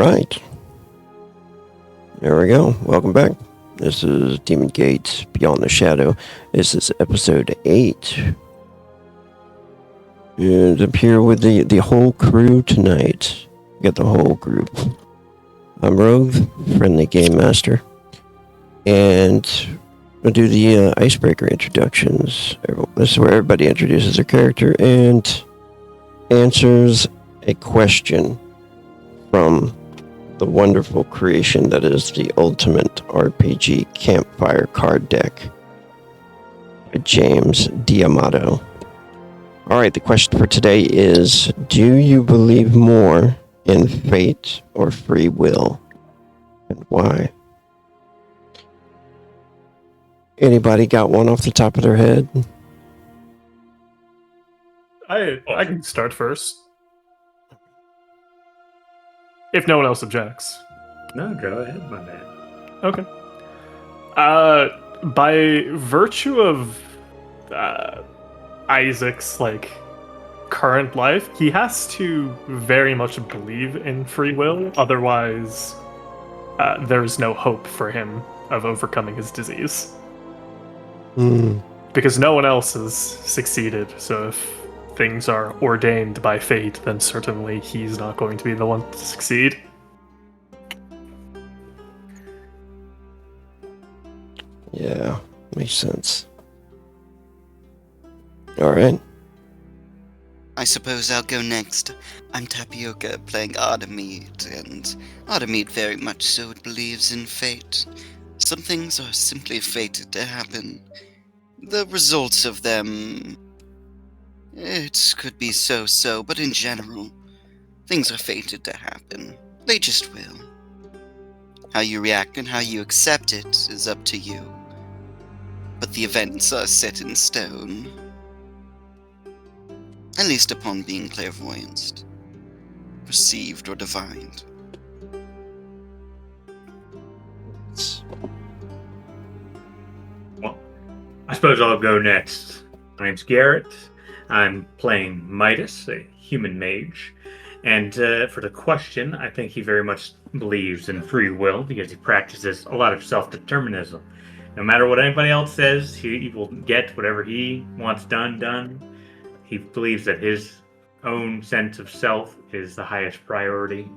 right. There we go. Welcome back. This is Demon Gates Beyond the Shadow. This is episode 8. And I'm here with the whole crew tonight. We got the whole group. I'm Rogue, friendly game master. And we'll do the icebreaker introductions. This is where everybody introduces their character and answers a question from the wonderful creation that is the Ultimate RPG Campfire Card Deck by James D'Amato. Alright, the question for today is, do you believe more in fate or free will? And why? Anybody got one off the top of their head? I can start first. If no one else objects. No, go ahead, my man. Okay. By virtue of Isaac's current life, he has to very much believe in free will. Otherwise, there's no hope for him of overcoming his disease. Because no one else has succeeded. So if things are ordained by fate, then certainly he's not going to be the one to succeed. Yeah, makes sense. Alright. I suppose I'll go next. I'm Tapioca, playing Artemide, and Artemide very much so believes in fate. Some things are simply fated to happen. The results of them... it could be so-so, but in general, things are fated to happen. They just will. How you react and how you accept it is up to you. But the events are set in stone. At least upon being clairvoyanced, perceived or divined. Well, I suppose I'll go next. My name's Garrett. I'm playing Midas, a human mage. And for the question, I think he very much believes in free will because he practices a lot of self-determinism. No matter what anybody else says, he will get whatever he wants done. He believes that his own sense of self is the highest priority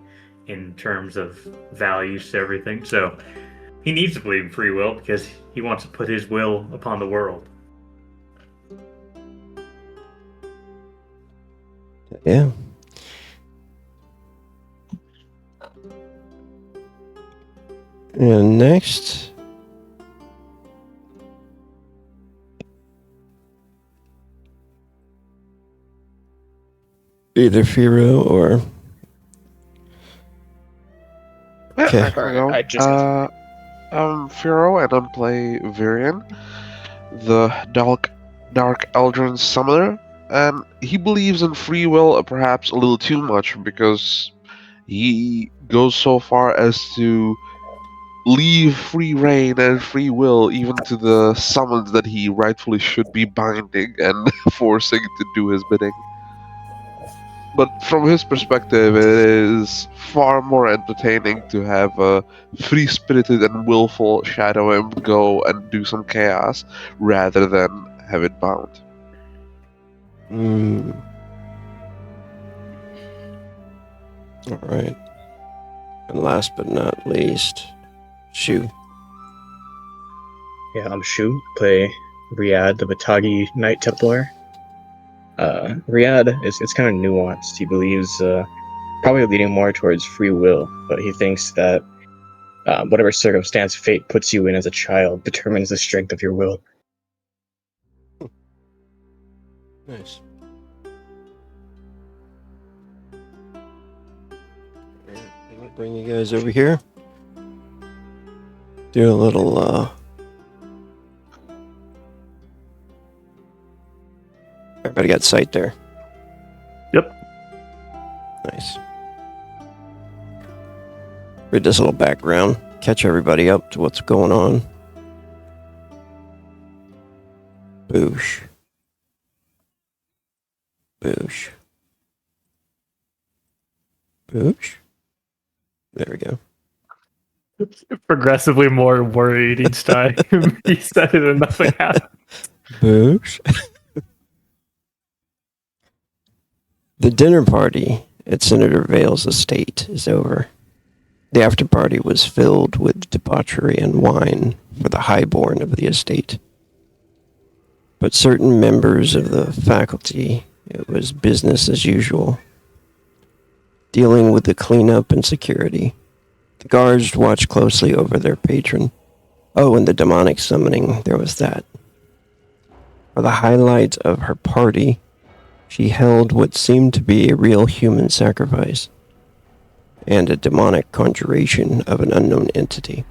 in terms of values to everything. So he needs to believe in free will because he wants to put his will upon the world. Yeah. And next... either Firo or... Okay. I can go. I'm Firo, and I'm playing Virion, the Dark Eldrin Summoner, and he believes in free will perhaps a little too much, because he goes so far as to leave free reign and free will even to the summons that he rightfully should be binding and forcing to do his bidding. But from his perspective, it is far more entertaining to have a free-spirited and willful Shadow Imp go and do some chaos, rather than have it bound. Alright. And last but not least, Shu. Yeah, I'm Shu. Play Riyadh, the Batagi Knight Templar. Riyadh it's kind of nuanced. He believes probably leaning more towards free will, but he thinks that whatever circumstance fate puts you in as a child determines the strength of your will. Nice. I'll bring you guys over here. Do a little everybody got sight there? Yep. Nice. Read this little background. Catch everybody up to what's going on. Boosh. Boosh. Boosh. There we go. Progressively more worried each time he said it and nothing happened. Boosh. The dinner party at Senator Vale's estate is over. The after party was filled with debauchery and wine for the highborn of the estate. But certain members of the faculty, it was business as usual, dealing with the cleanup and security. The guards watched closely over their patron. Oh, and the demonic summoning, there was that. For the highlight of her party, she held what seemed to be a real human sacrifice and a demonic conjuration of an unknown entity.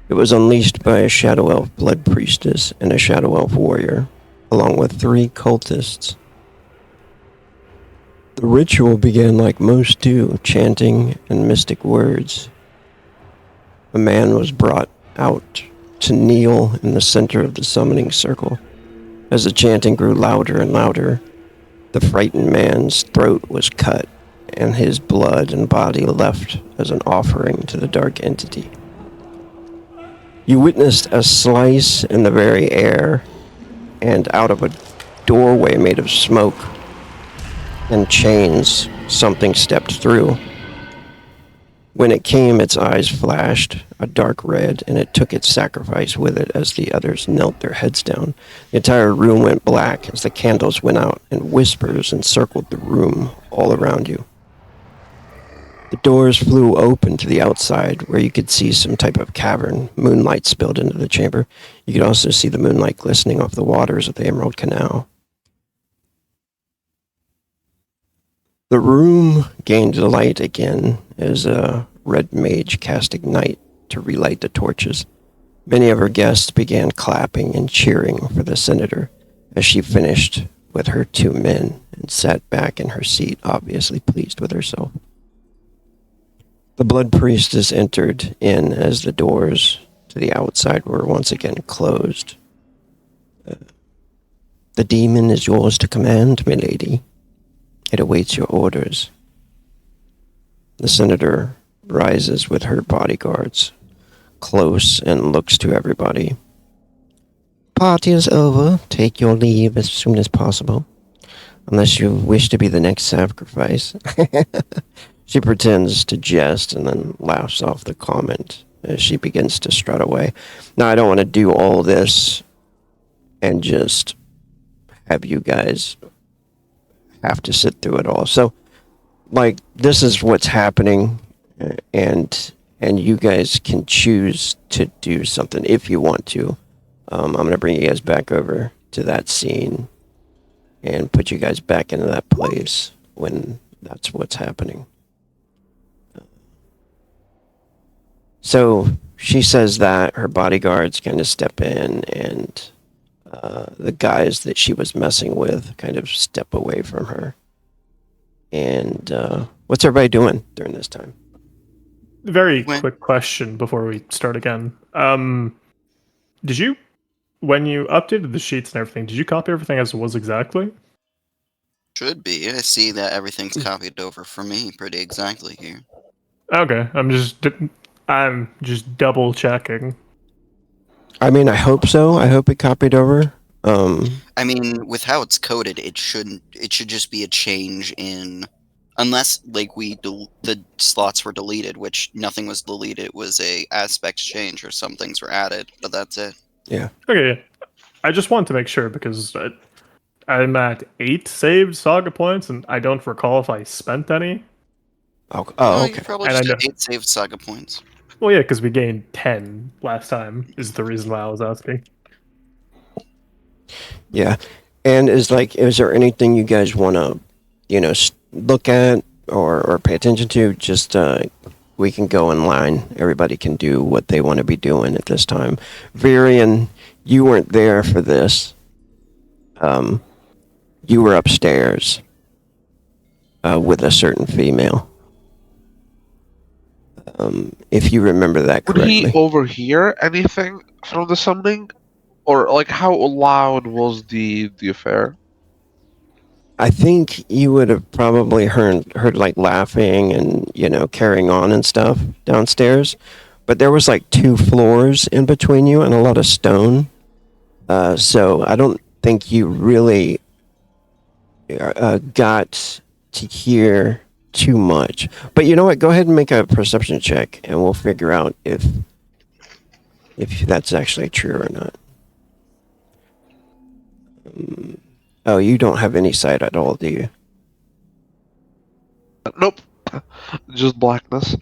It was unleashed by a Shadow Elf blood priestess and a Shadow Elf warrior, along with 3 cultists. The ritual began like most do, chanting and mystic words. A man was brought out to kneel in the center of the summoning circle. As the chanting grew louder and louder, the frightened man's throat was cut, and his blood and body left as an offering to the dark entity. You witnessed a slice in the very air, and out of a doorway made of smoke and chains, something stepped through. When it came, its eyes flashed a dark red, and it took its sacrifice with it as the others knelt their heads down. The entire room went black as the candles went out, and whispers encircled the room all around you. The doors flew open to the outside, where you could see some type of cavern. Moonlight spilled into the chamber. You could also see the moonlight glistening off the waters of the Emerald Canal. The room gained light again as a red mage cast Ignite to relight the torches. Many of her guests began clapping and cheering for the senator as she finished with her 2 men and sat back in her seat, obviously pleased with herself. The blood priestess entered in as the doors to the outside were once again closed. The demon is yours to command, milady. It awaits your orders. The senator rises with her bodyguards close and looks to everybody. Party is over. Take your leave as soon as possible. Unless you wish to be the next sacrifice. She pretends to jest and then laughs off the comment as she begins to strut away. Now, I don't want to do all this and just have you guys have to sit through it all. So, like, this is what's happening, and you guys can choose to do something if you want to. I'm going to bring you guys back over to that scene and put you guys back into that place when that's what's happening. So she says that her bodyguards kind of step in, and the guys that she was messing with kind of step away from her. And what's everybody doing during this time? Very quick question before we start again. Did you, when you updated the sheets and everything, did you copy everything as it was exactly? Should be. I see that everything's copied over for me pretty exactly here. Okay, I'm just double checking. I mean, I hope so. I hope it copied over. I mean, with how it's coded, it should just be a change in, unless like the slots were deleted, which nothing was deleted. It was a aspects change or some things were added, but that's it. Yeah. Okay, I just wanted to make sure because I'm at 8 saved saga points, and I don't recall if I spent any. Oh, No, okay. You probably And I just had know- 8 saved saga points. Well, yeah, because we gained 10 last time is the reason why I was asking. Yeah. And is there anything you guys want to, look at or pay attention to? Just we can go in line. Everybody can do what they want to be doing at this time. Varian, you weren't there for this. You were upstairs with a certain female. If you remember that Would correctly. he overhear anything from the summoning? Or, like, how loud was the affair? I think you would have probably heard like laughing and carrying on and stuff downstairs, but there was like 2 floors in between you and a lot of stone. So I don't think you really got to hear too much. But you know what? Go ahead and make a perception check, and we'll figure out if that's actually true or not. Oh, you don't have any sight at all, do you? Nope. Just blackness.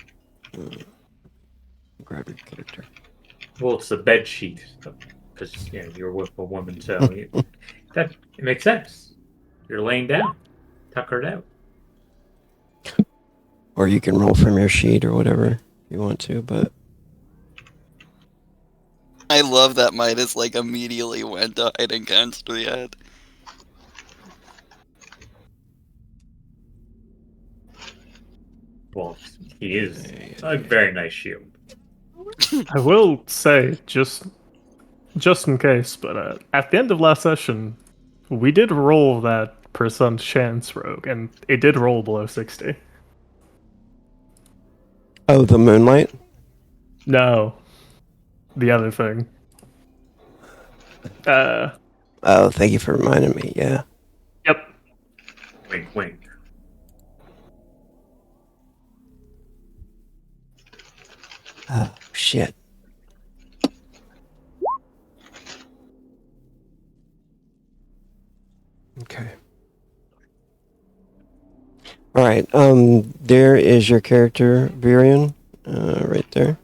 Grab your character. Well, it's the bed sheet because you're with a woman, so that it makes sense. You're laying down, tuckered out. Or you can roll from your sheet or whatever if you want to, but I love that Midas like immediately went to hide against Riyadh. Well, he is a very nice shield. I will say, just in case, but at the end of last session, we did roll that percent chance rogue, and it did roll below 60. oh, the moonlight. No, the other thing. Oh, thank you for reminding me. Yeah. Yep. Wink, wink. Oh shit. Okay. All right. There is your character, Virion, right there,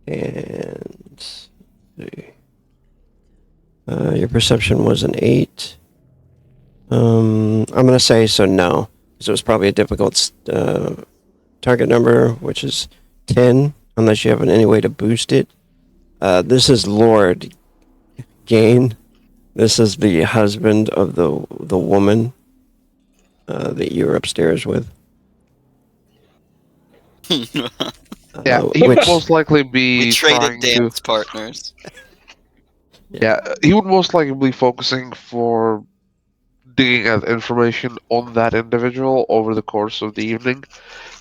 and let's see. Your perception was an 8. I'm gonna say so no, because it was probably a difficult target number, which is 10, unless you have any way to boost it. This is Lord Gain. This is the husband of the woman that you were upstairs with. Yeah, he would which, most likely be We traded trying to. dance partners. Yeah, he would most likely be focusing for digging at information on that individual over the course of the evening,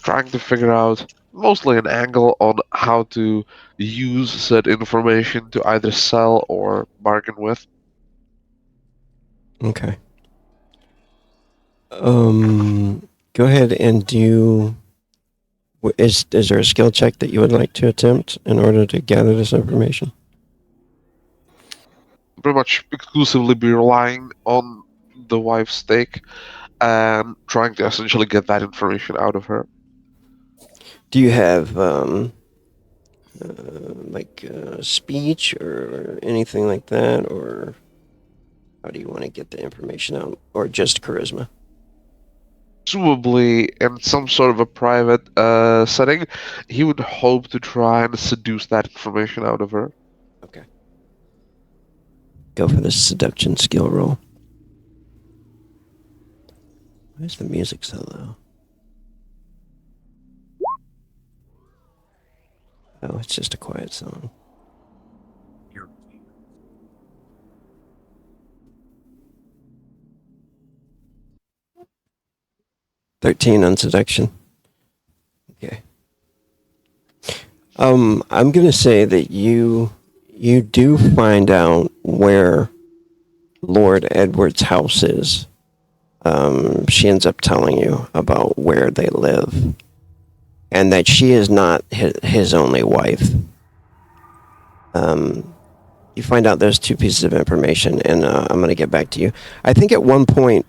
trying to figure out mostly an angle on how to use said information to either sell or bargain with. okay. Go ahead and do. Is there a skill check that you would like to attempt in order to gather this information? Pretty much exclusively be relying on the wife's stake and trying to essentially get that information out of her. Do you have speech or anything like that, or how do you want to get the information out, or just charisma? Presumably, in some sort of a private setting, he would hope to try and seduce that information out of her. Okay. Go for the seduction skill roll. Why is the music so low? Oh, it's just a quiet song. You're 13 on seduction. Okay. I'm gonna say that you do find out where Lord Edward's house is. She ends up telling you about where they live, and that she is not his only wife. You find out those 2 pieces of information, and I'm going to get back to you. I think at one point,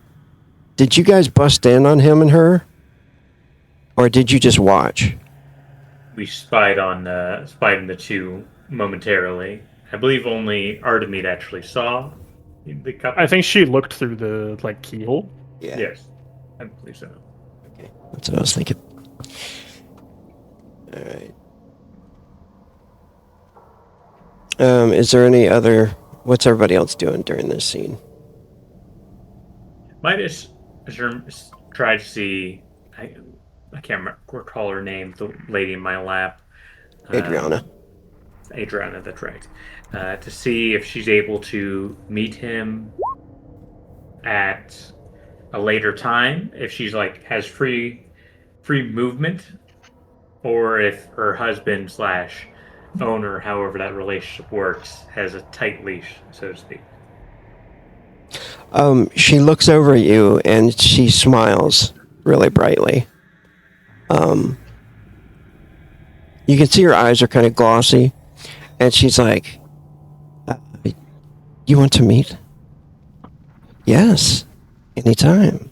did you guys bust in on him and her? Or did you just watch? We spied on the 2 momentarily. I believe only Artemide actually saw the couple. I think she looked through the keyhole. Yeah. Yes, I believe so. Okay. That's what I was thinking. Alright. Is there any other... What's everybody else doing during this scene? Midas tried to see. I can't recall her name. The lady in my lap. Adriana. Adriana, that's right. To see if she's able to meet him at a later time if she's like has free movement, or if her husband slash owner, however that relationship works, has a tight leash, so to speak. She looks over at you and she smiles really brightly. You can see her eyes are kind of glossy, and she's like, "You want to meet?" "Yes, anytime,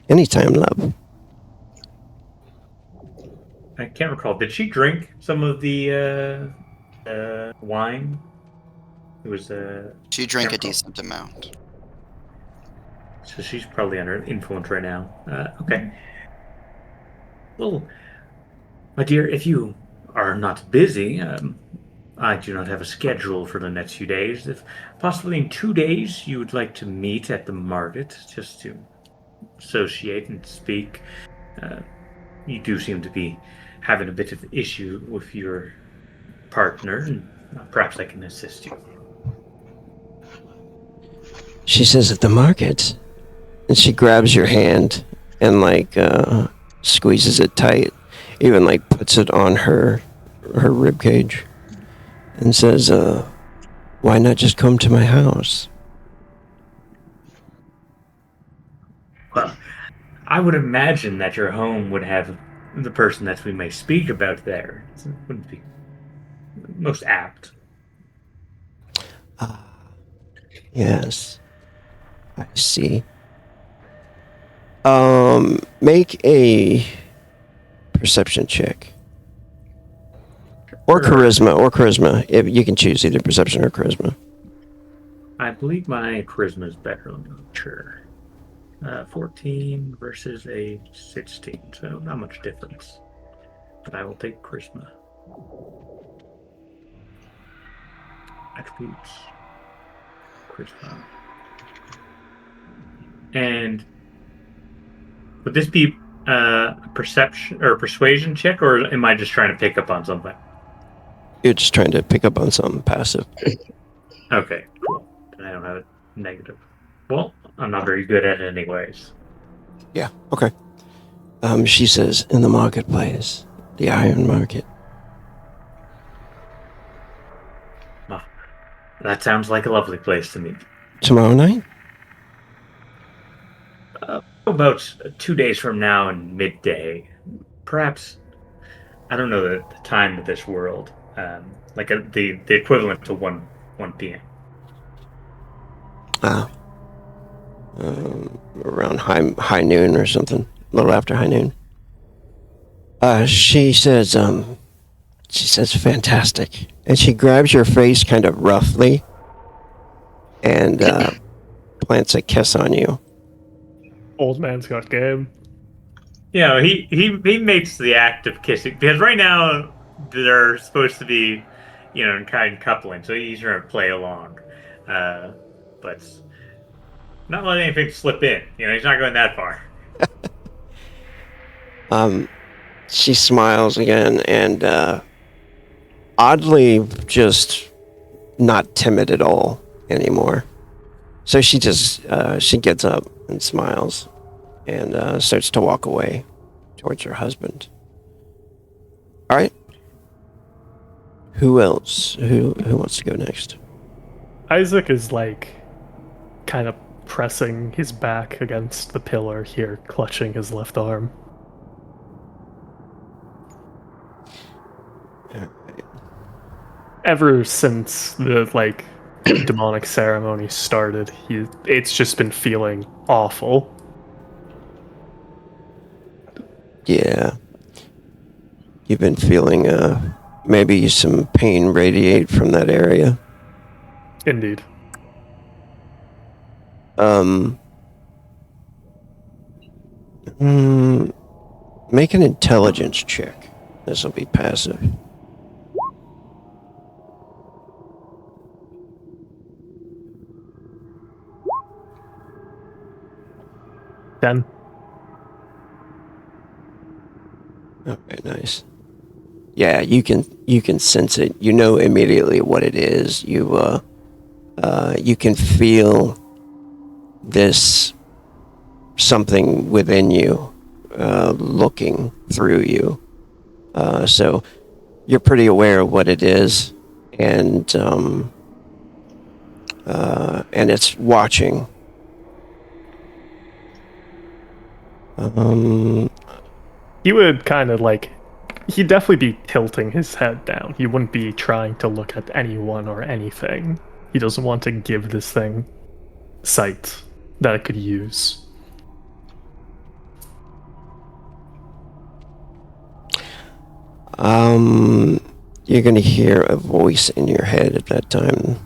love." I can't recall. Did she drink some of the wine? It was She drank a Careful. decent amount. so she's probably under influence right now. Okay. Well, my dear, if you are not busy, I do not have a schedule for the next few days. If possibly in 2 days you would like to meet at the market just to associate and speak. You do seem to be having a bit of issue with your partner, and perhaps I can assist you. She says, "At the market," and she grabs your hand and like squeezes it tight, even like puts it on her rib cage, and says, "Why not just come to my house?" Well, I would imagine that your home would have the person that we may speak about there. It wouldn't be most apt. Yes, I see. Make a perception check. Or Sure. charisma. If you can choose either perception or charisma. I believe my charisma is better. Let me make sure. 14 versus a 16, so not much difference. But I will take charisma. Attributes. Charisma. And would this be a perception or persuasion check, or am I just trying to pick up on something? You're just trying to pick up on something passive. Okay, cool. Then I don't have it negative. Well, I'm not very good at it anyways. Yeah, okay. She says, "In the marketplace, the iron market." That sounds like a lovely place to meet. Tomorrow night? About 2 days from now in midday. Perhaps, I don't know the time of this world. The equivalent to 1 p.m. Around high noon or something. A little after high noon. She says, "Fantastic." And she grabs your face kind of roughly and plants a kiss on you. Old man's got game. You know, he makes the act of kissing, because right now they're supposed to be, in kind of coupling, so he's trying to play along. But not letting anything slip in. He's not going that far. She smiles again and oddly just not timid at all anymore. So she just she gets up and smiles and starts to walk away towards her husband. All right. Who else? Who wants to go next? Isaac is like kind of pressing his back against the pillar here, clutching his left arm. Ever since the demonic ceremony started, it's just been feeling awful. Yeah. You've been feeling maybe some pain radiate from that area. Indeed. Make an intelligence check. This will be passive. Then Okay, nice. Yeah, you can sense it. You know immediately what it is. You can feel this something within you looking through you. So you're pretty aware of what it is, and it's watching. He would kind of like, he'd definitely be tilting his head down. He wouldn't be trying to look at anyone or anything. He doesn't want to give this thing sight that it could use. You're gonna hear a voice in your head at that time.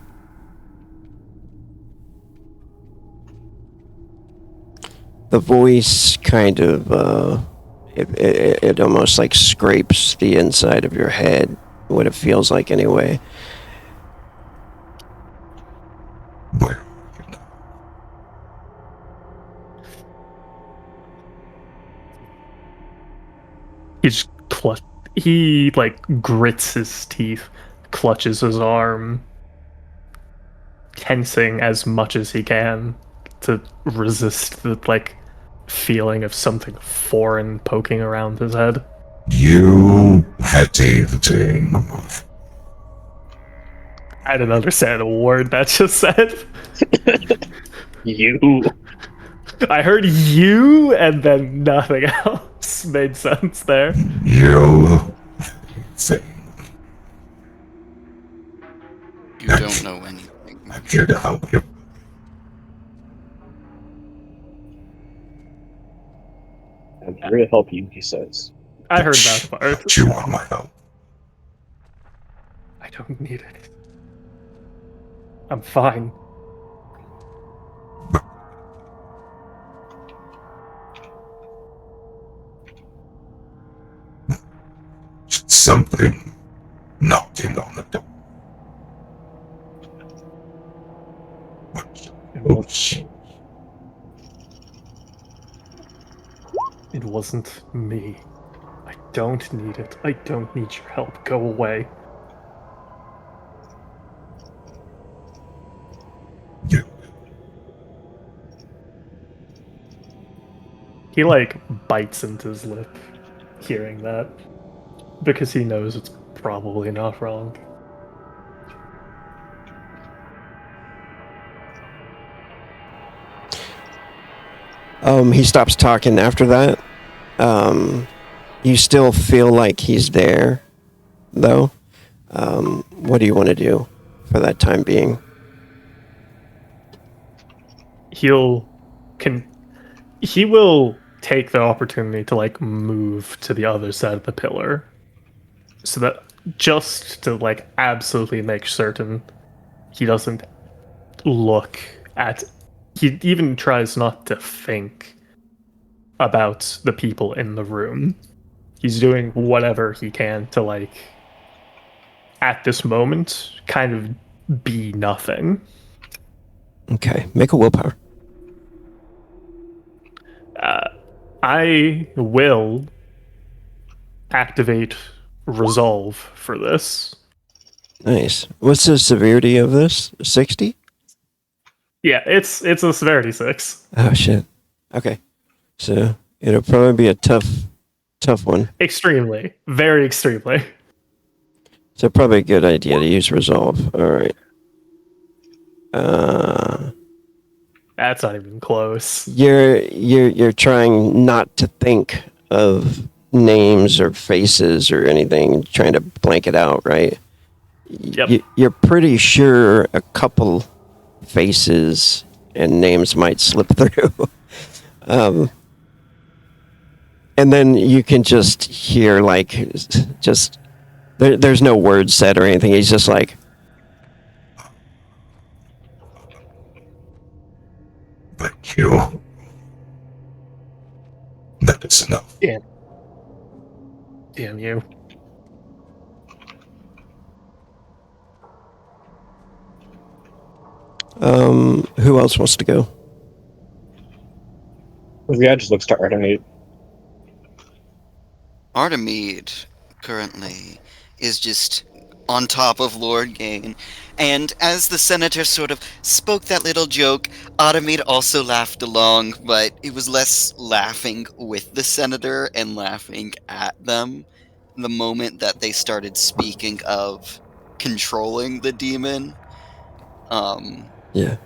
The voice kind of, it almost like scrapes the inside of your head, what it feels like anyway. Where? He just he like grits his teeth, clutches his arm, tensing as much as he can to resist the like feeling of something foreign poking around his head. You petty thing. I didn't understand a word that just said. You. I heard you and then nothing else made sense there. You thing. You don't know anything. I'm here to help you. I'm here to help you, he says. I heard that part. Don't you want my help? I don't need it. I'm fine. Something knocking on the door. It wasn't me. I don't need it. I don't need your help. Go away. You. He like bites into his lip, hearing that, because he knows it's probably not wrong. He stops talking after that. You still feel like he's there, though. What do you want to do for that time being? He will take the opportunity to like move to the other side of the pillar, so that just to like absolutely make certain he doesn't look at. He even tries not to think about the people in the room. He's doing whatever he can to like, at this moment, kind of be nothing. Okay, make a willpower. I will activate resolve for this. Nice. What's the severity of this? 60? Yeah, it's a severity 6. Oh shit. Okay. So it'll probably be a tough one. Extremely. Very extremely. So probably a good idea to use resolve. Alright. That's not even close. You're trying not to think of names or faces or anything, trying to blank it out, right? Yep. You're pretty sure a couple faces and names might slip through. And then you can just hear like just there's no words said or anything. He's just like, Thank you. That is enough. Damn you. who else wants to go? Riyadh just looks to Artemide. Artemide currently is just on top of Lord Gain. And as the senator sort of spoke that little joke, Automate also laughed along, but it was less laughing with the senator and laughing at them. The moment that they started speaking of controlling the demon, Yeah.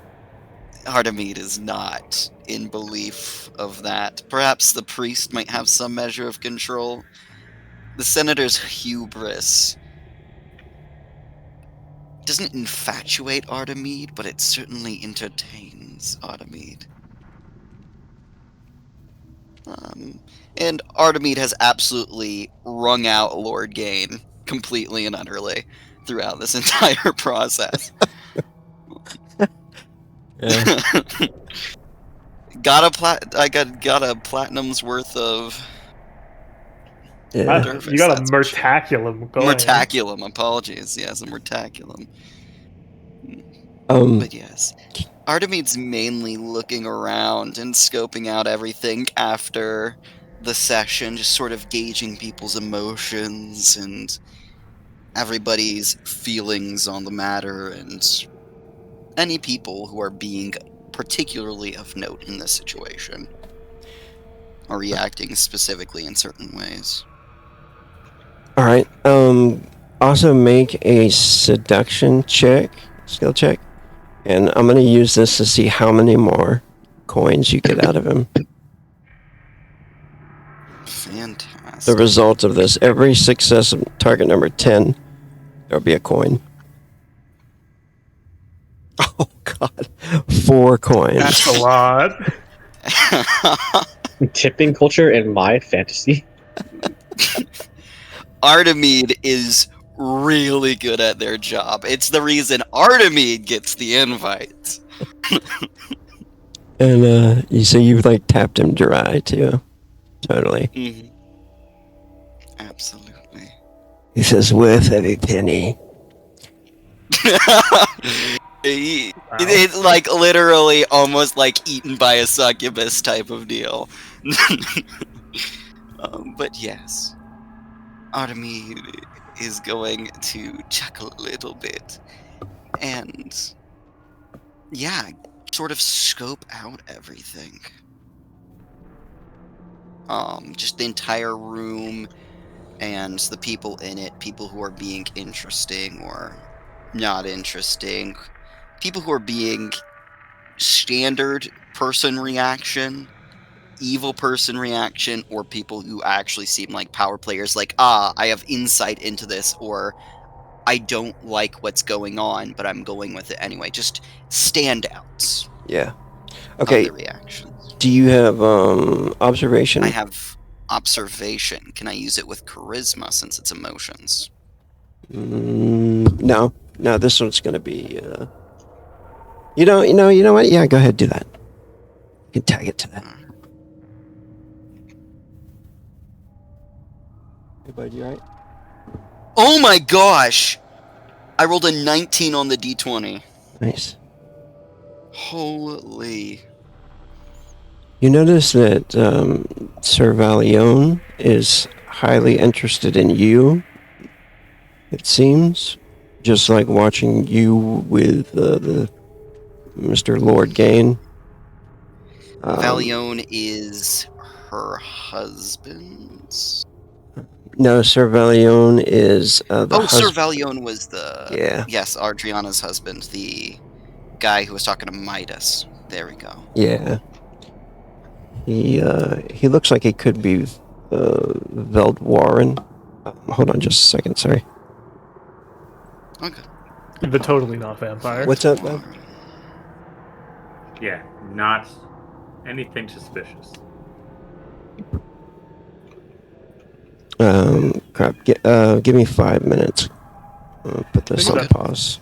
Artemide is not in belief of that. Perhaps the priest might have some measure of control. The senator's hubris doesn't infatuate Artemide, but it certainly entertains Artemide. And Artemide has absolutely wrung out Lord Gain completely and utterly throughout this entire process. Yeah. got a platinum's worth of Yeah. You got a that's for sure. Mertaculum going. Mertaculum, apologies. Yes, a Mertaculum. But yes, Artemide's mainly looking around and scoping out everything after the session, just sort of gauging people's emotions and everybody's feelings on the matter and any people who are being particularly of note in this situation are reacting specifically in certain ways. All right. Also make a seduction skill check, and I'm gonna use this to see how many more coins you get out of him. Fantastic. The result of this: every success of target number 10, there'll be a coin. Oh God, 4 coins. That's a lot. Tipping culture in my fantasy. Artemide is really good at their job. It's the reason Artemide gets the invite. And so you've like tapped him dry too. Totally. Mm-hmm. Absolutely. He says, "Worth every penny." It's like literally almost like eaten by a succubus type of deal. But yes, Artemide is going to chuckle a little bit and sort of scope out everything. Just the entire room and the people in it, people who are being interesting or not interesting, people who are being standard person reaction, evil person reaction, or people who actually seem like power players, like, I have insight into this, or I don't like what's going on, but I'm going with it anyway. Just standouts. Yeah. Okay. Of the reactions. Do you have observation? I have observation. Can I use it with charisma since it's emotions? No. This one's gonna be. You know what? Yeah, go ahead, do that. You can tag it to that. Hey, bud, you alright? Oh my gosh! I rolled a 19 on the d20. Nice. Holy. You notice that Sir Valione is highly interested in you. It seems, just like watching you with the Mr. Lord Gain. Valione is her husband's? No, Sir Valione is Sir Valione was the... Yeah. Yes, Adriana's husband, the guy who was talking to Midas. There we go. Yeah. He looks like he could be Veldwarren. Hold on just a second, sorry. Okay. The totally not vampire. What's up, man? Yeah, not anything suspicious. Crap. Give me 5 minutes. I'll put this on Okay. pause.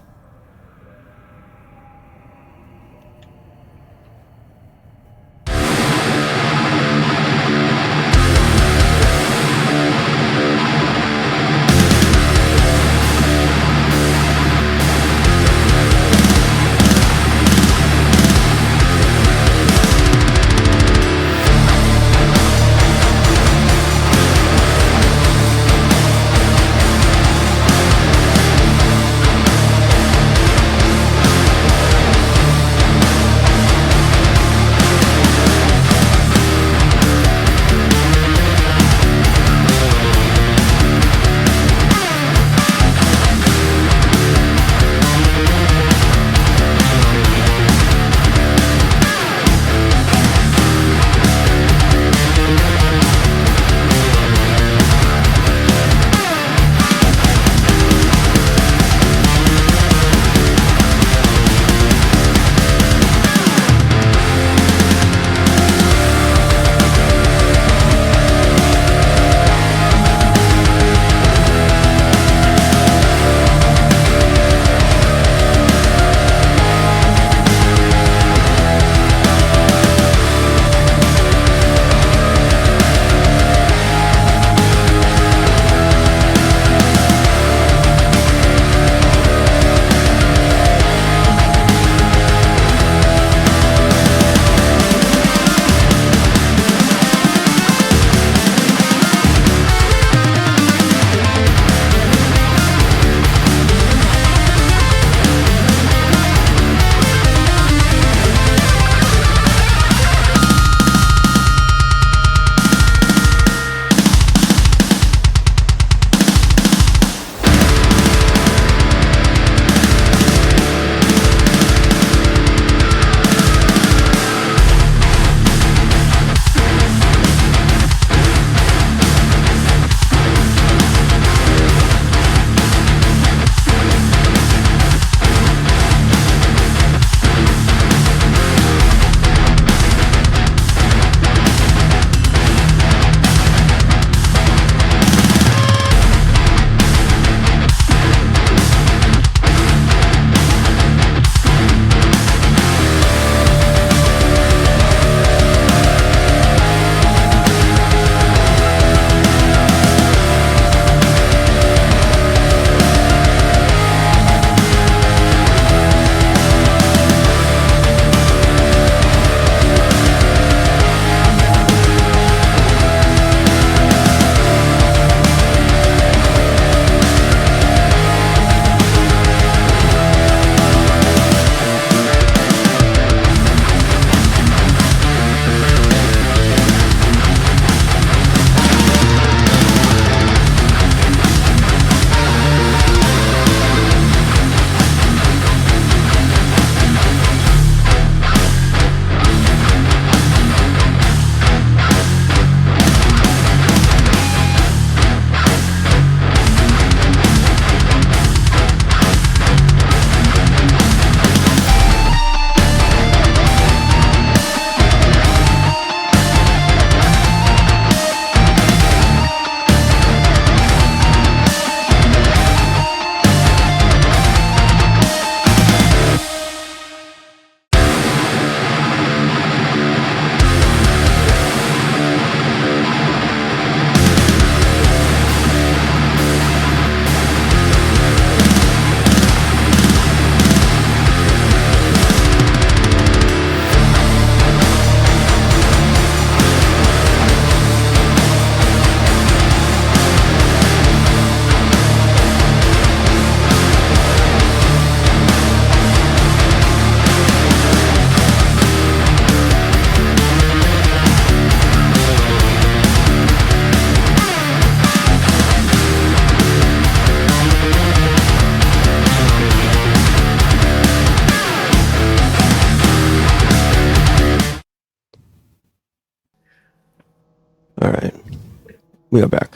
We are back.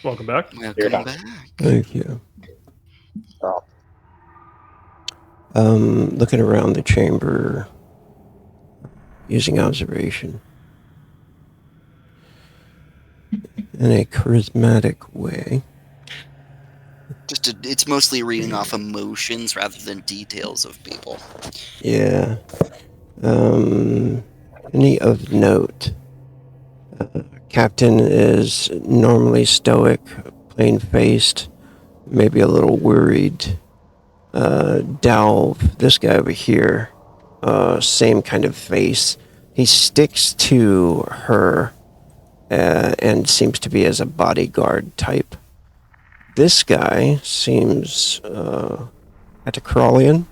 Welcome back. You're Welcome back. back. Thank you. Oh. Looking around the chamber using observation in a charismatic way. It's mostly reading off emotions rather than details of people. Yeah. Any of note? Captain is normally stoic, plain-faced, maybe a little worried. Dalv, this guy over here, same kind of face. He sticks to her and seems to be as a bodyguard type. This guy seems Atacrolian.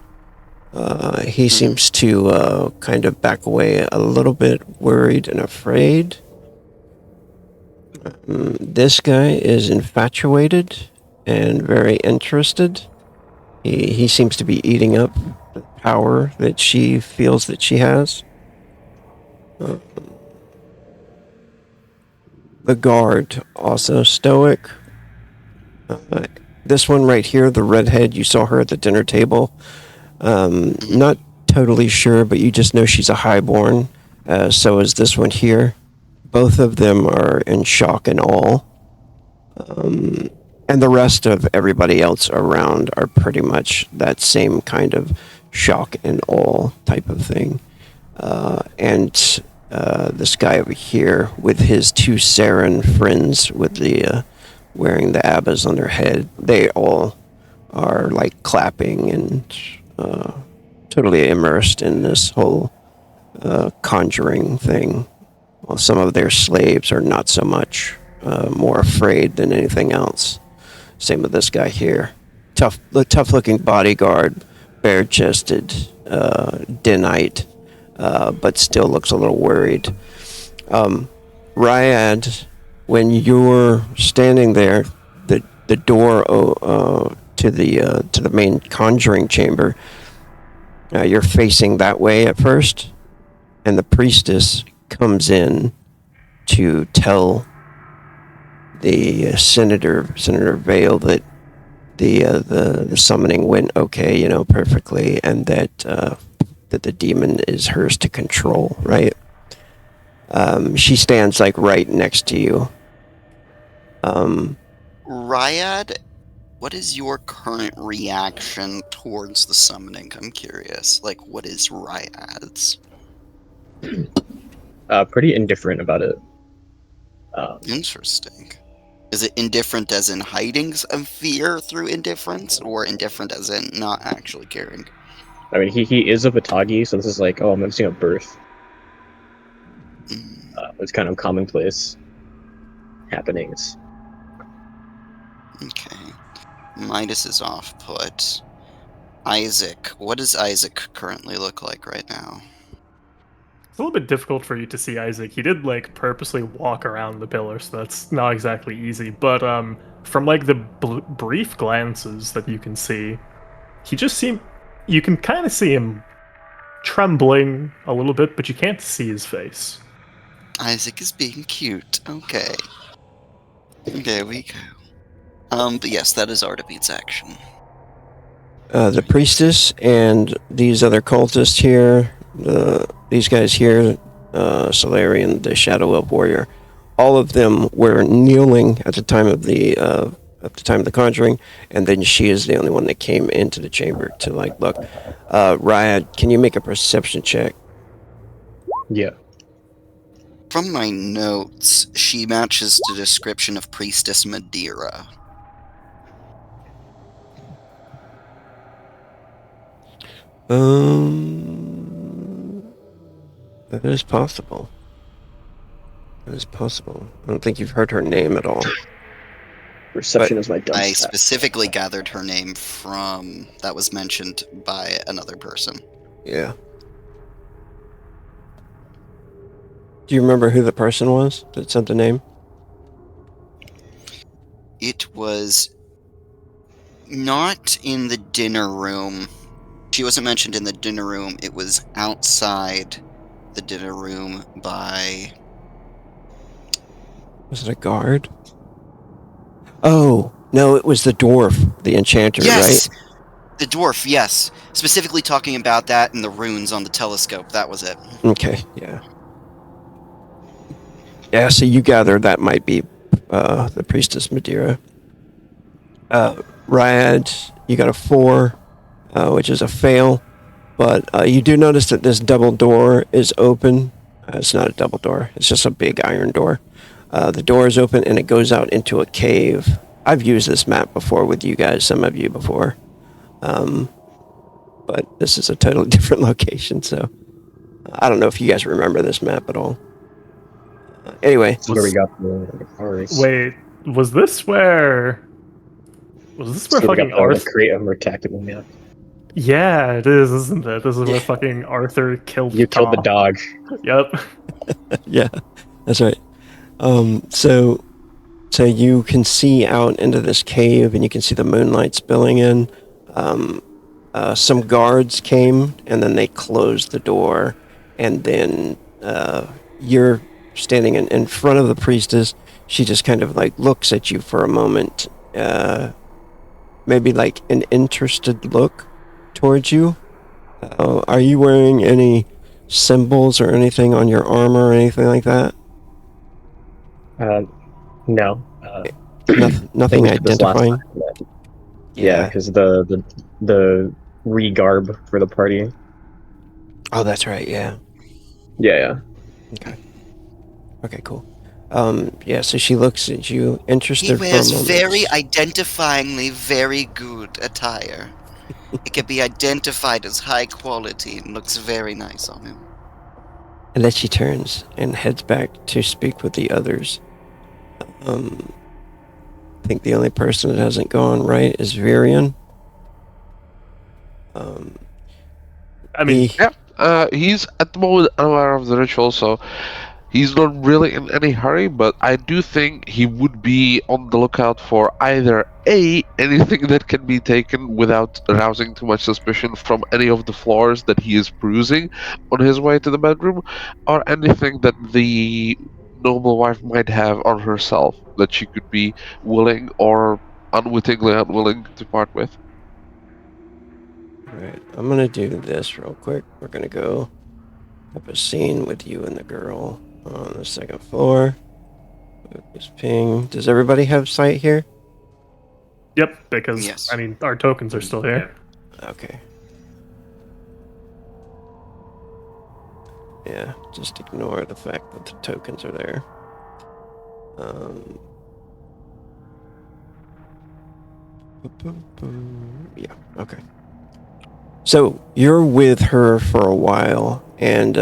He seems to kind of back away a little bit, worried and afraid. This guy is infatuated and very interested. He seems to be eating up the power that she feels that she has. The guard, also stoic. This one right here, the redhead, you saw her at the dinner table. Not totally sure, but you just know she's a highborn. So is this one here. Both of them are in shock and awe. And the rest of everybody else around are pretty much that same kind of shock and awe type of thing. And this guy over here with his two Saren friends with the wearing the abbas on their head, they all are like clapping and totally immersed in this whole conjuring thing. While some of their slaves are not so much, more afraid than anything else. Same with this guy here. Tough-looking bodyguard, bare-chested, Denite, but still looks a little worried. Ryad, when you're standing there, the door to the main conjuring chamber, you're facing that way at first, and the priestess comes in to tell the Senator Vale that the summoning went okay, perfectly, and that the demon is hers to control, right? She stands like right next to you. Ryad, what is your current reaction towards the summoning? I'm curious. Like, what is Ryad's? Pretty indifferent about it. Interesting. Is it indifferent as in hiding some fear through indifference, or indifferent as in not actually caring? I mean, he is a Batagi, so this is like, oh, I'm missing a birth. It's kind of commonplace happenings. Okay. Midas is off put. Isaac, what does Isaac currently look like right now? It's a little bit difficult for you to see Isaac. He did purposely walk around the pillar, so that's not exactly easy. But from the brief glances that you can see, you can kind of see him trembling a little bit, but you can't see his face. Isaac is being cute. Okay. There we go. But yes, that is Artebeat's action. The priestess and these other cultists here, these guys here, Solarian, the Shadow Elf Warrior, all of them were kneeling at the time of the conjuring, and then she is the only one that came into the chamber to look. Ryad, can you make a perception check? Yeah. From my notes, she matches the description of Priestess Madeira. That is possible. That is possible. I don't think you've heard her name at all. Perception is my dumb I stat. specifically gathered her name from that was mentioned by another person. Yeah. Do you remember who the person was that sent the name? It was not in the dinner room. She wasn't mentioned in the dinner room. It was outside the dinner room by Was it a guard? Oh, no, it was the dwarf, the enchanter, Yes! right? The dwarf, yes. Specifically talking about that and the runes on the telescope. That was it. Okay, yeah. Yeah, so you gather that might be the priestess Madeira. Ryad, you got a 4, which is a fail. But you do notice that this double door is open. It's not a double door. It's just a big iron door. The door is open and it goes out into a cave. I've used this map before with you guys, some of you before. But this is a totally different location, so I don't know if you guys remember this map at all. Anyway, This is where we got the cars. Wait, was this where fucking The Arthur? create a more tactical map. Yeah, it is, isn't it? This is where fucking Arthur killed. You killed the Tom. dog. Yep. yeah, that's right. So you can see out into this cave, and you can see the moonlight spilling in. Some guards came, and then they closed the door, and then you're standing in front of the priestess. She just kind of like looks at you for a moment, maybe like an interested look towards you. Are you wearing any symbols or anything on your armor or anything like that? No. Nothing I think this last identifying? time, yeah, because the regarb for the party. Oh, that's right, yeah. Yeah. Okay, cool. Yeah, so she looks at you, interested He for a wears moment. very identifyingly very good attire. It can be identified as high quality and looks very nice on him. And then she turns and heads back to speak with the others. I think the only person that hasn't gone right is Virion. I mean, He's at the moment unaware of the ritual, so he's not really in any hurry, but I do think he would be on the lookout for either A, anything that can be taken without arousing too much suspicion from any of the floors that he is perusing on his way to the bedroom, or anything that the noble wife might have on herself that she could be willing or unwittingly unwilling to part with. Alright, I'm gonna do this real quick. We're gonna go have a scene with you and the girl on the second floor. This ping. Does everybody have sight here? yep, because Yes. I mean our tokens are still here. Okay. Yeah, just ignore the fact that the tokens are there. Yeah, okay. So you're with her for a while, and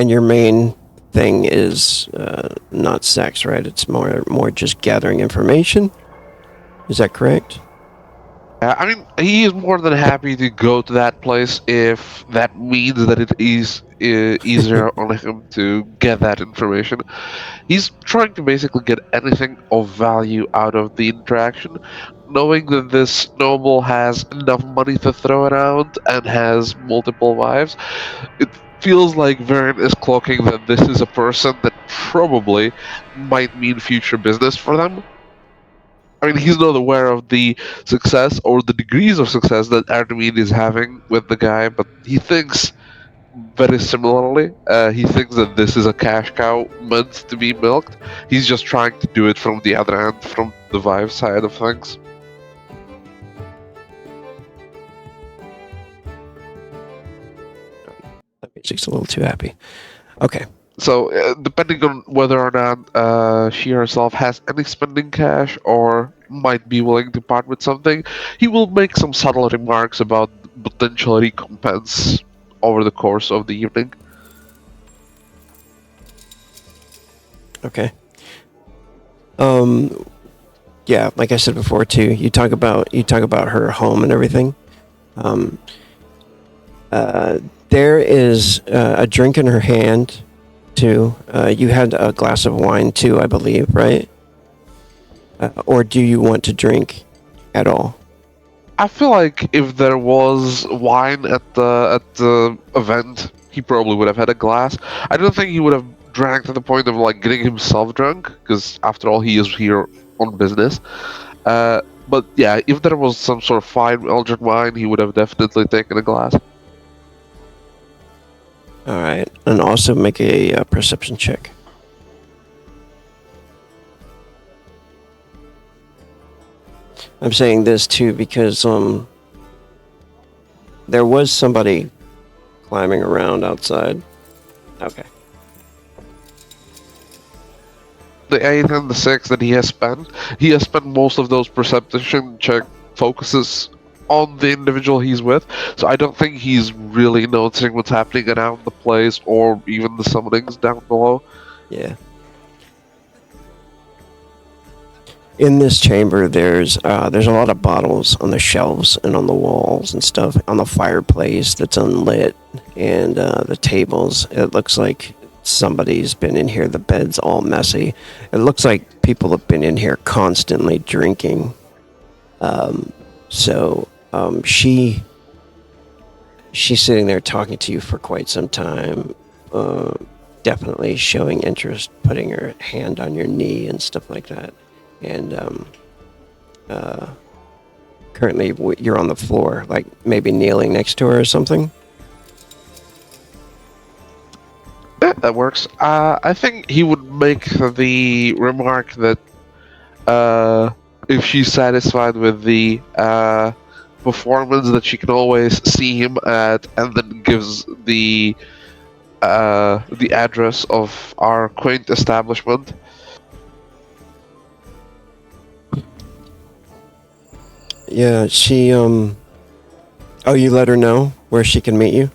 your main thing is not sex, right? It's more just gathering information. Is that correct? I mean, he is more than happy to go to that place if that means that it is easier on him to get that information. He's trying to basically get anything of value out of the interaction, knowing that this noble has enough money to throw around and has multiple wives. It feels like Varen is cloaking that this is a person that probably might mean future business for them. I mean, he's not aware of the success or the degrees of success that Artemide is having with the guy, but he thinks very similarly. He thinks that this is a cash cow meant to be milked. He's just trying to do it from the other end, from the Vive side of things. That music's a little too happy. Okay. So, depending on whether or not she herself has any spending cash or might be willing to part with something, he will make some subtle remarks about potential recompense over the course of the evening. Okay. Yeah, like I said before too, you talk about her home and everything. There is a drink in her hand too. You had a glass of wine too, I believe, right? Or do you want to drink at all? I feel like if there was wine at the event, he probably would have had a glass. I don't think he would have drank to the point of like getting himself drunk, because after all, he is here on business. But yeah, if there was some sort of fine Eldritch wine, he would have definitely taken a glass. All right, and also make a perception check. I'm saying this too because there was somebody climbing around outside. Okay. The 8 and the 6 that he has spent most of those perception check focuses on the individual he's with, so I don't think he's really noticing what's happening around the place or even the summonings down below. Yeah. In this chamber, there's a lot of bottles on the shelves and on the walls and stuff, on the fireplace that's unlit, and the tables. It looks like somebody's been in here. The bed's all messy. It looks like people have been in here constantly drinking. She's sitting there talking to you for quite some time, definitely showing interest, putting her hand on your knee and stuff like that. And currently you're on the floor, like maybe kneeling next to her or something. Yeah, that works. I think he would make the remark that if she's satisfied with the performance, that she can always see him at, and then gives the address of our quaint establishment. Yeah, she oh, you let her know where she can meet you?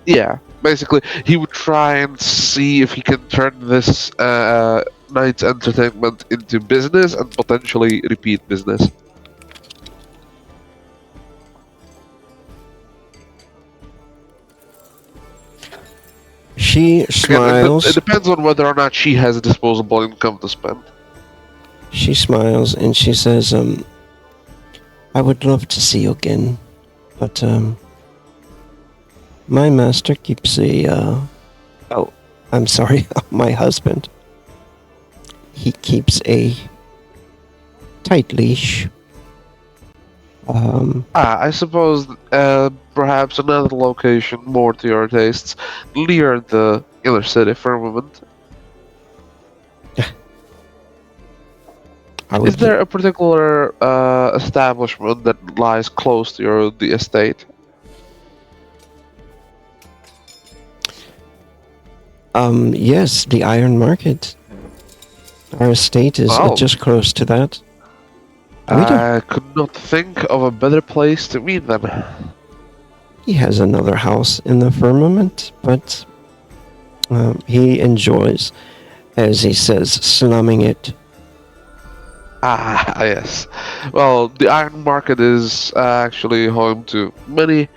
Yeah, basically, he would try and see if he can turn this night's entertainment into business and potentially repeat business. She smiles. It depends on whether or not she has disposable income to spend. She smiles and she says, I would love to see you again, but my master keeps oh, I'm sorry, my husband. He keeps a tight leash. I suppose perhaps another location more to your tastes, near the inner city for a moment. Is there a particular establishment that lies close to the estate? Yes, the Iron Market. Our estate is just close to that. I could not think of a better place to meet them. He has another house in the firmament, but he enjoys, as he says, slumming it. Ah, yes. Well, the Iron Market is actually home to many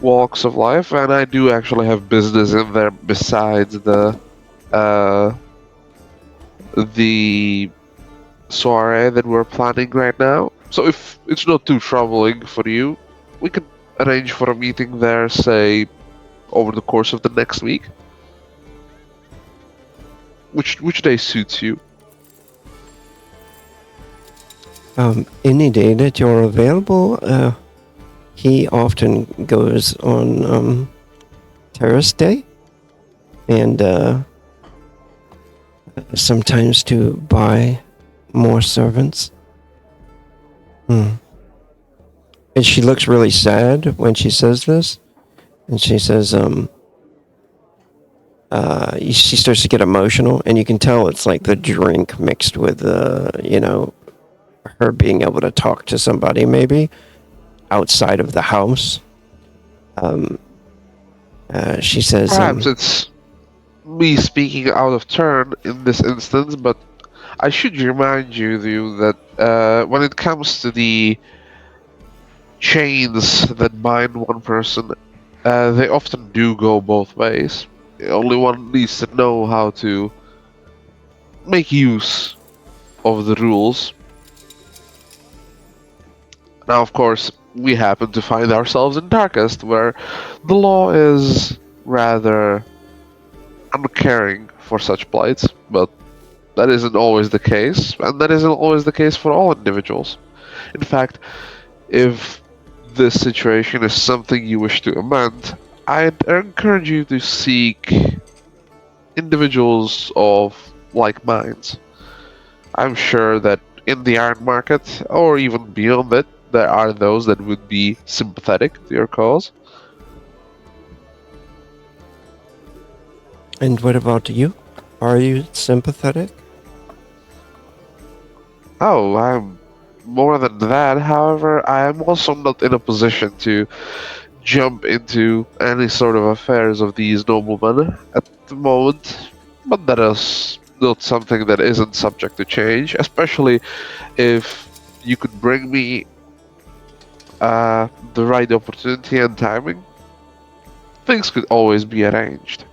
walks of life, and I do actually have business in there besides the soiree that we're planning right now. So if it's not too troubling for you, we could arrange for a meeting there, say, over the course of the next week. Which day suits you? Any day that you're available. He often goes on Terrace Day, and sometimes to buy more servants. And she looks really sad when she says this, and she says, she starts to get emotional, and you can tell it's like the drink mixed with, her being able to talk to somebody maybe outside of the house. She says, perhaps it's me speaking out of turn in this instance, but I should remind you that when it comes to the chains that bind one person, they often do go both ways. Only one needs to know how to make use of the rules. Now, of course, we happen to find ourselves in Darkest, where the law is rather uncaring for such plights, but that isn't always the case, and that isn't always the case for all individuals. In fact, if this situation is something you wish to amend, I'd encourage you to seek individuals of like minds. I'm sure that in the iron market, or even beyond it, there are those that would be sympathetic to your cause. And what about you? Are you sympathetic? Oh, I'm more than that. However, I am also not in a position to jump into any sort of affairs of these noblemen at the moment. But that is not something that isn't subject to change, especially if you could bring me the right opportunity and timing. Things could always be arranged.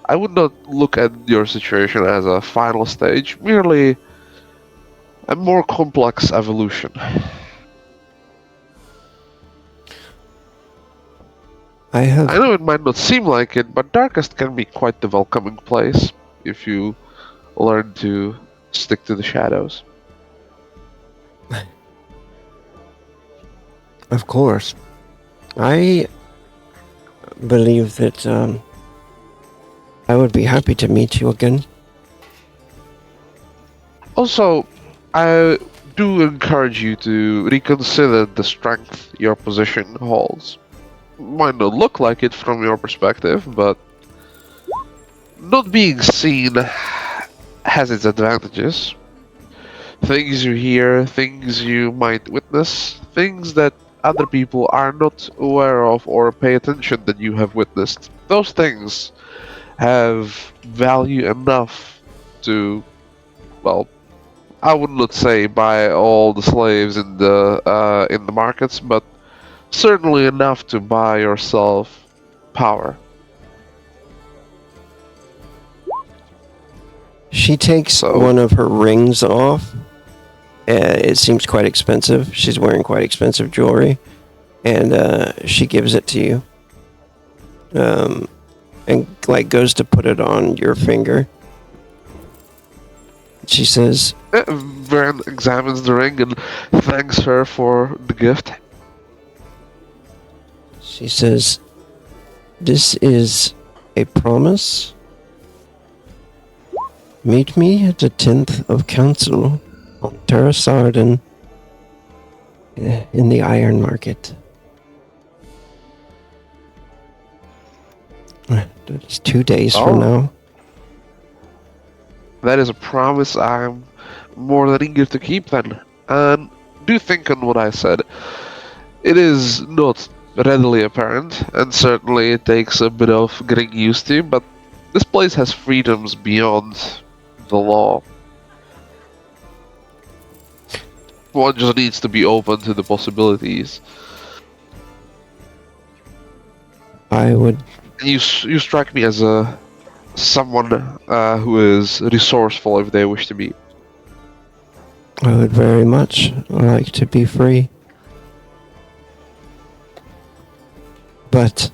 I would not look at your situation as a final stage, merely a more complex evolution. I have. I know it might not seem like it, but Darkest can be quite the welcoming place if you learn to stick to the shadows. Of course. I believe that I would be happy to meet you again. Also, I do encourage you to reconsider the strength your position holds. Might not look like it from your perspective, but not being seen has its advantages. Things you hear, things you might witness, things that other people are not aware of or pay attention that you have witnessed. Those things have value enough to, well, I would not say buy all the slaves in the markets, but certainly enough to buy yourself power. She takes So- one of her rings off. It seems quite expensive. She's wearing quite expensive jewelry, and she gives it to you. And like goes to put it on your finger. She says, Vern examines the ring and thanks her for the gift. She says, "This is a promise. Meet me at the 10th of Council on Terra Sardin in the Iron Market." It's 2 days Oh. from now. That is a promise I'm more than eager to keep then. And do think on what I said. It is not readily apparent, and certainly it takes a bit of getting used to, but this place has freedoms beyond the law. One just needs to be open to the possibilities. I would And you strike me as someone who is resourceful if they wish to be. very much like to be free. But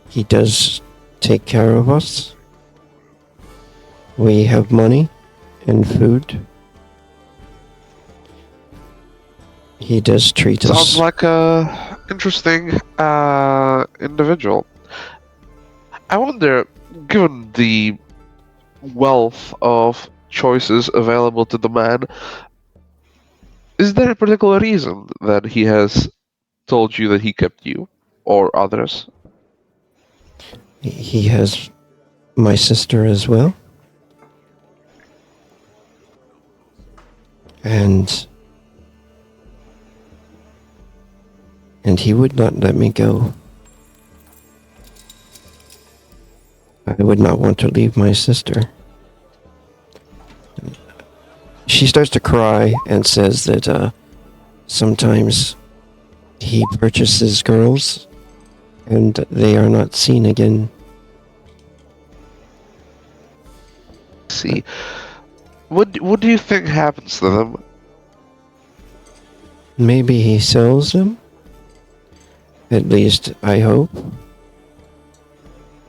he does take care of us. We have money and food. He does treat Sounds us. like a interesting individual. I wonder, given the wealth of choices available to the man, is there a particular reason that he has told you that he kept you or others? He has my sister as well. And he would not let me go. I would not want to leave my sister. She starts to cry and says that sometimes he purchases girls and they are not seen again. See, what do you think happens to them? Maybe he sells them. At least I hope.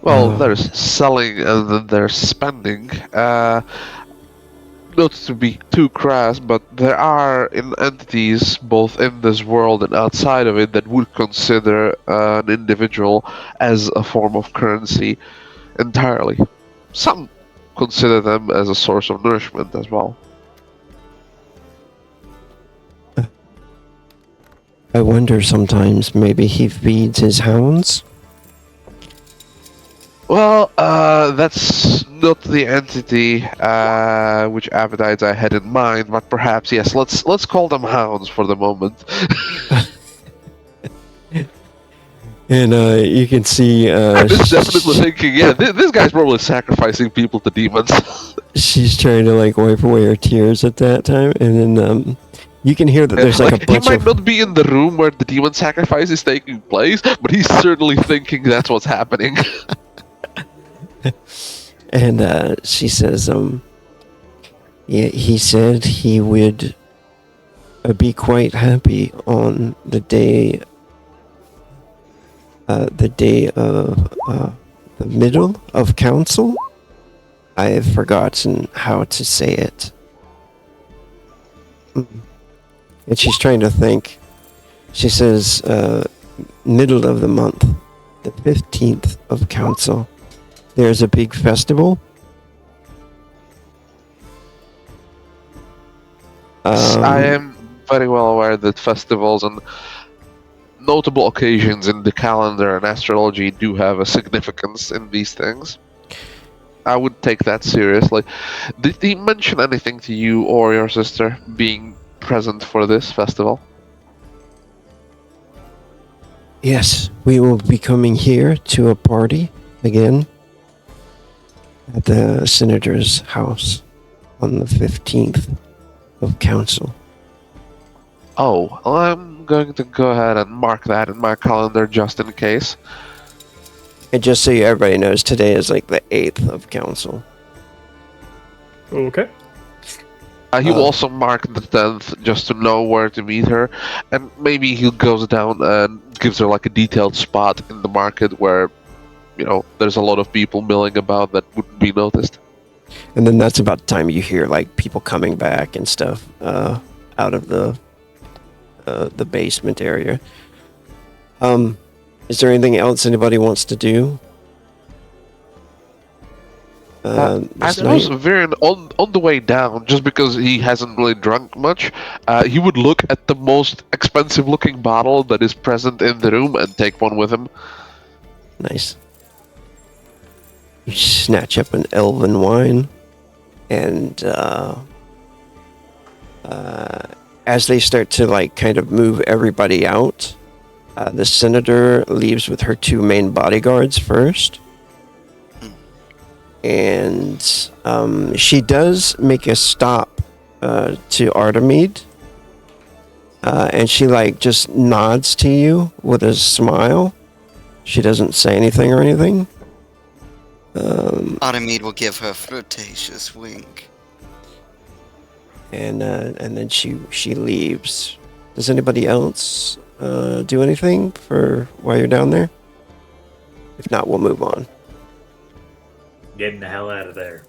Well, Oh. there's selling and then there's spending. Not to be too crass, but there are entities both in this world and outside of it that would consider an individual as a form of currency entirely. Some consider them as a source of nourishment as well. I wonder sometimes maybe he feeds his hounds. Well, that's not the entity which appetites I had in mind, but perhaps yes. Let's call them hounds for the moment. And you can see I'm just definitely thinking, yeah, this guy's probably sacrificing people to demons. she's trying to like wipe away her tears at that time, and then you can hear that there's like a he bunch might of not be in the room where the demon sacrifice is taking place, but he's certainly thinking that's what's happening. and she says, yeah, he said he would be quite happy on the day of the middle of council. I have forgotten how to say it. And she's trying to think. She says, middle of the month, the 15th of council. There's a big festival. I am very well aware that festivals and notable occasions in the calendar and astrology do have a significance in these things. I would take that seriously. Did he mention anything to you or your sister being present for this festival? Yes, we will be coming here to a party again at the senator's house on the 15th of council. Oh, well, I'm going to go ahead and mark that in my calendar just in case. And just so everybody knows, today is like the 8th of council. Okay. He will also mark the 10th just to know where to meet her, and maybe he goes down and gives her like a detailed spot in the market where, you know, there's a lot of people milling about that wouldn't be noticed. And then that's about the time you hear like people coming back and stuff out of the basement area. Is there anything else anybody wants to do? I This suppose night? Viren, on the way down, just because he hasn't really drunk much, he would look at the most expensive looking bottle that is present in the room and take one with him. Nice. You snatch up an elven wine, and as they start to like kind of move everybody out, the senator leaves with her two main bodyguards first. And she does make a stop to Artemide. And she like just nods to you with a smile. She doesn't say anything or anything. Artemide will give her a flirtatious wink. And then she leaves. Does anybody else do anything for while you're down there? If not, we'll move on. Getting the hell out of there.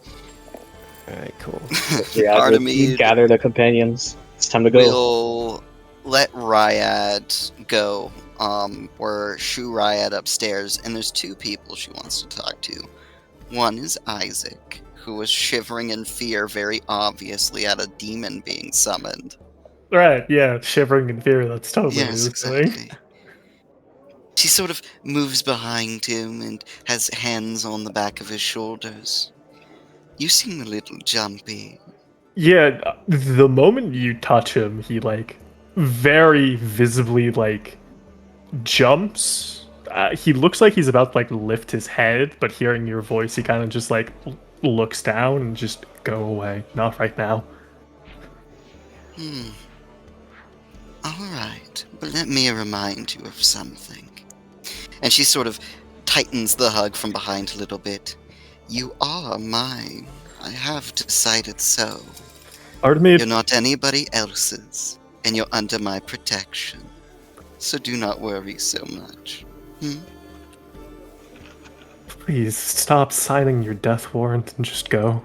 All right, cool. Artemide Gather the companions. It's time to go. will let Ryad go. Or shoo Ryad upstairs, and there's two people she wants to talk to. One is Isaac, who was shivering in fear very obviously at a demon being summoned. Right, yeah, shivering in fear, that's totally Yes, his thing. exactly. She sort of moves behind him and has hands on the back of his shoulders. You seem a little jumpy. Yeah, the moment you touch him, he like very visibly like jumps. He looks like he's about to like lift his head, but hearing your voice, he kind of just like looks down and just go away. Not right now. Alright, but let me remind you of something. And she sort of tightens the hug from behind a little bit. You are mine. I have decided so. Artemide, You're not anybody else's, and you're under my protection. So do not worry so much. Please stop signing your death warrant and just go.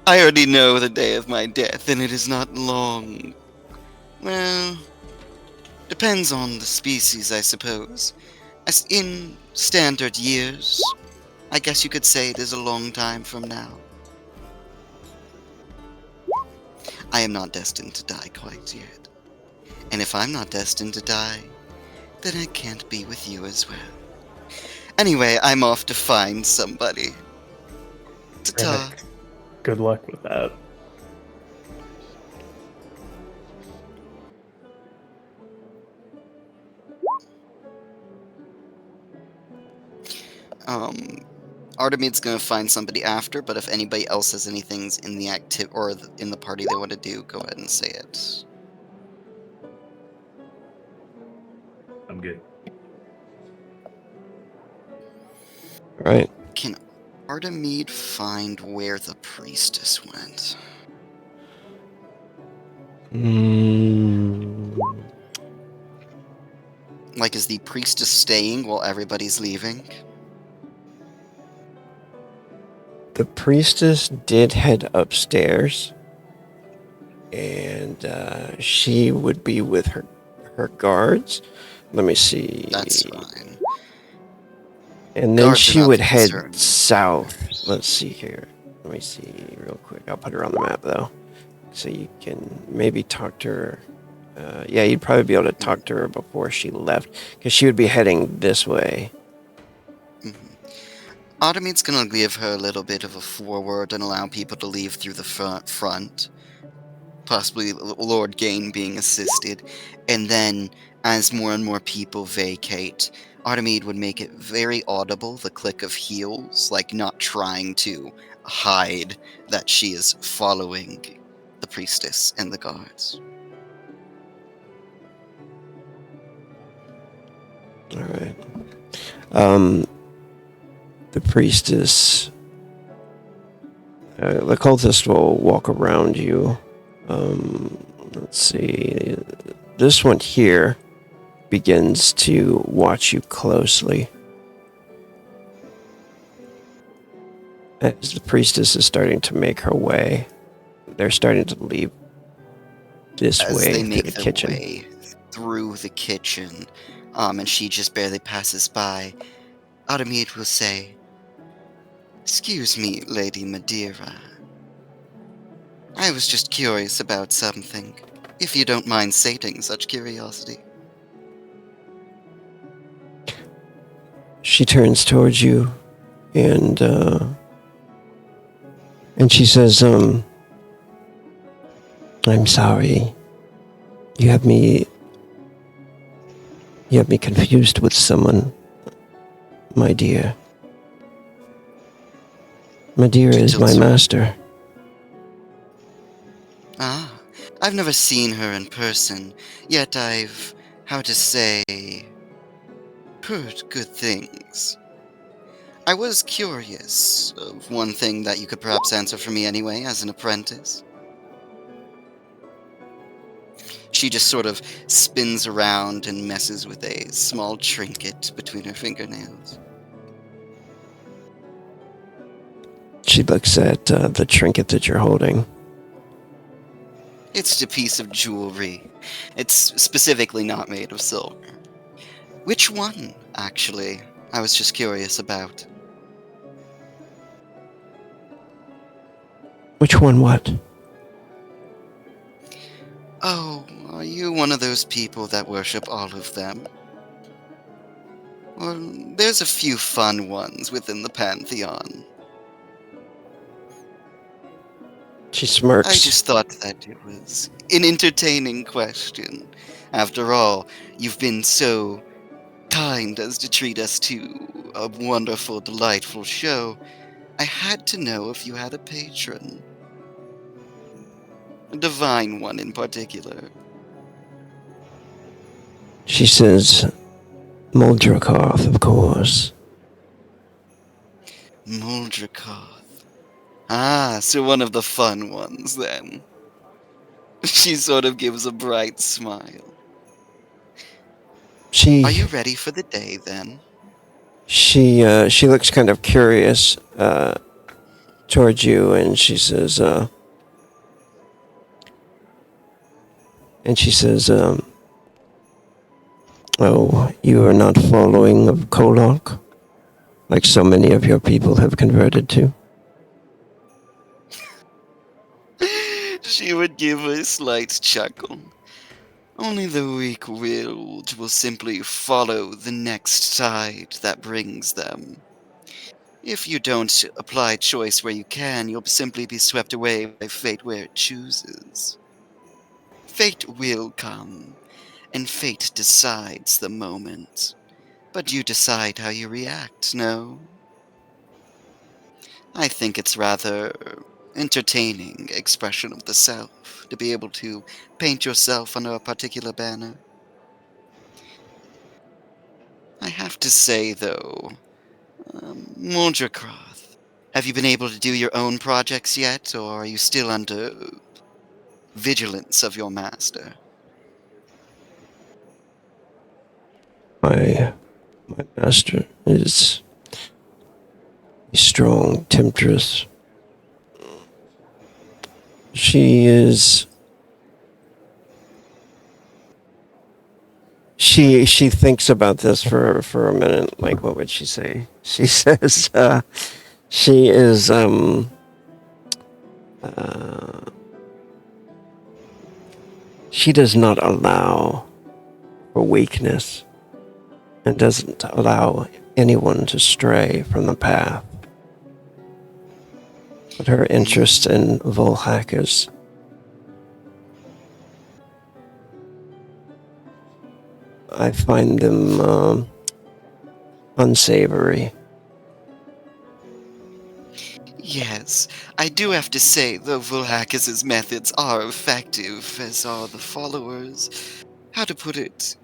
I already know the day of my death, and it is not long. Well, depends on the species, I suppose. As in standard years, I guess you could say it is a long time from now. I am not destined to die quite yet. And if I'm not destined to die, then I can't be with you as well. Anyway, I'm off to find somebody. Ta-ta. Rennick, good luck with that. Artemis gonna find somebody after, but if anybody else has anything in the in the party they want to do, go ahead and say it. I'm good. Right. Can Artemide find where the priestess went? Like, is the priestess staying while everybody's leaving? The priestess did head upstairs, and she would be with her guards. Let me see. That's fine. And then Guards are she not would the head concern. south. Let's see here. Let me see real quick. I'll put her on the map though, so you can maybe talk to her. Yeah, you'd probably be able to talk to her before she left, because she would be heading this way. Artemide's gonna give her a little bit of a forward and allow people to leave through the front. Possibly Lord Gain being assisted. And then, as more and more people vacate, Artemide would make it very audible, the click of heels, like not trying to hide that she is following the priestess and the guards. All right. The priestess, the cultist will walk around you. Let's see. This one here begins to watch you closely. As the priestess is starting to make her way, they're starting to leave this As way they to make the their kitchen. way through the kitchen, and she just barely passes by, Artemide will say, "Excuse me, Lady Madeira. I was just curious about something, if you don't mind sating such curiosity." She turns towards you and she says, I'm sorry. You have me confused with someone, my dear. Madeira She is my tilts her. master. Ah, I've never seen her in person, yet I've, how to say, heard good things. I was curious of one thing that you could perhaps answer for me anyway, as an apprentice. She just sort of spins around and messes with a small trinket between her fingernails. She looks at the trinket that you're holding. It's a piece of jewelry. It's specifically not made of silver. Which one, actually? I was just curious about. Which one what? Oh, are you one of those people that worship all of them? Well, there's a few fun ones within the Pantheon. She smirks. I just thought that it was an entertaining question. After all, you've been so kind as to treat us to a wonderful, delightful show. I had to know if you had a patron. A divine one in particular. She says, Muldrakoth, of course. Muldrakoth. Ah, so one of the fun ones, then. She sort of gives a bright smile. She... Are you ready for the day, then? She looks kind of curious towards you, and she says, "Oh, you are not following of Kolok, like so many of your people have converted to." She would give a slight chuckle. Only the weak-willed will simply follow the next tide that brings them. If you don't apply choice where you can, you'll simply be swept away by fate where it chooses. Fate will come, and fate decides the moment. But you decide how you react, no? I think it's rather entertaining expression of the self to be able to paint yourself under a particular banner. I have to say, though, Mordrekroth, have you been able to do your own projects yet, or are you still under vigilance of your master? My master is a strong temptress. She is. She thinks about this for a minute. Like, what would she say? She says, she is she does not allow for weakness, and doesn't allow anyone to stray from the path. But her interest in Volhak is I find them unsavory. Yes, I do have to say, though Volhakis' methods are effective, as are the followers, how to put it,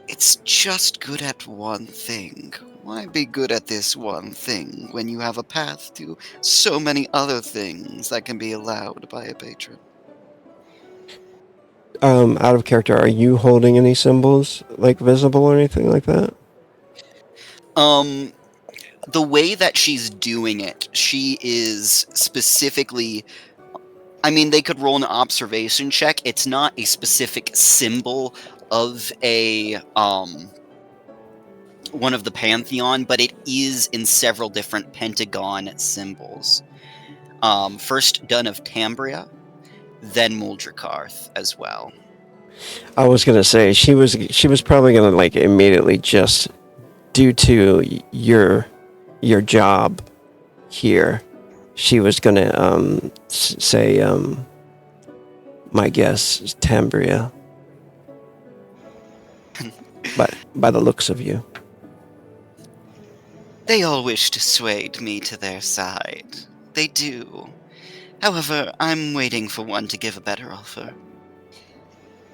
it's just good at one thing. Why be good at this one thing when you have a path to so many other things that can be allowed by a patron? Out of character, are you holding any symbols, like visible or anything like that? The way that she's doing it, she is specifically... I mean, they could roll an observation check. It's not a specific symbol of a, one of the Pantheon, but it is in several different pentagon symbols. First done of Tambria, then Muldrikarth as well. I was gonna say she was probably gonna like immediately, just due to your job here, she was gonna say my guess is Tambria, but by the looks of you. They all wish to sway me to their side. They do. However, I'm waiting for one to give a better offer.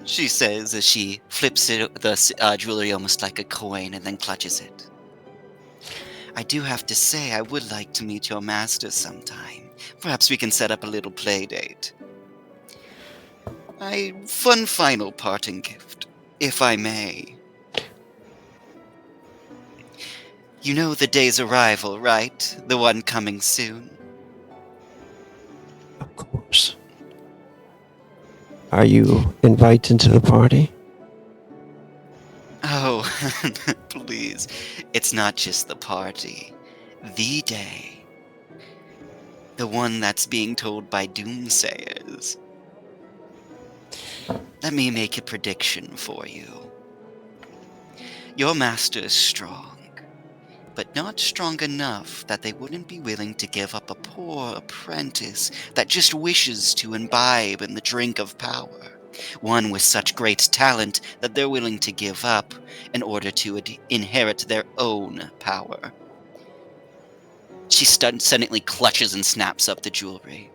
She says as she flips the jewelry almost like a coin and then clutches it. I do have to say, I would like to meet your master sometime. Perhaps we can set up a little play date. A fun final parting gift, if I may. You know the day's arrival, right? The one coming soon. Of course. Are you invited to the party? Oh, please. It's not just the party. The day. The one that's being told by doomsayers. Let me make a prediction for you. Your master is strong, but not strong enough that they wouldn't be willing to give up a poor apprentice that just wishes to imbibe in the drink of power. One with such great talent that they're willing to give up in order to inherit their own power. She suddenly clutches and snaps up the jewelry.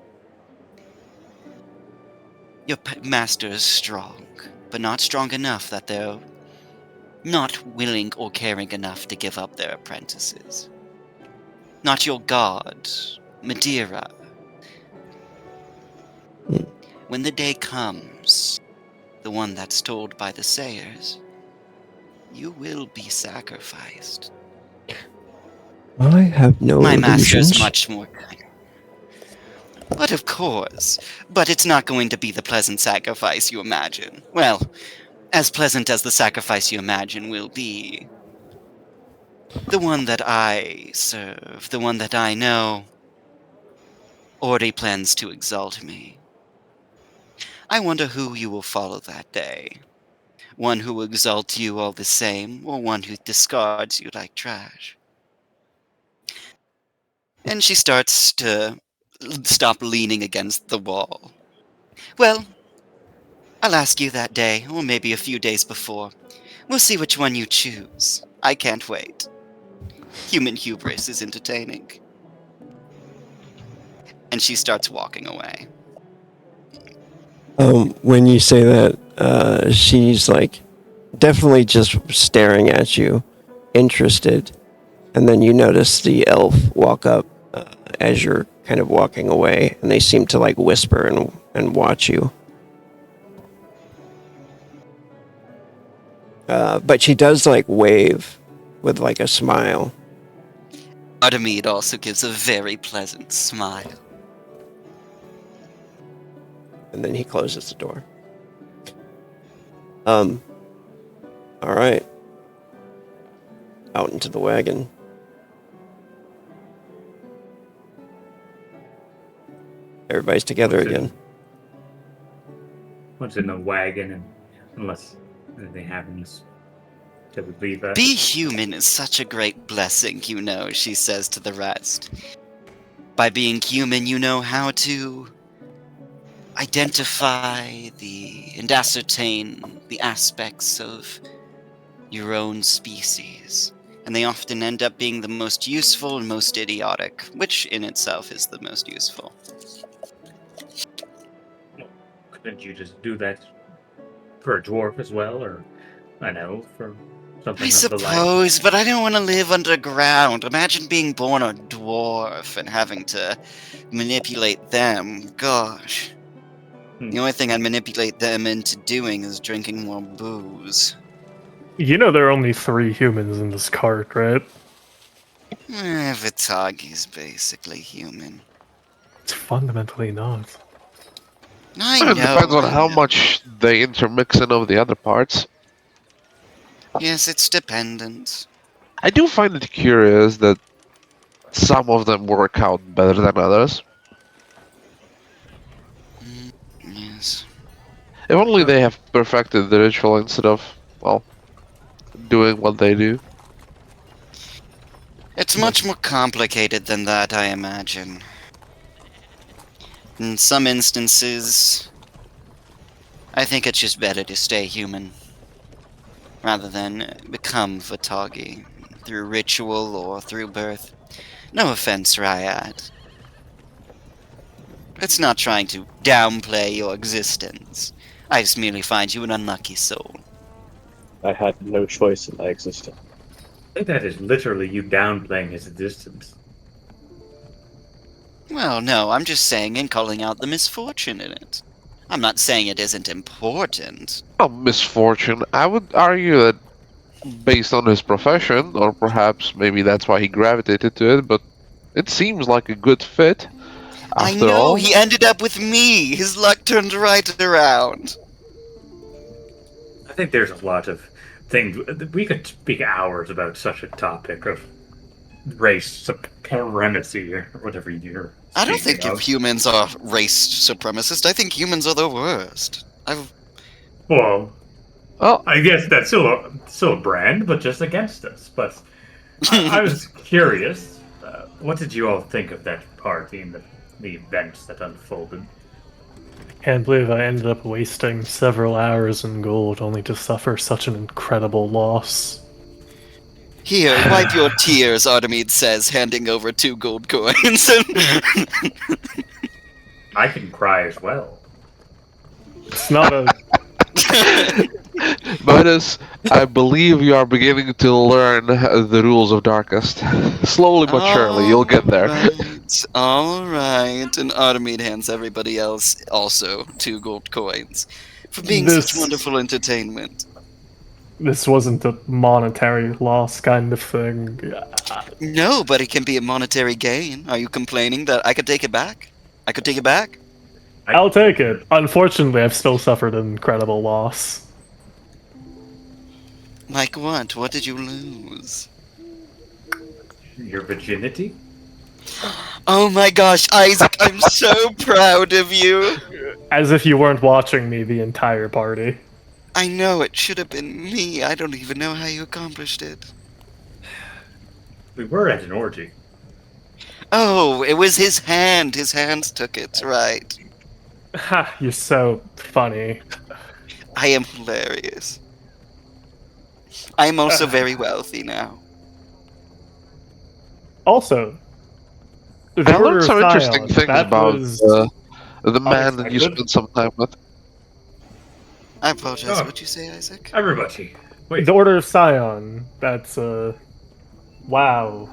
Your master is strong, but not strong enough that they're not willing or caring enough to give up their apprentices. Not your god, Madeira. When the day comes, the one that's told by the Sayers, you will be sacrificed. I have no My master illusions. is much more kind. But of course. But it's not going to be the pleasant sacrifice you imagine. Well, as pleasant as the sacrifice you imagine will be. The one that I serve, the one that I know, already plans to exalt me. I wonder who you will follow that day. One who will exalt you all the same, or one who discards you like trash. And she starts to stop leaning against the wall. Well, I'll ask you that day, or maybe a few days before. We'll see which one you choose. I can't wait. Human hubris is entertaining. And she starts walking away. When you say that, she's like definitely just staring at you, interested, and then you notice the elf walk up as you're kind of walking away, and they seem to like whisper and watch you. But she does like wave with like a smile. Artemide also gives a very pleasant smile. And then he closes the door. All right. Out into the wagon. Everybody's together again. What's in the wagon, and unless anything happens, to leave us. Be human is such a great blessing, you know, she says to the rest. By being human, you know how to identify and ascertain the aspects of your own species. And they often end up being the most useful and most idiotic, which in itself is the most useful. Couldn't you just do that for a dwarf as well, or I know, for something I of the like? suppose, but I don't want to live underground. Imagine being born a dwarf and having to manipulate them. Gosh. The only thing I'd manipulate them into doing is drinking more booze. You know there are only 3 humans in this cart, right? Vitagi's basically human. It's fundamentally not. I know. It depends on I how know. much they intermix in of the other parts. Yes, it's dependent. I do find it curious that some of them work out better than others. Yes. If only they have perfected the ritual instead of, well, doing what they do. It's much more complicated than that, I imagine. In some instances, I think it's just better to stay human, rather than become Vitagi, through ritual or through birth. No offense, Ryad. It's not trying to downplay your existence. I just merely find you an unlucky soul. I had no choice in my existence. I think that is literally you downplaying his existence. Well, no, I'm just saying and calling out the misfortune in it. I'm not saying it isn't important. A misfortune. I would argue that based on his profession, or perhaps maybe that's why he gravitated to it, but it seems like a good fit. I After know, all, he ended up with me! His luck turned right around! I think there's a lot of things we could speak hours about such a topic of race supremacy or whatever you're. I don't think speaking of. humans are race supremacist. I think humans are the worst. Well, well, I guess that's still a brand, but just against us. But I was curious. What did you all think of that party and the events that unfolded? Can't believe I ended up wasting several hours in gold only to suffer such an incredible loss. Here, wipe your tears, Artemide says, handing over 2 gold coins. I can cry as well. It's not a... Midas, I believe you are beginning to learn the rules of Darkest. Slowly but surely, you'll get there. Alright, and Artemide hands everybody else also 2 gold coins for being This- such wonderful entertainment. This wasn't a monetary loss kind of thing. No, but it can be a monetary gain. Are you complaining that I could take it back? I could take it back? I'll take it. Unfortunately, I've still suffered an incredible loss. Like what? What did you lose? Your virginity? Oh my gosh, Isaac, I'm so proud of you. As if you weren't watching me the entire party. I know it should have been me. I don't even know how you accomplished it. We were at an orgy. Oh, it was his hand. His hands took it, right. Ha, you're so funny. I am hilarious. I am also very wealthy now. Also, the I Order learned of some interesting Scion, things that about was the man that you unexpected. spent some time with. I apologize. Oh. What'd you say, Isaac? Everybody. Wait, the Order of Scion. That's wow.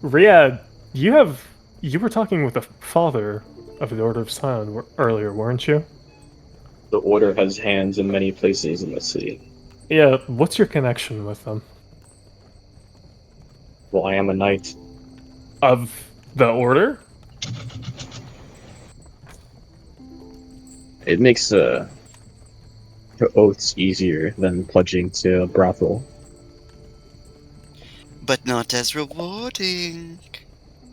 Riyadh, you were talking with the father of the Order of Scion earlier, weren't you? The Order has hands in many places in the city. Yeah. What's your connection with them? Well, I am a knight. Of the Order? It makes the oaths easier than pledging to a brothel. But not as rewarding.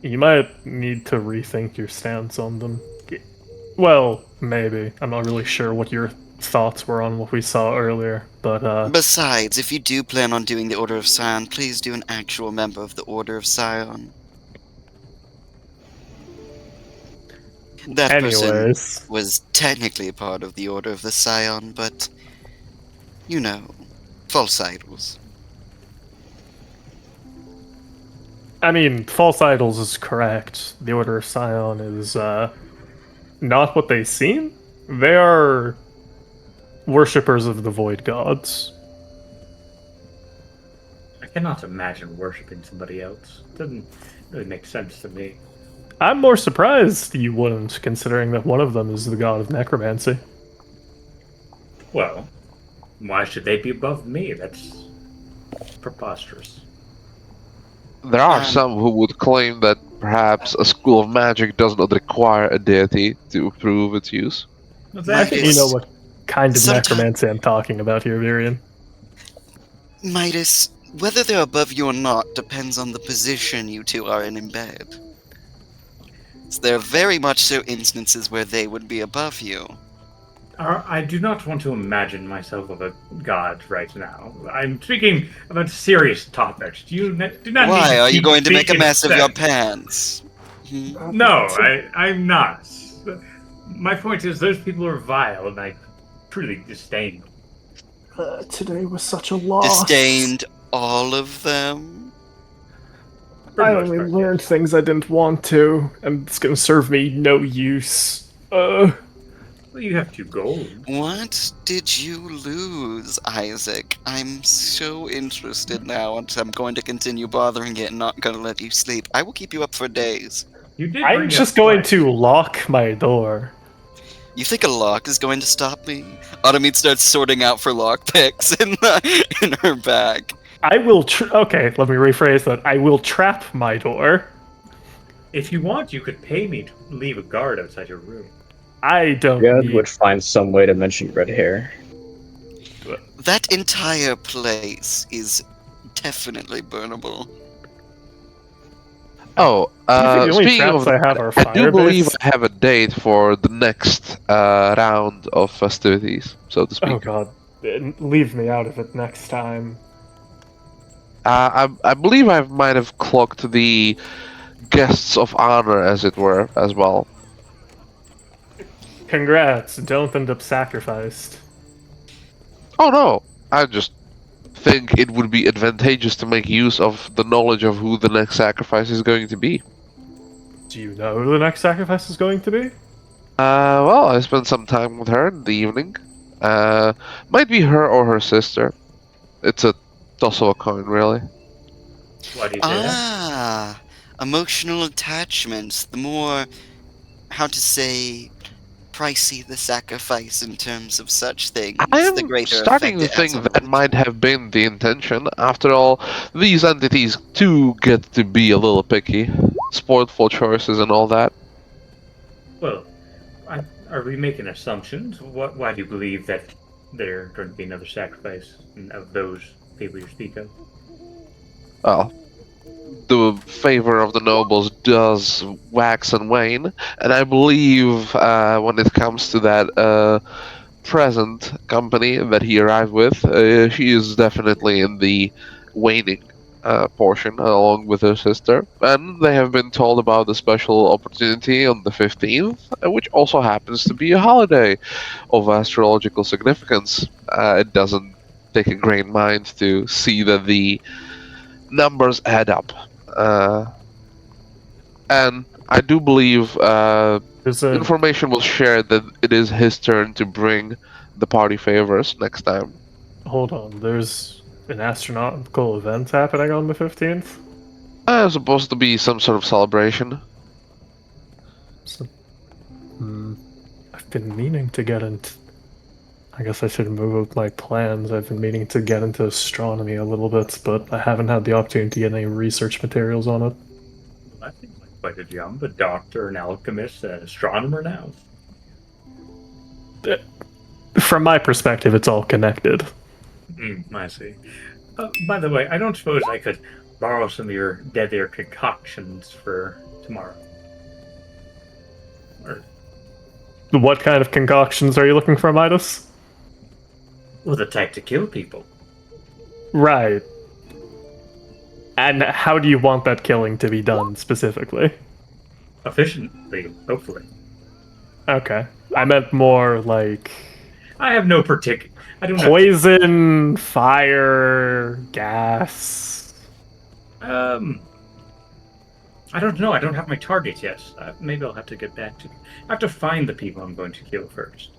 You might need to rethink your stance on them. Well, maybe. I'm not really sure what your thoughts were on what we saw earlier, but Besides, if you do plan on doing the Order of Scion, please do an actual member of the Order of Scion. That person anyways. was technically a part of the Order of the Scion, but, you know, false idols. I mean, false idols is correct. The Order of Scion is not what they seem. They are worshippers of the void gods. I cannot imagine worshipping somebody else. Doesn't really make sense to me. I'm more surprised you wouldn't, considering that one of them is the god of necromancy. Well, why should they be above me? That's preposterous. There are some who would claim that perhaps a school of magic does not require a deity to approve its use. What's I that? think you know what kind of Sometime- necromancy I'm talking about here, Virion. Midas, whether they're above you or not depends on the position you two are in bed. So there are very much so instances where they would be above you. I do not want to imagine myself of a god right now. I'm speaking about serious topics. Do not need Why? to Are you keep going to make a speaking mess of your sense. pants? Hmm? No, I'm not. My point is, those people are vile, and I truly disdain them. Today was such a loss. Disdained all of them? For I the most only part. learned things I didn't want to, and it's gonna serve me no use. Well, you have 2 gold. What did you lose, Isaac? I'm so interested now, and I'm going to continue bothering it and not going to let you sleep. I will keep you up for days. You did. I'm bring just up going life. to lock my door. You think a lock is going to stop me? Automate starts sorting out for lockpicks in her bag. I will. Okay, let me rephrase that. I will trap my door. If you want, you could pay me to leave a guard outside your room. I don't Riyadh need. would find some way to mention red hair. That entire place is definitely burnable. Oh, the only speaking traps of I that, have are I do believe fire-based. I have a date for the next round of festivities, so to speak. Oh god, leave me out of it next time. I believe I might have clocked the guests of honor, as it were, as well. Congrats! Don't end up sacrificed. Oh no, I just think it would be advantageous to make use of the knowledge of who the next sacrifice is going to be. Do you know who the next sacrifice is going to be? Well, I spent some time with her in the evening. Might be her or her sister. It's a toss of a coin, really. Why do you say that? Emotional attachments. The more, how to say, pricey the sacrifice in terms of such things, I the am greater starting to effect it has think on that religion. might have been the intention. After all, these entities do get to be a little picky, spoiled for choices and all that. Well, are we making assumptions? Why do you believe that there going to be another sacrifice of those people you speak of? Well, the favor of the nobles does wax and wane, and I believe when it comes to that present company that he arrived with, she is definitely in the waning portion, along with her sister, and they have been told about the special opportunity on the 15th, which also happens to be a holiday of astrological significance. It doesn't take a great mind to see that the numbers add up. And I do believe There's a information was shared that it is his turn to bring the party favors next time. hold on. There's an astronomical event happening on the 15th. Supposed to be some sort of celebration. So, I've been meaning to get into. I guess I should move up my plans. I've been meaning to get into astronomy a little bit, but I haven't had the opportunity to get any research materials on it. That seems like quite a jump. A doctor, an alchemist, an astronomer now. From my perspective, it's all connected. I see. By the way, I don't suppose I could borrow some of your deadlier concoctions for tomorrow. Or, What kind of concoctions are you looking for, Midas? well, the type to kill people. Right. And how do you want that killing to be done specifically? Efficiently, hopefully. Okay. I meant more like I have no particular. I don't know. poison, fire, gas. I don't know. I don't have my target yet. Maybe I'll have to get back to. I have to find the people I'm going to kill first.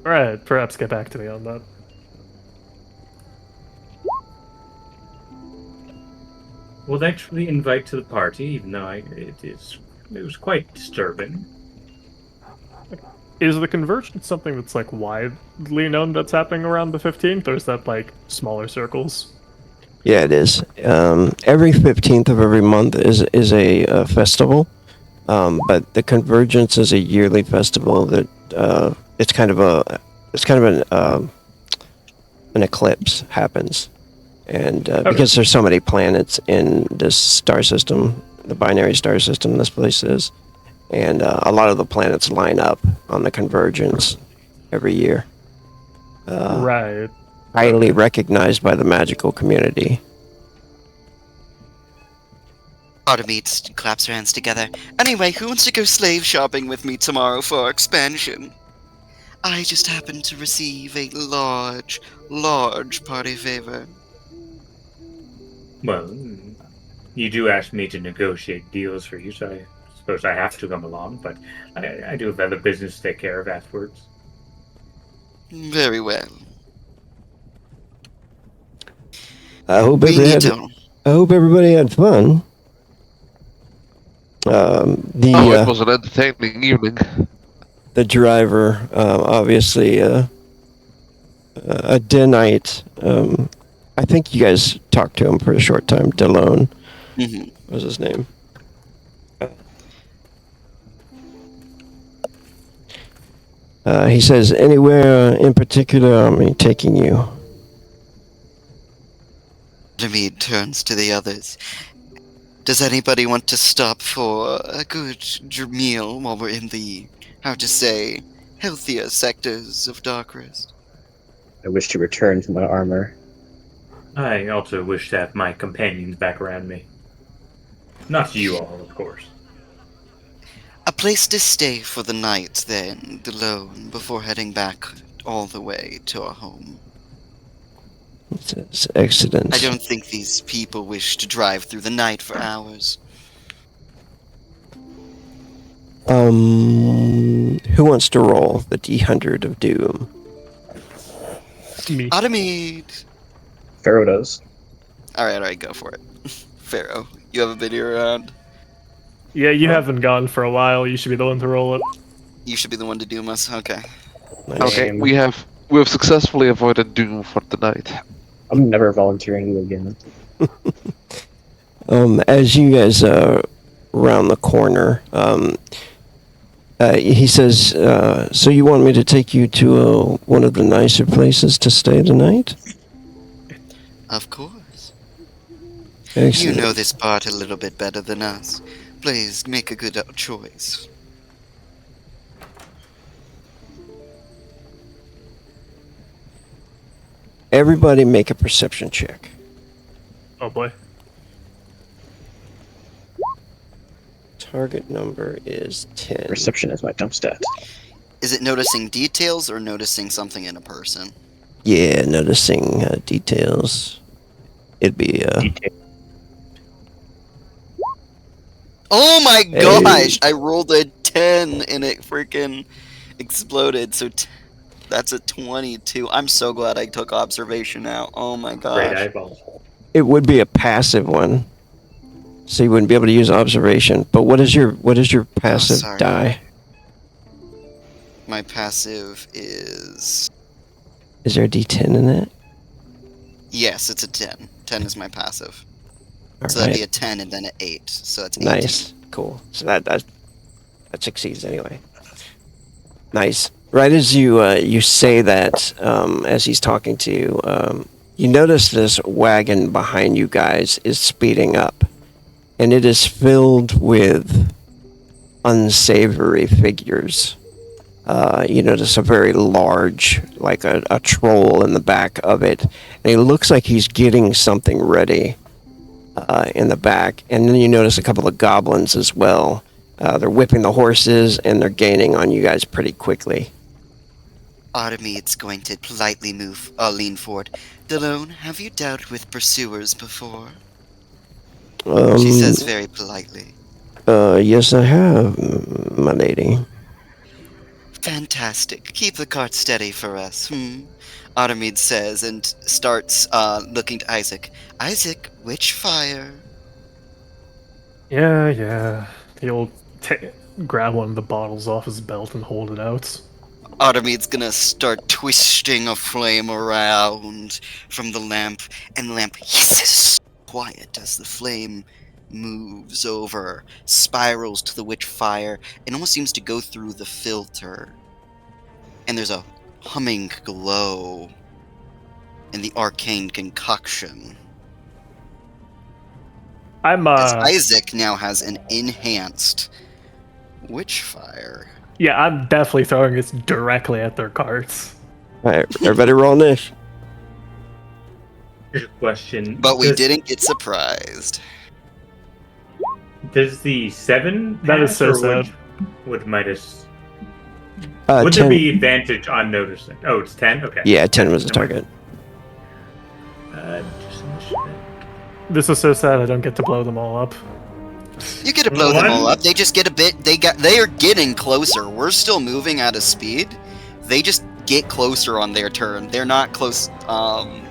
Right, perhaps get back to me on that. Well, thanks for the invite to the party, even though it was quite disturbing. Is the convergence something that's like widely known that's happening around the 15th, or is that like smaller circles? Yeah, it is. Every 15th of every month is a festival, but the Convergence is a yearly festival that it's kind of an eclipse happens, and because there's so many planets in this star system, the binary star system this place is, and a lot of the planets line up on the Convergence every year. Right. Highly recognized by the magical community. Artemis claps her hands together. Anyway, who wants to go slave shopping with me tomorrow for our expansion? I just happened to receive a large party favor. Well, you do ask me to negotiate deals for you, so I suppose I have to come along, but I do have other business to take care of afterwards. Very well. I hope We need everybody to. I hope everybody had fun. It was an entertaining evening. The driver, obviously a Denite. I think you guys talked to him for a short time. Delone Mhm. was his name. He says, anywhere in particular, I'm taking you. Artemis turns to the others. Does anybody want to stop for a good meal while we're in the, healthier sectors of Darkrest? I wish to return to my armor. I also wish to have my companions back around me. Not you all, of course. A place to stay for the night, then, alone, before heading back all the way to our home. It's excellent. I don't think these people wish to drive through the night for hours. Who wants to roll the D100 of Doom? Me. Artemis! Pharaoh does. Alright, go for it. Pharaoh, you haven't been here around? Yeah, you haven't gone for a while. You should be the one to roll it. You should be the one to doom us. Okay. Nice. Okay, Same. we have successfully avoided doom for tonight. I'm never volunteering you again. As you guys round the corner, he says, "So you want me to take you to one of the nicer places to stay tonight?" Of course. Excellent. You know this part a little bit better than us. Please make a good choice. Everybody make a perception check. Oh boy. Target number is 10. Perception is my jump stat. Is it noticing details or noticing something in a person? Yeah, noticing details. It'd be Detail. Oh my Hey. gosh! I rolled a 10 and it freaking exploded. So that's a 22. I'm so glad I took observation out. Oh my Great gosh. eyeball. it would be a passive one, so you wouldn't be able to use observation. But what is your passive sorry. die? My passive is. Is there a D10 in it? Yes, it's a 10. 10 is my passive. All So that'd right. be a 10 and then an 8. So that's 18. Nice, cool. So that succeeds anyway. Nice. Right as you say that, as he's talking to you, you notice this wagon behind you guys is speeding up, and it is filled with unsavory figures. You notice a very large, like a troll in the back of it, and he looks like he's getting something ready in the back. And then you notice a couple of goblins as well. They're whipping the horses, and they're gaining on you guys pretty quickly. Artemis going to politely lean forward. Delone, have you dealt with pursuers before? She says very politely. Yes, I have, my lady. Fantastic. Keep the cart steady for us. Artemis says and starts looking to Isaac. Isaac, which fire? Yeah. He'll grab one of the bottles off his belt and hold it out. Artemis gonna start twisting a flame around from the lamp, and the lamp hisses quiet as the flame moves over, spirals to the witch fire, and almost seems to go through the filter. And there's a humming glow in the arcane concoction. I'm As Isaac now has an enhanced witch fire. yeah, I'm definitely throwing this directly at their carts. All right, everybody roll initiative. Here's a question. But we Does- didn't get surprised. Does the 7 That is pass, so or sad. would Midas... Would 10. there be advantage on noticing? Oh, it's 10? Okay. Yeah, 10 was the Never mind. target. Just initiative. This is so sad I don't get to blow them all up. You get to blow them all One. up. They just get a bit. They are getting closer. We're still moving at a speed. They just get closer on their turn. They're not close.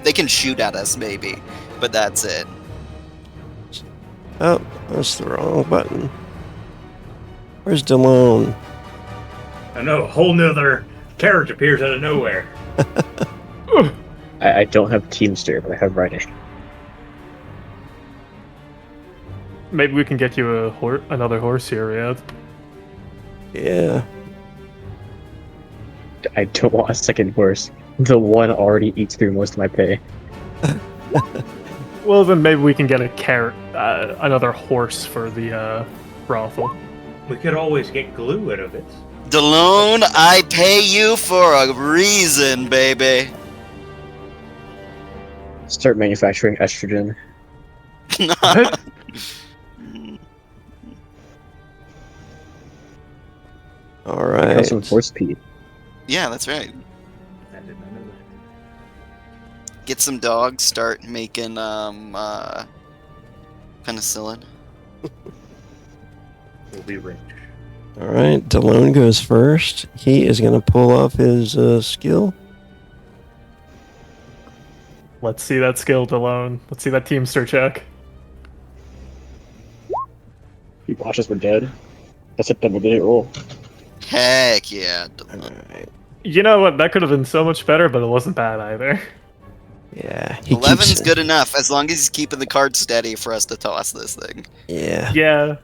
They can shoot at us maybe, but that's it. Oh, that's the wrong button. Where's Delone? I know, a whole nother carriage appears out of nowhere. I don't have Teamster, but I have Riding. Maybe we can get you another horse here, Riyadh. Yeah. I don't want a second horse. The one already eats through most of my pay. Well, then maybe we can get another horse for the brothel. We could always get glue out of it. Delone, I pay you for a reason, baby. Start manufacturing estrogen. What? All I right. have some horse pee. Yeah, that's right. I did not know that. Get some dogs. Start making penicillin. We'll be rich. All right. Delone goes first. He is going to pull off his skill. Let's see that skill, Delone. Let's see that Teamster check. He watches we're dead. That's a double-digit roll. Heck yeah. Alright. You know what? That could have been so much better, but it wasn't bad either. Yeah. He 11's keeps, good enough, as long as he's keeping the card steady for us to toss this thing. Yeah. Yeah.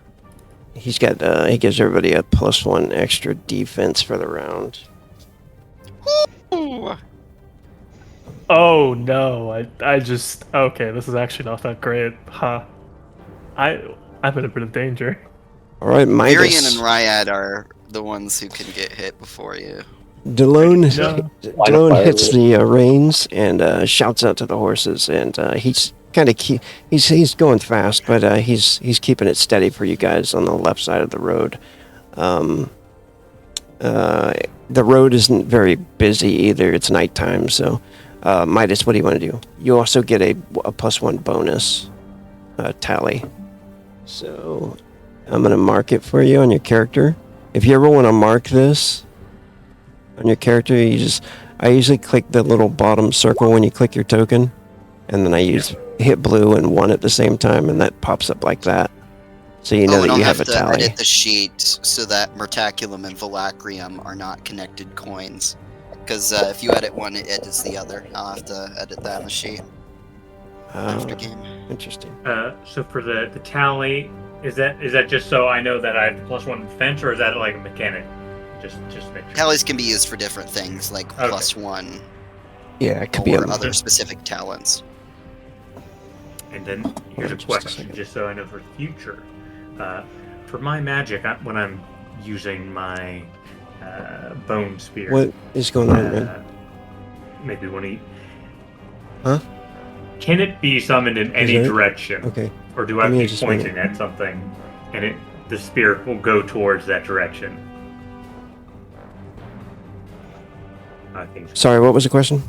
He's got, he gives everybody a +1 extra defense for the round. Ooh. Oh no, I just okay. This is actually not that great, huh? I'm in a bit of danger. Alright, Virion Midas. and Ryad are the ones who can get hit before you. Delone, No. Delone hits the reins and shouts out to the horses, and he's kind of he's going fast, but he's keeping it steady for you guys on the left side of the road. The road isn't very busy either. It's nighttime, so Midas, what do you want to do? You also get a +1 bonus tally. So I'm gonna mark it for you on your character. If you ever want to mark this on your character, I usually click the little bottom circle when you click your token, and then I hit blue and 1 at the same time, and that pops up like that. So you know and that you I'll have a to tally. edit the sheet so that Mertaculum and Valacrium are not connected coins. Because if you edit one, it edits the other. I'll have to edit that on the sheet after game. Interesting. So for the tally, is that just so I know that I have +1 defense, or is that like a mechanic? Just make sure. Tallies can be used for different things, like Okay. +1 Yeah, it could be or a other specific talents. And then here's a Just a question, second. just so I know for the future. For my magic, when I'm using my bone spear, What is going on, man? maybe when he. Huh? Can it be summoned in any it? direction, Okay. or do I Give me have to just be a minute. pointing at something, and the spear will go towards that direction? I think so. Sorry, what was the question?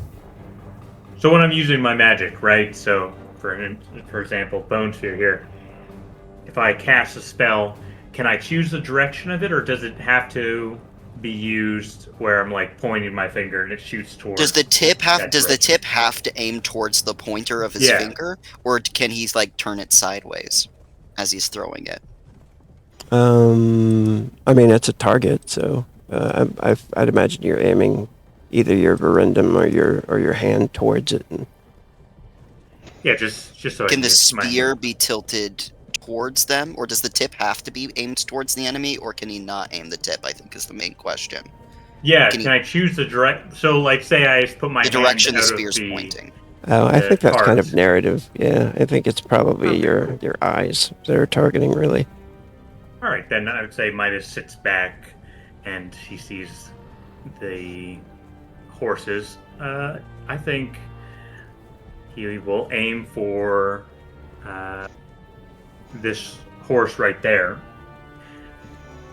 So when I'm using my magic, right? So for example, bone sphere here. If I cast a spell, can I choose the direction of it, or does it have to be used where I'm like pointing my finger and it shoots towards? Does the tip have that Does the direction? tip have to aim towards the pointer of his Yeah. finger, or can he like turn it sideways as he's throwing it? I mean, it's a target, so I'd imagine you're aiming either your verendum or your hand towards it. And Yeah, just so I Can the get my- spear be tilted towards them, or does the tip have to be aimed towards the enemy, or can he not aim the tip? I think is the main question. Yeah, can can I choose the direct? So like, say I just put my The hand direction the out of spear's the- pointing. I The think that's kind of cards. narrative. Yeah, I think it's probably Okay. your eyes that are targeting, really. All right, then I would say Midas sits back, and he sees the horses. I think he will aim for this horse right there.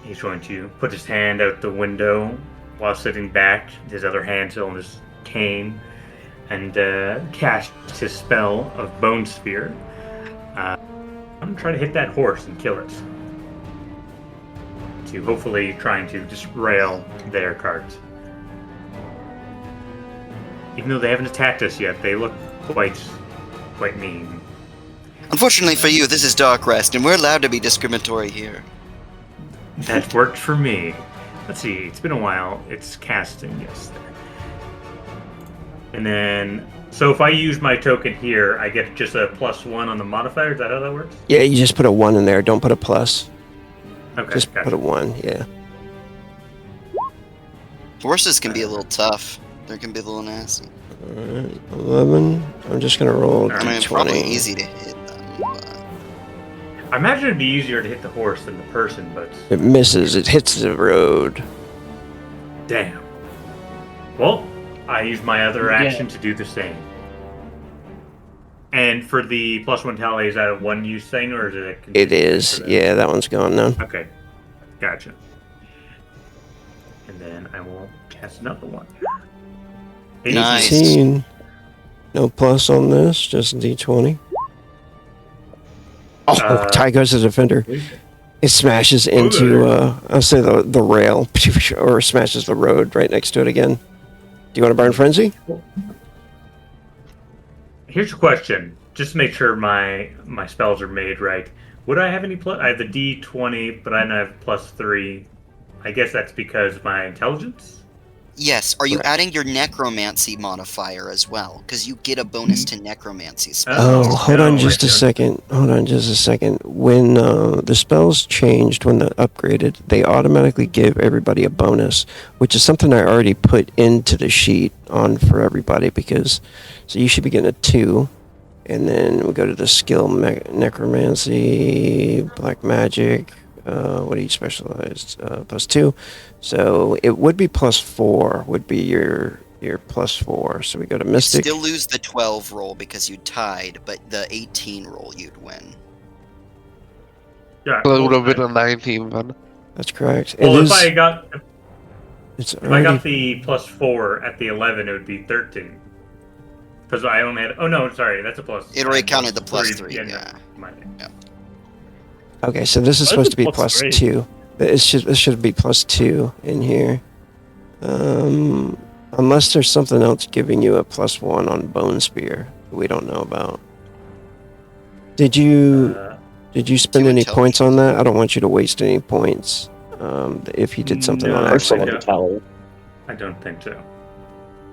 He's going to put his hand out the window while sitting back, his other hand still on his cane, and cast his spell of Bone Sphere. I'm going to try to hit that horse and kill it. To hopefully trying to disrail their cards. Even though they haven't attacked us yet, they look quite mean. Unfortunately for you, this is Dark Rest, and we're allowed to be discriminatory here. That worked for me. Let's see, it's been a while. It's casting, yes. And then, so if I use my token here, I get just a +1 on the modifier. Is that how that works? Yeah, you just put a 1 in there. Don't put a plus. Okay, Just gotcha. put a 1. Yeah. Horses can be a little tough. They can be a little nasty. Alright, 11. I'm just gonna roll I mean, it's probably d20. easy to hit them, but... I imagine it'd be easier to hit the horse than the person, but It misses. It hits the road. damn. Well, I use my other action to do the same. And for the +1 tally, is that a one-use thing, or is it a It continuous is. for that? Yeah, that one's gone now. Okay, gotcha. And then I will cast another one. Nice. 18. No plus on this, just d20. Oh, Ty goes to the defender. It smashes into, I'll say the rail, or smashes the road right next to it again. Do you want to burn frenzy? Here's a question, just to make sure my spells are made right. Would I have any plus? I have the D20, but I don't have +3 I guess that's because of my intelligence. Yes. Are you Correct. adding your necromancy modifier as well? Because you get a bonus to necromancy spells. Oh, hold on no, just I a don't. second. Hold on just a second. When the spells changed, when they upgraded, they automatically give everybody a bonus, which is something I already put into the sheet on for everybody because, so you should be getting a 2. And then we go to the skill necromancy, black magic. What are you specialized? +2. So it would be +4. Would be your +4. So we go to You'd mystic. still lose the 12 roll because you tied, but the 18 roll you'd win. Yeah. So that would have well, been a 19 then. That's correct. Well, it if is. I got It's if I already. got the +4 at the 11, it would be 13. Because I only had. Oh no, sorry, that's a plus. It already I counted the plus +3, no, yeah. mind. Okay, so this is Why supposed is to it be +3? +2. It should be +2 in here. Unless there's something else giving you a +1 on Bone Spear we don't know about. Did you spend Two any intelligence. points on that? I don't want you to waste any points. If you did something on No, Excellent accident. tally. I don't think so.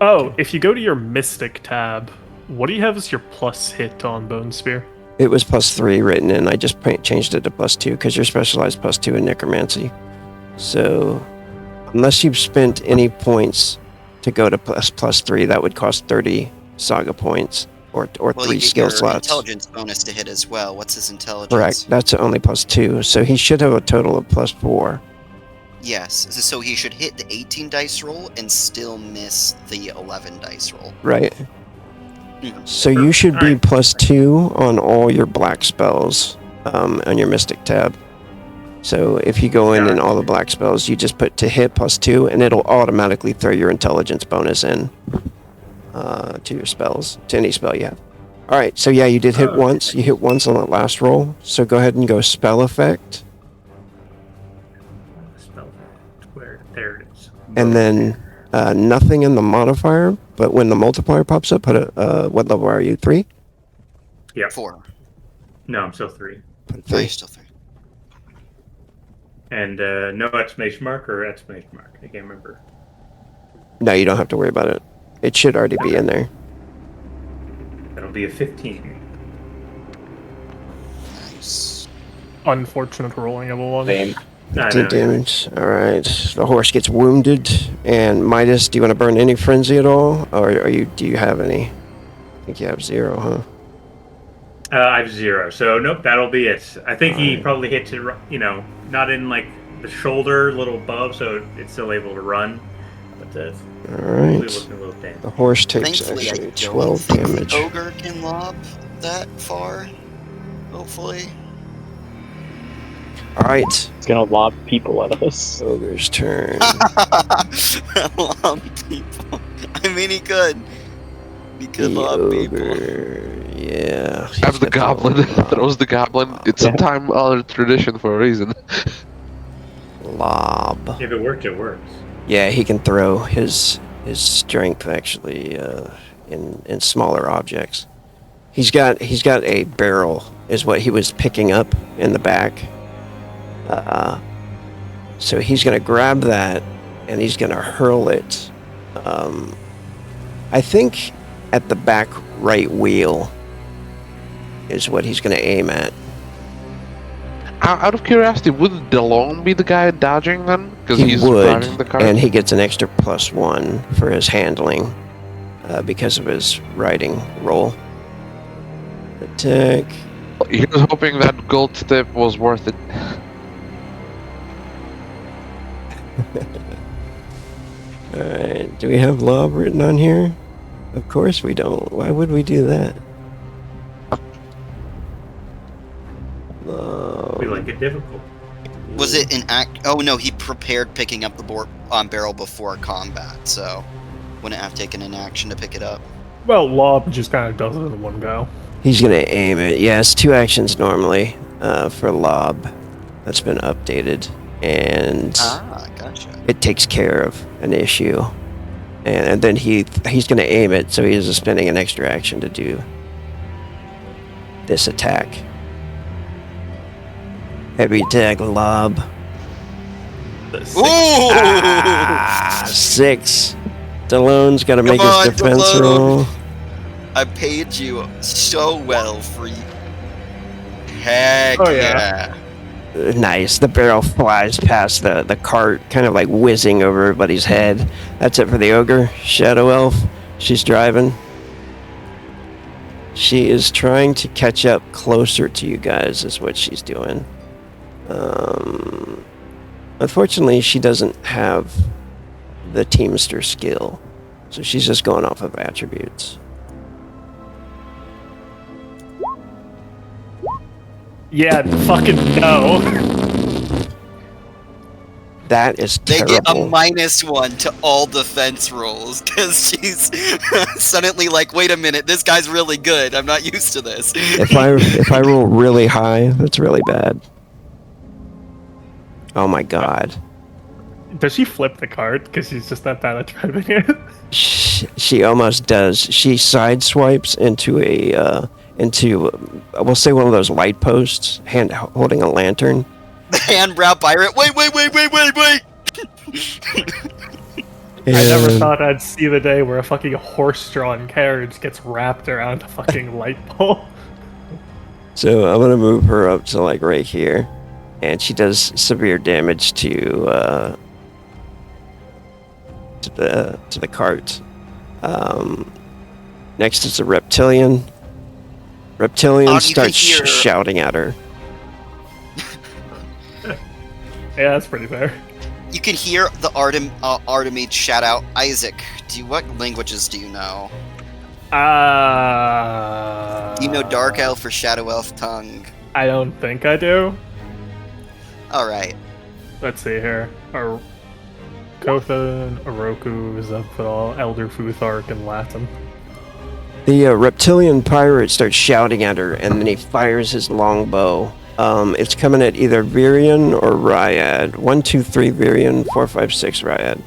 Oh, if you go to your Mystic tab, what do you have as your plus hit on Bone Spear? It was +3 written in. I just changed it to +2 because you're specialized +2 in necromancy. So, unless you've spent any points to go to +3, that would cost 30 saga points or Well, 3 you get skill your slots. intelligence bonus to hit as well. What's his intelligence? Correct. That's only +2. So he should have a total of +4. Yes. So he should hit the 18 dice roll and still miss the 11 dice roll. Right. Mhm. So you should be Alright. +2 on all your black spells on your Mystic tab. So if you go in and all the black spells, you just put to hit +2, and it'll automatically throw your intelligence bonus in to your spells, to any spell you have. All right, so yeah, you did hit Okay. once. You hit once on that last roll. So go ahead and go spell effect, Spell where there it is. and then nothing in the modifier. But when the multiplier pops up, put a what level are you? 3? Yeah. 4. No, I'm still 3. Put Oh, 3. you're still 3. And no exclamation mark or exclamation mark. I can't remember. No, you don't have to worry about it. It should already be in there. That'll be a 15. Nice. Unfortunate rolling of a 1. Same. I 15 know. damage. All right. The horse gets wounded. And Midas, do you want to burn any frenzy at all, or do you have any? I think you have 0, huh? I have 0, so nope, that'll be it. I think he Alright. probably hits it, not in like the shoulder, a little above, so it's still able to run. But All probably right. looking a little damaged. The horse takes Thankfully, I actually don't 12 think damage. the ogre can lob that far. Hopefully. All right. It's gonna lob people at us. Ogre's turn. Lob people. I mean, he could. He could The lob people. ogre. Yeah. Have he's the got goblin. Throws the goblin. It's a Yeah. time-honored tradition for a reason. lob. If it works, it works. Yeah, he can throw his strength actually in smaller objects. He's got a barrel is what he was picking up in the back. So he's gonna grab that and he's gonna hurl it. I think at the back right wheel is what he's gonna aim at. Out of curiosity, would DeLone be the guy dodging then? Because He he's would, driving the car. and he gets an extra +1 for his handling because of his riding roll. Attack. He was hoping that gold tip was worth it. Alright, do we have lob written on here? Of course we don't. Why would we do that? Lob. We like it difficult. Was it an act? Oh no, he prepared picking up the barrel before combat, so wouldn't have taken an action to pick it up. Well, Lob just kind of does it in one go. He's gonna aim it. Yes, 2 actions normally for lob. That's been updated, and Ah, gotcha. it takes care of an issue. And then he's gonna aim it, so he's spending an extra action to do this attack. Heavy attack lob. The six- Ooh! Ah, 6. Stallone's got to make Come on, his defense Stallone. roll. I paid you so well for you. Heck Oh, yeah. Nice. The barrel flies past the cart, kind of like whizzing over everybody's head. That's it for the ogre. Shadow Elf. She's driving. She is trying to catch up closer to you guys, is what she's doing. Unfortunately, she doesn't have the Teamster skill, so she's just going off of attributes. Yeah, fucking no. That is They terrible. get a -1 to all defense rolls because she's suddenly like, wait a minute, this guy's really good. I'm not used to this. If I roll really high, that's really bad. Oh my god. Does she flip the card? Because she's just not bad at driving it. She almost does. She sideswipes into we'll say one of those light posts, holding a lantern. The handbrow pirate. Wait. I never And- thought I'd see the day where a fucking horse-drawn carriage gets wrapped around a fucking light pole. So I'm gonna move her up to like right here, and she does severe damage to the cart. Next is a reptilian. Reptilian You can starts hear- shouting at her. Yeah, that's pretty fair. You can hear the Artemide shout out, Isaac. What languages do you know? Do you know Dark Elf or Shadow Elf tongue? I don't think I do. Alright. Let's see here. Kothan, Oroku, Zephyr, Elder Futhark, and Latin. The reptilian pirate starts shouting at her, and then he fires his longbow. It's coming at either Virion or Ryad. 1, 2, 3 Virion, 4, 5, 6 Ryad.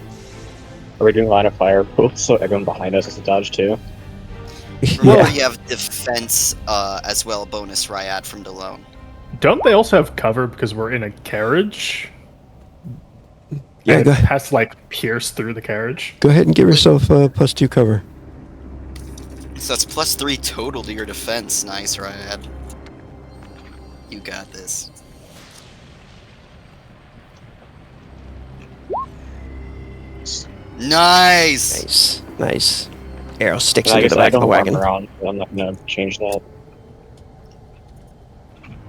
Are we doing line of fire rules so everyone behind us is a dodge too? Remember, Yeah. you have defense as well, bonus Ryad from Delone. Don't they also have cover because we're in a carriage? Yeah, And go, it has to, like, pierce through the carriage. go ahead and give yourself +2 cover. So that's +3 total to your defense. Nice, Ryad. You got this. Nice! Nice. Arrow sticks I into guess the I back of the don't wagon. walk around. So I'm not gonna change that.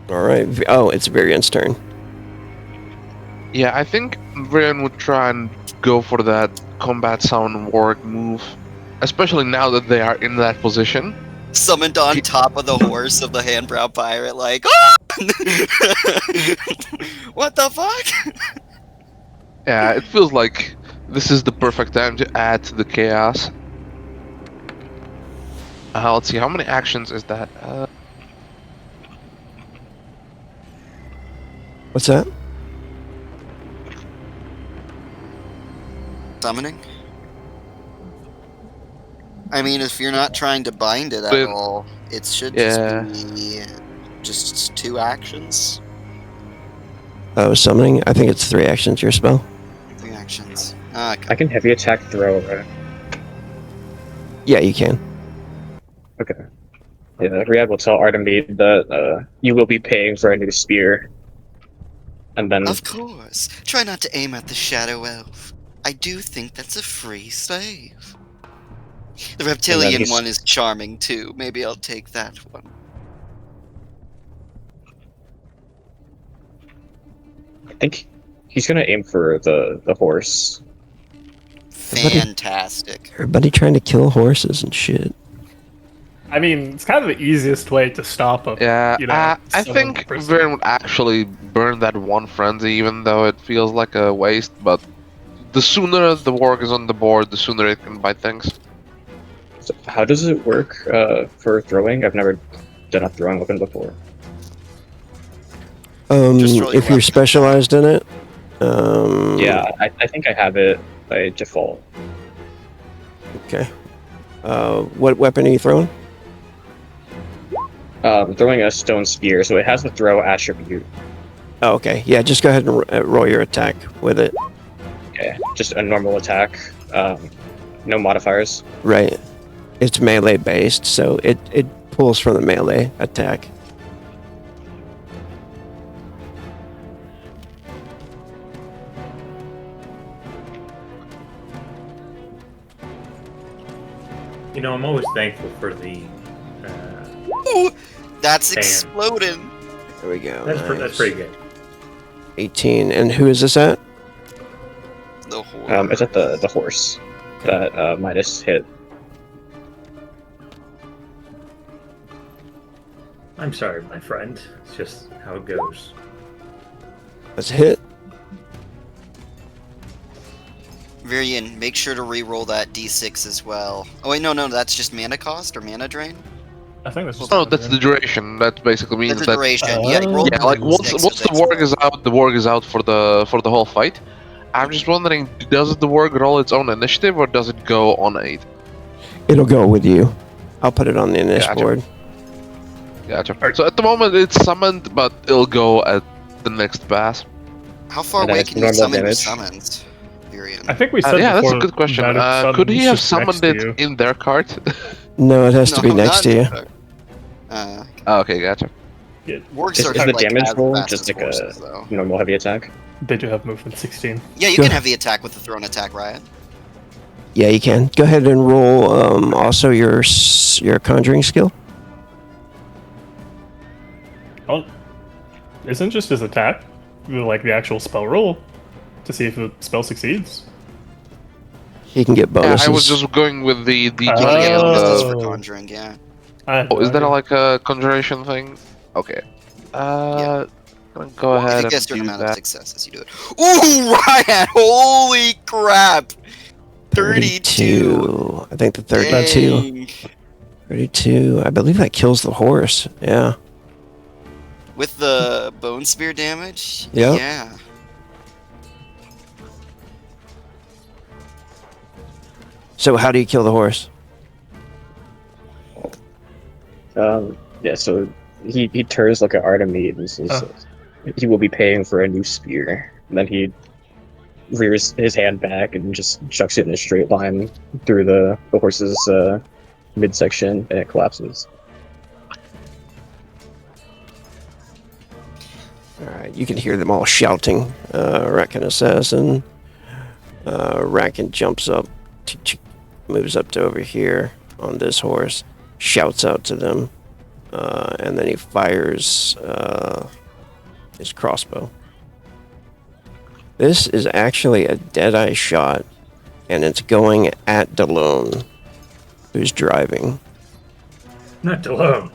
All right. Oh, it's Virion's turn. Yeah, I think Virion would try and go for that combat sound warg move, especially now that they are in that position. Summoned on top of the horse of the handbrow pirate, like, "Ah!" What the fuck? Yeah, it feels like this is the perfect time to add to the chaos. Let's see, how many actions is that? What's that? Summoning? I mean, if you're not trying to bind it at But- all, it should Yeah. just be just 2 actions. Oh, summoning? I think it's 3 actions, your spell. 3 actions. I Okay. can heavy attack throw, right? Yeah, you can. Okay. Yeah, Riyadh will tell Artemide that you will be paying for a new spear. And then Of course. Try not to aim at the Shadow Elf. I do think that's a free save. The reptilian he's- one is charming too. Maybe I'll take that one. I think he's gonna aim for the horse. Fantastic. Everybody trying to kill horses and shit. I mean, it's kind of the easiest way to stop a Yeah, you know, I someone think person. Virion would actually burn that one frenzy, even though it feels like a waste, but the sooner the warg is on the board, the sooner it can buy things. So how does it work for throwing? I've never done a throwing weapon before. Just roll your If you're weapon. specialized in it, Yeah, I think I have it by default. Okay. What weapon are you throwing? I'm throwing a stone spear, so it has the throw attribute. Oh, okay. Yeah, just go ahead and roll your attack with it. Okay, just a normal attack. No modifiers. Right. It's melee based, so it pulls from the melee attack. You know, I'm always thankful for the. Ooh, that's Damn. exploding. There we go. That's nice. pretty good. 18. And who is this at? The horror. It's at the horse that Midas hit. I'm sorry, my friend. It's just how it goes. Let's hit. Virian, make sure to re-roll that d6 as well. Oh wait, no, that's just mana cost or mana drain. I think that's just. No, that's the duration. That basically means That's the that duration. Yeah, roll yeah, like once d6 once with the warg is out, the warg is out for the whole fight. I'm just wondering, does the warg roll its own initiative or does it go on 8? It'll go with you. I'll put it on the initiative Gotcha. board. Gotcha. So at the moment it's summoned, but it'll go at the next pass. How far And then away it's can you normal summon your damage. summons, Virian? I think we said Yeah, that's a before good question. that if Could he have summon's summoned just next it in their cart? No, it has to be next not to you. in the- Oh, okay, gotcha. you. Wargs Is are the like damage as roll fast just as like horses, a though. normal heavy attack? They do have movement 16. Yeah, you Go can ahead. have the attack with the thrown attack, Riot. Yeah, you can. Go ahead and roll also your conjuring skill. Oh, isn't just his attack like the actual spell roll to see if the spell succeeds? He can get Yeah, bonuses. I was just going with the Yeah, this is for Oh. conjuring, yeah. Oh, is that like a conjuration thing? Okay. Gonna go If ahead you get a and certain do amount of that. successes, you do it. Ooh, Riot! Holy crap! 32. I think the 32. Dang. 32. I believe that kills the horse. Yeah. With the bone spear damage? Yep. Yeah. So how do you kill the horse? Yeah, so he turns like an Artemide and says he will be paying for a new spear. And then he rears his hand back and just chucks it in a straight line through the horse's midsection, and it collapses. Alright, you can hear them all shouting. Rakan assassin. Rakan jumps up, moves up to over here on this horse, shouts out to them, and then he fires his crossbow. This is actually a Deadeye shot, and it's going at Delone, who's driving. Not alone.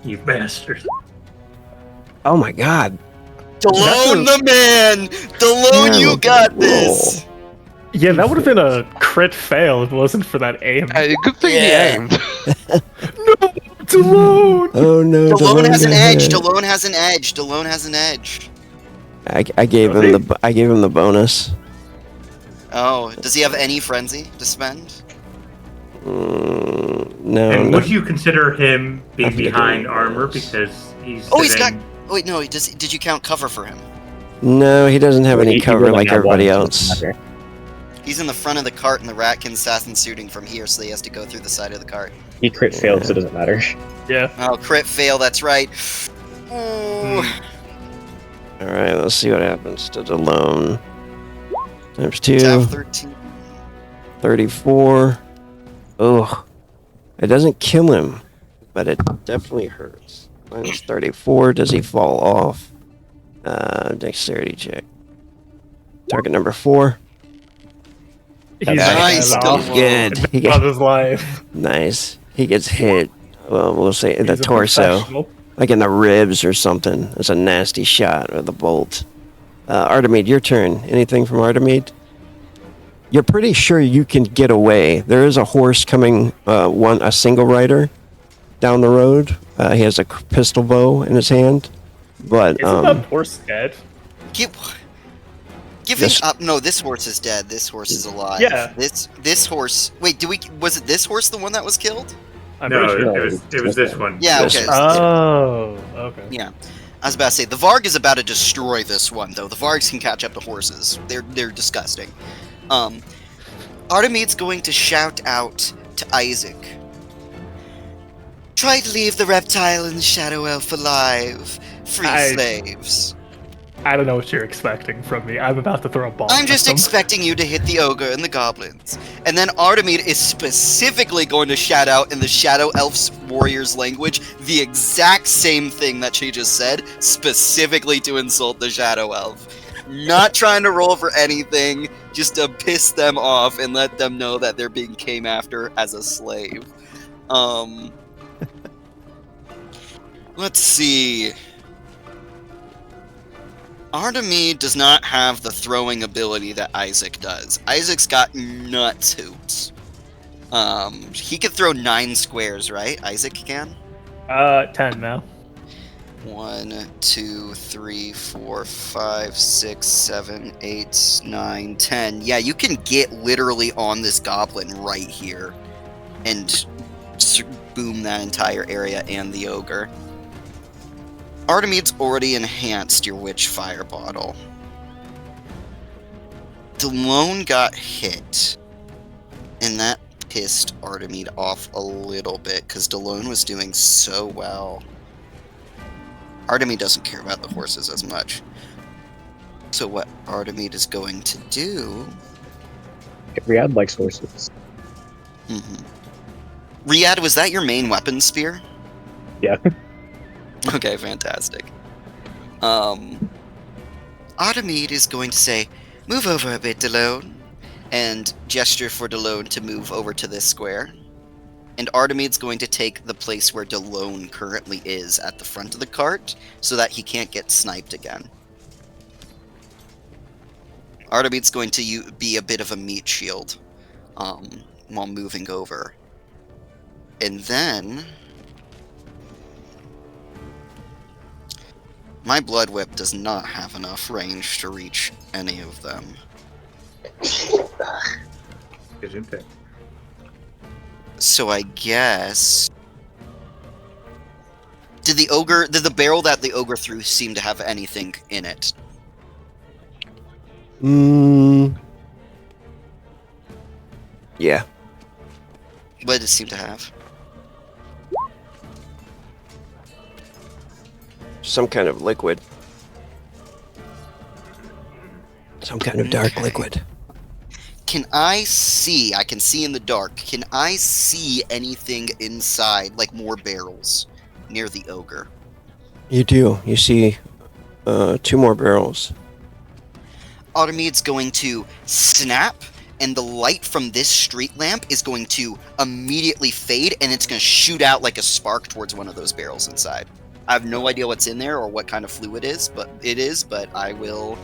You bastard. Oh my god. Delone the man! Delone, you Terrible got this! Yeah, that would have been a crit fail if it wasn't for that aim. Good thing Yeah. he aimed. Delone! Oh no. Delone has an got edge. hit. Delone has an edge. Delone has an edge. I gave him the bonus. Oh, does he have any frenzy to spend? No. And no. would you consider him I being think I do behind it armor was- because he's Oh, he's got. sitting- Oh, wait, no. Did you count cover for him? No, he doesn't have any He cover really like got everybody one, so it else. doesn't matter. He's in the front of the cart, and the Ratkin assassin shooting from here, so he has to go through the side of the cart. He crit failed, so it doesn't matter. Yeah. Oh, crit fail. That's right. Ooh. All right, let's see what happens to Delone. Times 2, Tab 13. 34. Ugh. It doesn't kill him, but it definitely hurts. Minus 34. Does he fall off? Dexterity check. Target number 4. He's Nice, got Delone. off Good. He of gets, his life. nice. He gets hit. Well, we'll say in the He's a torso. professional. Like in the ribs or something. It's a nasty shot with a bolt. Artemide, your turn. Anything from Artemide? You're pretty sure you can get away. There is a horse coming, a single rider down the road. He has a pistol bow in his hand. But, Isn't that horse dead? Giving This- up. No, this horse is dead. This horse is alive. Yeah. This horse. Wait, was it this horse the one that was killed? I'm No, pretty sure. it was this one. Yeah. This- Okay. Oh, okay. Yeah. I was about to say, the Varg is about to destroy this one, though. The Vargs can catch up to horses. They're disgusting. Artemede's going to shout out to Isaac. Try to leave the reptile and the shadow elf alive. Free slaves. I don't know what you're expecting from me. I'm about to throw a ball. I'm just at them. expecting you to hit the ogre and the goblins. And then Artemede is specifically going to shout out in the Shadow Elf's warrior's language the exact same thing that she just said, specifically to insult the Shadow Elf. Not trying to roll for anything, just to piss them off and let them know that they're being came after as a slave. Let's see. Artemede does not have the throwing ability that Isaac does. Isaac's got nuts hoops. He could throw 9 squares, right? Isaac can? 10 now. 1, 2, 3, 4, 5, 6, 7, 8, 9, 10. Yeah, you can get literally on this goblin right here and boom that entire area and the ogre. Artemede's already enhanced your Witch Fire Bottle. Delone got hit, and that pissed Artemede off a little bit, because Delone was doing so well. Artemede doesn't care about the horses as much. So what Artemede is going to do... Riyadh likes horses. Riyadh, was that your main weapon spear? Yeah. Okay, fantastic. Artemede is going to say, move over a bit, Delone, and gesture for Delone to move over to this square. And Artemede's going to take the place where Delone currently is at the front of the cart, so that he can't get sniped again. Artemede's going to be a bit of a meat shield while moving over. And then... my Blood Whip does not have enough range to reach any of them. Isn't it? So I guess... Did the barrel that the ogre threw seem to have anything in it? Yeah. What did it seem to have? Some kind of liquid. Some kind of dark Okay. liquid. Can I see? I can see in the dark. Can I see anything inside, like more barrels, near the ogre? You do. You see 2 more barrels. Artemede's going to snap, and the light from this street lamp is going to immediately fade, and it's going to shoot out like a spark towards one of those barrels inside. I have no idea what's in there or what kind of fluid it is, but I will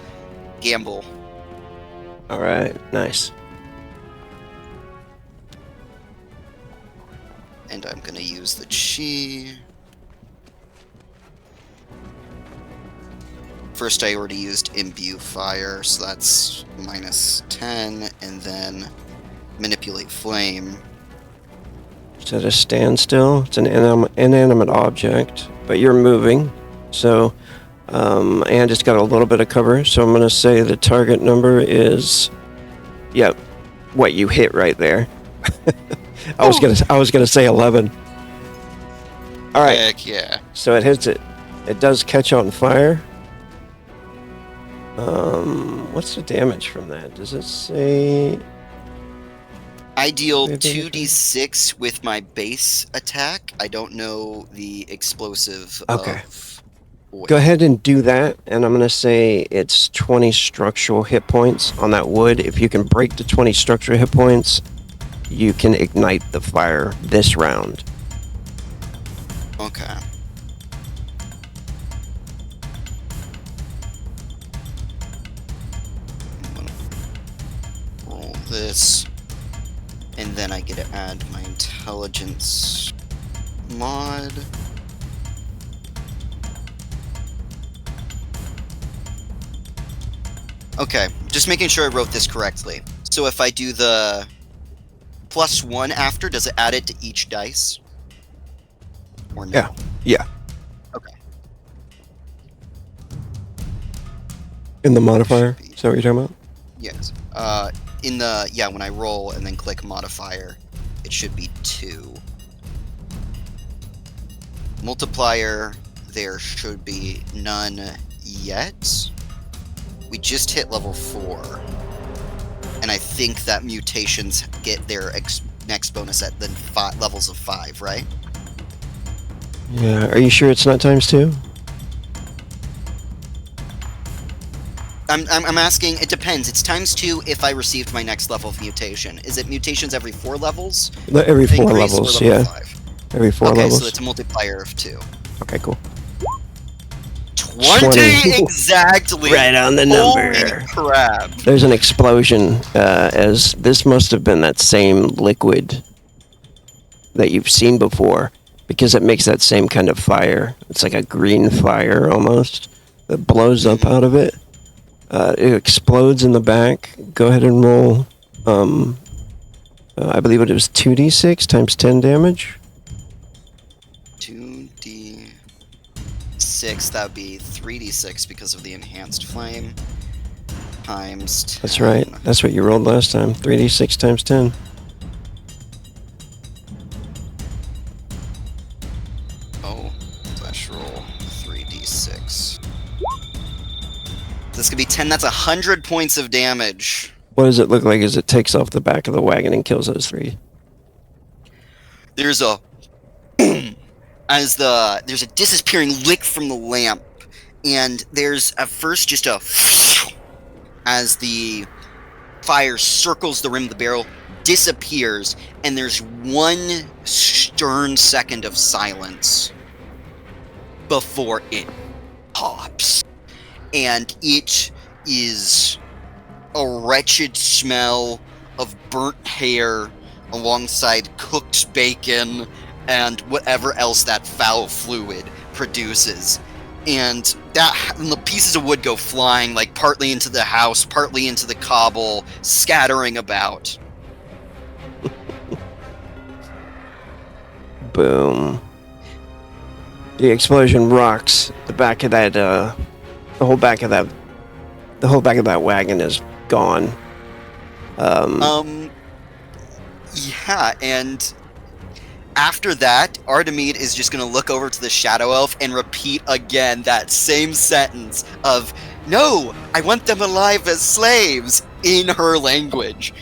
gamble. All right. Nice. And I'm going to use the chi. First, I already used Imbue Fire, so that's -10, and then Manipulate Flame. It's at a standstill. It's an inanimate object, but you're moving. So, and it's got a little bit of cover. So I'm going to say the target number is, yeah, what you hit right there. I was gonna say 11. All right. Heck yeah. So it hits it. It does catch on fire. What's the damage from that? Does it say? I deal Maybe- 2d6 with my base attack. I don't know the explosive Okay. of oil. Go ahead and do that, and I'm gonna say it's 20 structural hit points on that wood. If you can break the 20 structural hit points, you can ignite the fire this round. Okay. I'm gonna roll this, and then I get to add my intelligence mod. Okay, just making sure I wrote this correctly. So if I do the +1 after, does it add it to each dice? Or no? Yeah. Yeah. Okay. In the modifier? Is that what you're talking about? Yes. When I roll and then click modifier, it should be 2. Multiplier, there should be none yet. We just hit level 4. And I think that mutations get their next bonus at the levels of 5, right? Yeah. Are you sure it's not times 2? I'm asking, it depends. It's times 2 if I received my next level of mutation. Is it mutations every 4 levels? Every They 4 increase or levels, level yeah. 5? Every 4 Okay, levels. so it's a multiplier of 2. Okay, cool. 20 exactly! Right on the Holy number. crap. There's an explosion, as this must have been that same liquid that you've seen before, because it makes that same kind of fire. It's like a green fire almost that blows up out of it. It explodes in the back. Go ahead and roll. I believe it was 2d6 times 10 damage. 2d6, that would be 3d6 because of the enhanced flame. Times 10. That's right. That's what you rolled last time. 3d6 times 10. Oh, flash roll 3d6. This could be 10, that's 100 points of damage. What does it look like as it takes off the back of the wagon and kills those 3? There's a there's a disappearing lick from the lamp, and there's at first just a as the fire circles the rim of the barrel, disappears, and there's 1 stern second of silence before it pops, and it is a wretched smell of burnt hair alongside cooked bacon and whatever else that foul fluid produces. And the pieces of wood go flying, like partly into the house, partly into the cobble, scattering about. Boom. The explosion rocks the back of that. The whole back of that wagon is gone. Yeah, and after that, Artemide is just gonna look over to the Shadow Elf and repeat again that same sentence of, "No, I want them alive as slaves," in her language.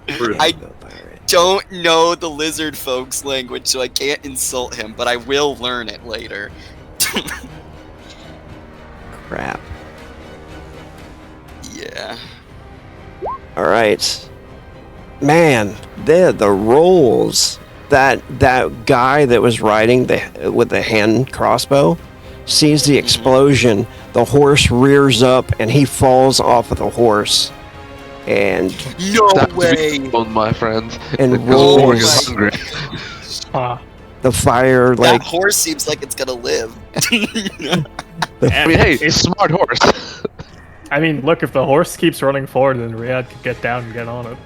I don't know the lizard folks' language, so I can't insult him, but I will learn it later. Crap. Yeah. All right. Man, the rolls. That guy that was riding with the hand crossbow sees the explosion. The horse rears up and he falls off of the horse. And No That's way! beautiful, my friends. and Because rolls. Morgan rolls. is hungry. The fire That like horse seems like it's gonna live. I mean, hey, smart horse. I mean, look, if the horse keeps running forward, then Riyadh could get down and get on it.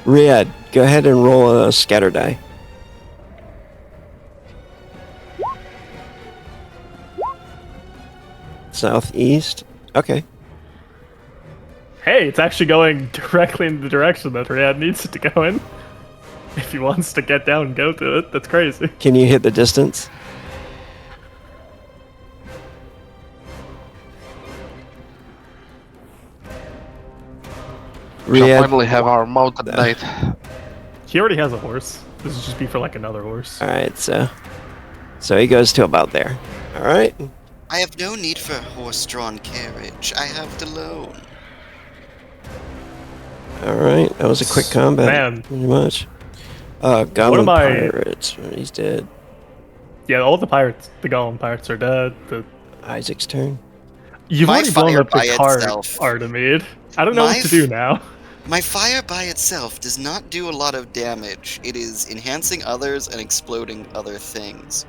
Riyadh, go ahead and roll a scatter die. Southeast. Okay. Hey, it's actually going directly in the direction that Riyadh needs it to go in. If he wants to get down and go to it, that's crazy. Can you hit the distance? We shall Riyadh, finally have our mountain knight. He already has a horse. This would just be for like another horse. all right, so he goes to about there. All right. I have no need for horse-drawn carriage. I have the loan. All right, that was a quick combat. Man. Pretty much. Goblin am I- pirates. He's dead. Yeah, all the pirates, the Golem pirates are dead. Isaac's turn. You've My already blown fire up the by cart, itself. Artemide. I don't know My what to do now. My fire by itself does not do a lot of damage. It is enhancing others and exploding other things.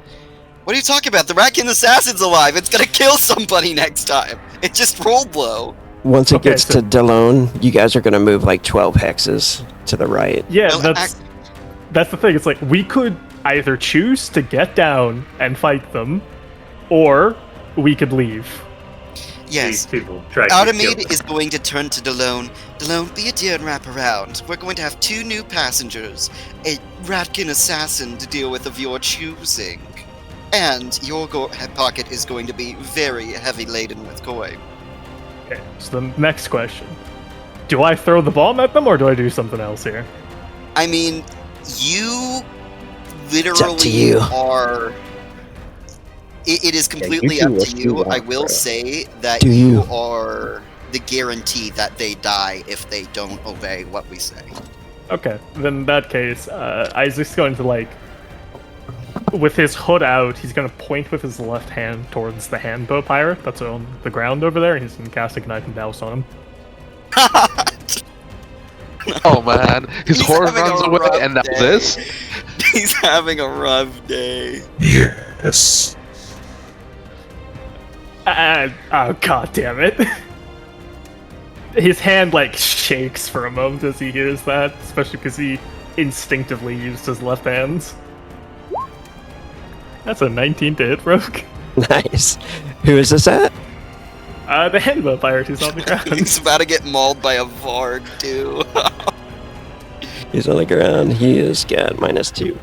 What are you talking about? The Raccoon Assassin's alive! It's gonna kill somebody next time! It just rolled low! Once it Okay, gets so- to Delone, you guys are going to move like 12 hexes to the right. Yeah, Well, that's the thing. It's like we could either choose to get down and fight them, Or we could leave. These Yes. people tried to kill Artemide us. is going to turn to Delone. Delone, be a dear and wrap around. We're going to have 2 new passengers. A Ratkin assassin to deal with of your choosing. And your pocket is going to be very heavy laden with coin. Okay, so the next question. Do I throw the bomb at them or do I do something else here? I mean, you to literally you. are... It is completely do up what to you you. I want, will bro. say that Do you you? are the guarantee that they die if they don't obey what we say. Okay, then in that case, Isaac's going to, like, with his hood out, he's going to point with his left hand towards the handbow pirate that's on the ground over there, and he's going to cast Ignite and Douse on him. Oh man, his He's horse having runs a away, rough and now day. this. He's having a rough day. Yes. Oh, god damn it. His hand, like, shakes for a moment as he hears that, especially because he instinctively used his left hands. That's a 19 to hit, Rogue. Nice. Who is this at? The handbow pirate who's on the ground. He's about to get mauled by a Varg, too. He's on the ground. He is got -2.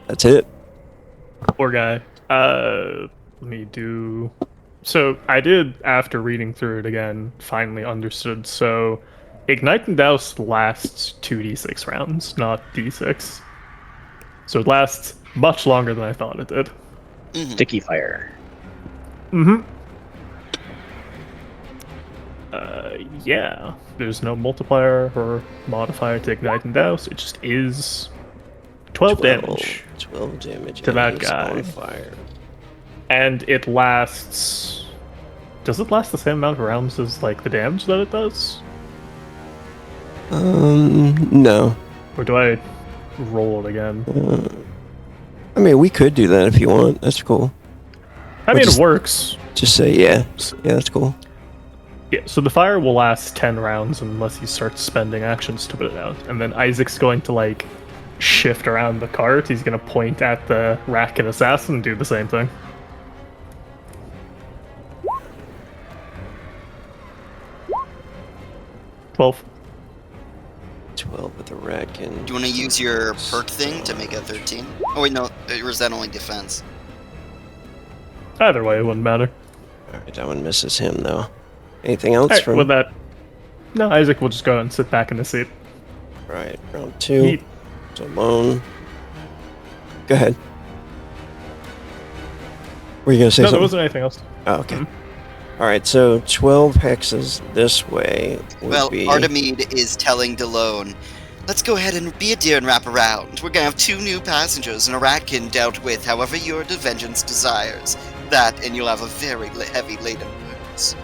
That's it. Poor guy. Let me do. So I did, after reading through it again, finally understood. So Ignite and Douse lasts 2d6 rounds, not d6. So it lasts much longer than I thought it did. Mhm. Sticky fire. Mm-hmm. Yeah. There's no multiplier or modifier to Ignite and Douse. It just is 12 damage. 12 damage. to and that he's guy. on fire. And it lasts... Does it last the same amount of rounds as, like, the damage that it does? No. Or do I roll it again? I mean, we could do that if you want. That's cool. I Or mean, just- it works. Just say yeah. Yeah, that's cool. Yeah, so the fire will last 10 rounds unless he starts spending actions to put it out. And then Isaac's going to, like, shift around the cart. He's going to point at the Ratkin assassin and do the same thing. Twelve. 12 with the Ratkin. Do you want to use your perk thing to make it 13? Oh wait, no, or is that only defense? Either way, it wouldn't matter. Alright, that one misses him though. Anything else Alright, from with that... No, Isaac will just go and sit back in the seat. Right, round 2. He- It's alone. Go ahead. Were you gonna say No, there something? wasn't anything else. Oh, okay. Alright, so 12 hexes this way would Well, be... Artemide is telling Delone, let's go ahead and be a deer and wrap around. We're gonna have 2 new passengers and a Ratkin dealt with however your vengeance desires. That, and you'll have a very heavy laden wounds.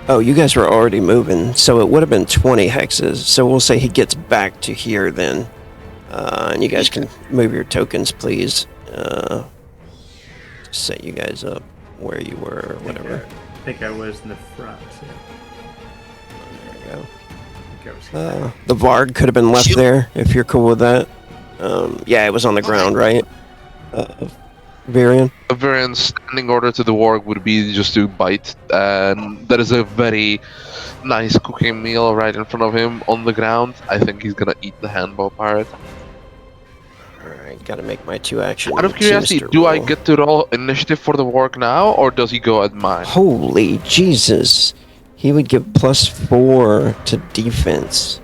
Oh, you guys were already moving, so it would have been 20 hexes. So we'll say he gets back to here then. And you guys can move your tokens, please. Just set you guys up where you were or whatever. I think I was in the front. Yeah. There you go. I think I was The Varg could have been left Shield- there if you're cool with that. Yeah, it was on the ground, right? Varian? A very standing order to the warg would be just to bite, and that is a very nice cooking meal right in front of him on the ground. I think he's gonna eat the handbow pirate. Alright, gotta make my 2 action. Out of curiosity, sinister do I roll. get to roll initiative for the warg now, or does he go at mine? Holy Jesus. He would give +4 to defense.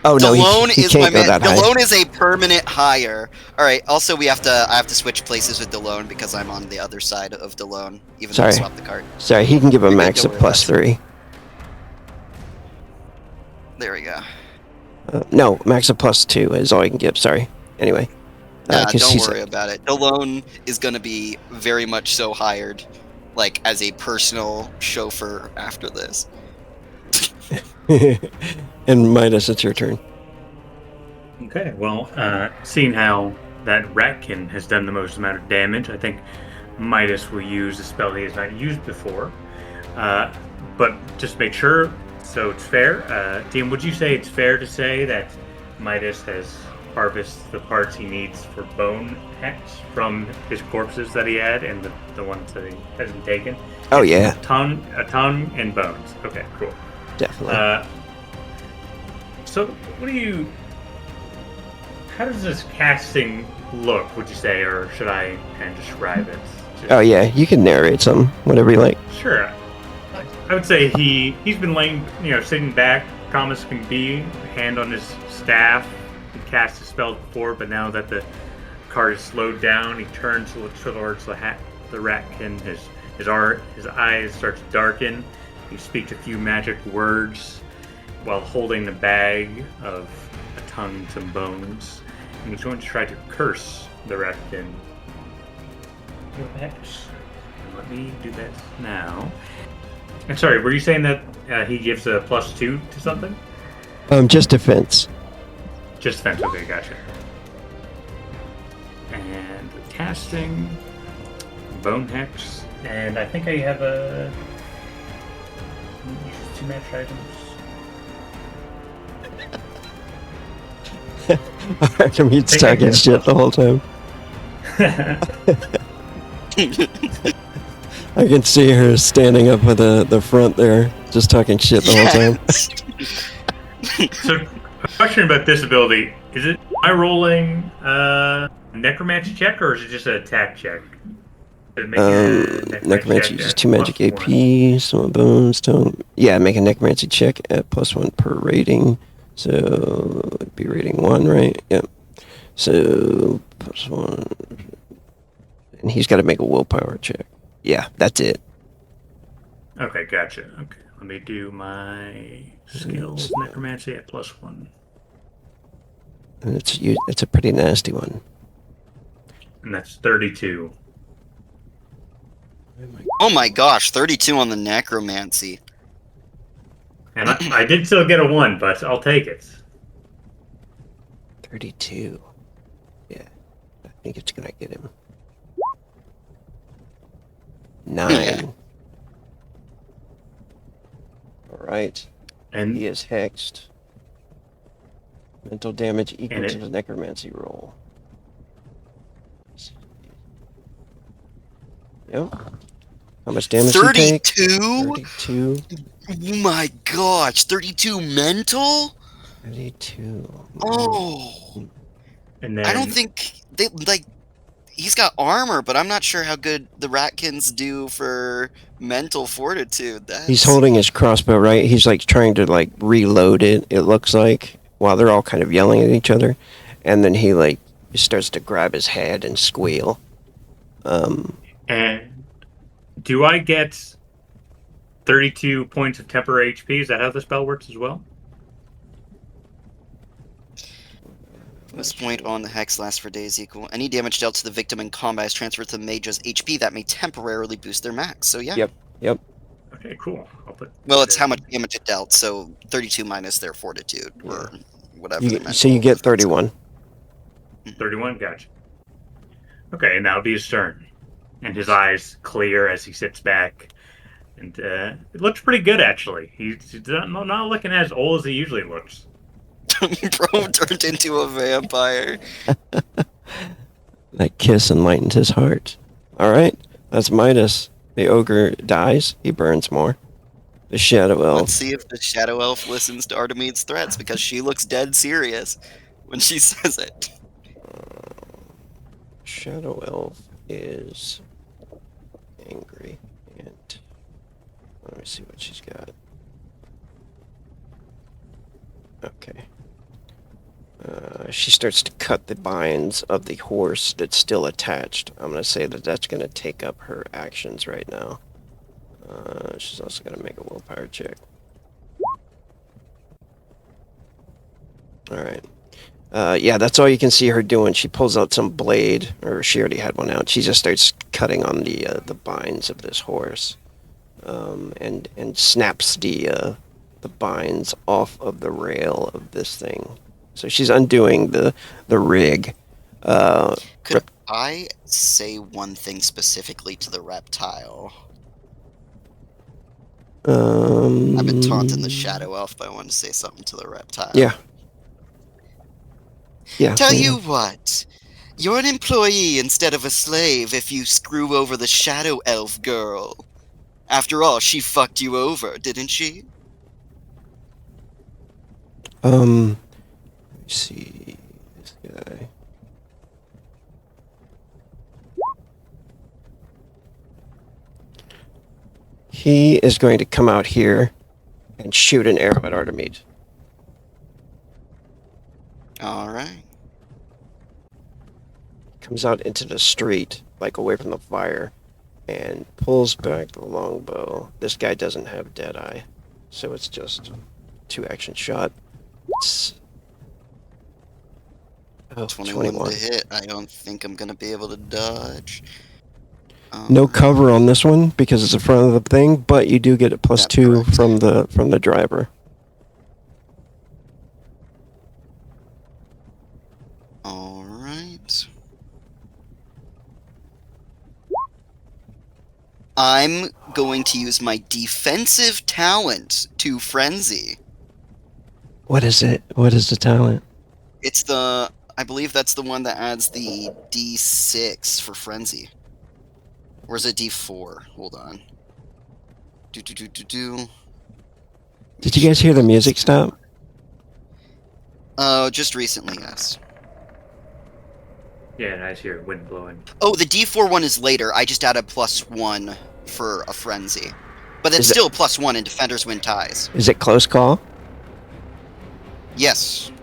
Oh no, Delone he is my can't go man. that high. Delone is a permanent hire. Alright, also I have to switch places with Delone because I'm on the other side of Delone, even though I Sorry. swapped the cart. Sorry, he can give a You're good, max don't of worry about +3. There we go. No, max of +2 is all he can give. Sorry. Anyway. Nah, 'cause don't he's- worry about it. Delone is gonna be very much so hired, like as a personal chauffeur after this. And Midas, it's your turn. Okay, well, seeing how that Ratkin has done the most amount of damage, I think Midas will use a spell he has not used before. But just make sure, so it's fair. Team, would you say it's fair to say that Midas has harvest the parts he needs for bone hex from his corpses that he had and the ones that he hasn't taken. Oh yeah, A ton and bones. Okay, cool. definitely. So what do you? How does this casting look? Would you say, or should I kind of describe it? Oh yeah, you can narrate some, whatever you like. Sure. I would say he's been laying, sitting back, calm as can be, hand on his staff. He cast his spell before, but now that the card is slowed down, he turns to look towards the ratkin. His eyes start to darken. He speaks a few magic words while holding the bag of tongues and bones, and he's going to try to curse the ratkin. Let me do that now. I'm sorry, were you saying that he gives a +2 to something? Just defense. Just defense, okay, gotcha. And casting, bone hex, and I think I have a... use 2 match items. Artemis Think I talking get shit the whole time. I can see her standing up at the front there, just talking shit the whole time. So, a question about this ability: am I rolling a necromancy check, or is it just an attack check? Does it make a Necromancy check uses at 2 magic +1? AP, some bones, don't. Yeah, make a necromancy check at +1 per rating. So it'd be rating 1, right? Yep. So +1, and he's got to make a willpower check. Yeah, that's it. Okay, gotcha. Okay, let me do my skills necromancy at +1, And it's a pretty nasty one. and that's 32. Oh my gosh, 32 on the necromancy. And I did still get a 1, but I'll take it. 32. Yeah, I think it's gonna get him. 9. All right. And He is hexed. Mental damage equal And to it- the necromancy roll. Yep. How much damage did he take? 32? 32. Oh my gosh, 32 mental? 32. Oh. and then I don't think they like. He's got armor, but I'm not sure how good the Ratkins do for mental fortitude. He's holding his crossbow, right? He's like trying to like reload it, it looks like, while they're all kind of yelling at each other. And then he like starts to grab his head and squeal. And do I get 32 points of temporary HP? Is that how the spell works as well? This point on the hex lasts for days equal. Any damage dealt to the victim in combat is transferred to the mage's HP that may temporarily boost their max. So yeah. Yep. Okay, cool. I'll put. Well, it's how much damage it dealt, so 32 minus their fortitude, or whatever. So you get 31. 31, gotcha. Okay, and that'll be his turn. And his eyes clear as he sits back. And it looks pretty good, actually. He's not looking as old as he usually looks. Bro turned into a vampire. That kiss enlightens his heart. Alright, that's Midas. The ogre dies, he burns more. The shadow elf. Let's see if the shadow elf listens to Artemide's threats, because she looks dead serious when she says it. Shadow elf is angry. And let me see what she's got. Okay. She starts to cut the binds of the horse that's still attached. I'm going to say that that's going to take up her actions right now. She's also going to make a willpower check. Alright. Yeah, that's all you can see her doing. She pulls out some blade, or she already had one out. She just starts cutting on the binds of this horse, and snaps the binds off of the rail of this thing. So she's undoing the rig. Could I say one thing specifically to the reptile? I've been taunting the shadow elf, but I wanted to say something to the reptile. Yeah. Yeah. Tell you what, you're an employee instead of a slave if you screw over the Shadow Elf girl. After all, she fucked you over, didn't she? Let me see this guy. He is going to come out here and shoot an arrow at Artemide. Alright. Comes out into the street, like away from the fire, and pulls back the longbow. This guy doesn't have Deadeye, so it's just a 2-action shot. It's 21 to hit. I don't think I'm gonna be able to dodge. No cover on this one because it's in front of the thing, but you do get a plus That's 2 correct. from the driver. Alright. I'm going to use my defensive talent to frenzy. What is it? What is the talent? It's the... I believe that's the one that adds the D6 for frenzy. Or is it D4? Hold on. Do. Did you guys hear the music stop? Just recently, yes. Yeah, and I just hear wind blowing. Oh, the D4 one is later. I just added +1 for a frenzy. But it's Is it- still +1 in Defenders Win Ties. Is it close call? Yes.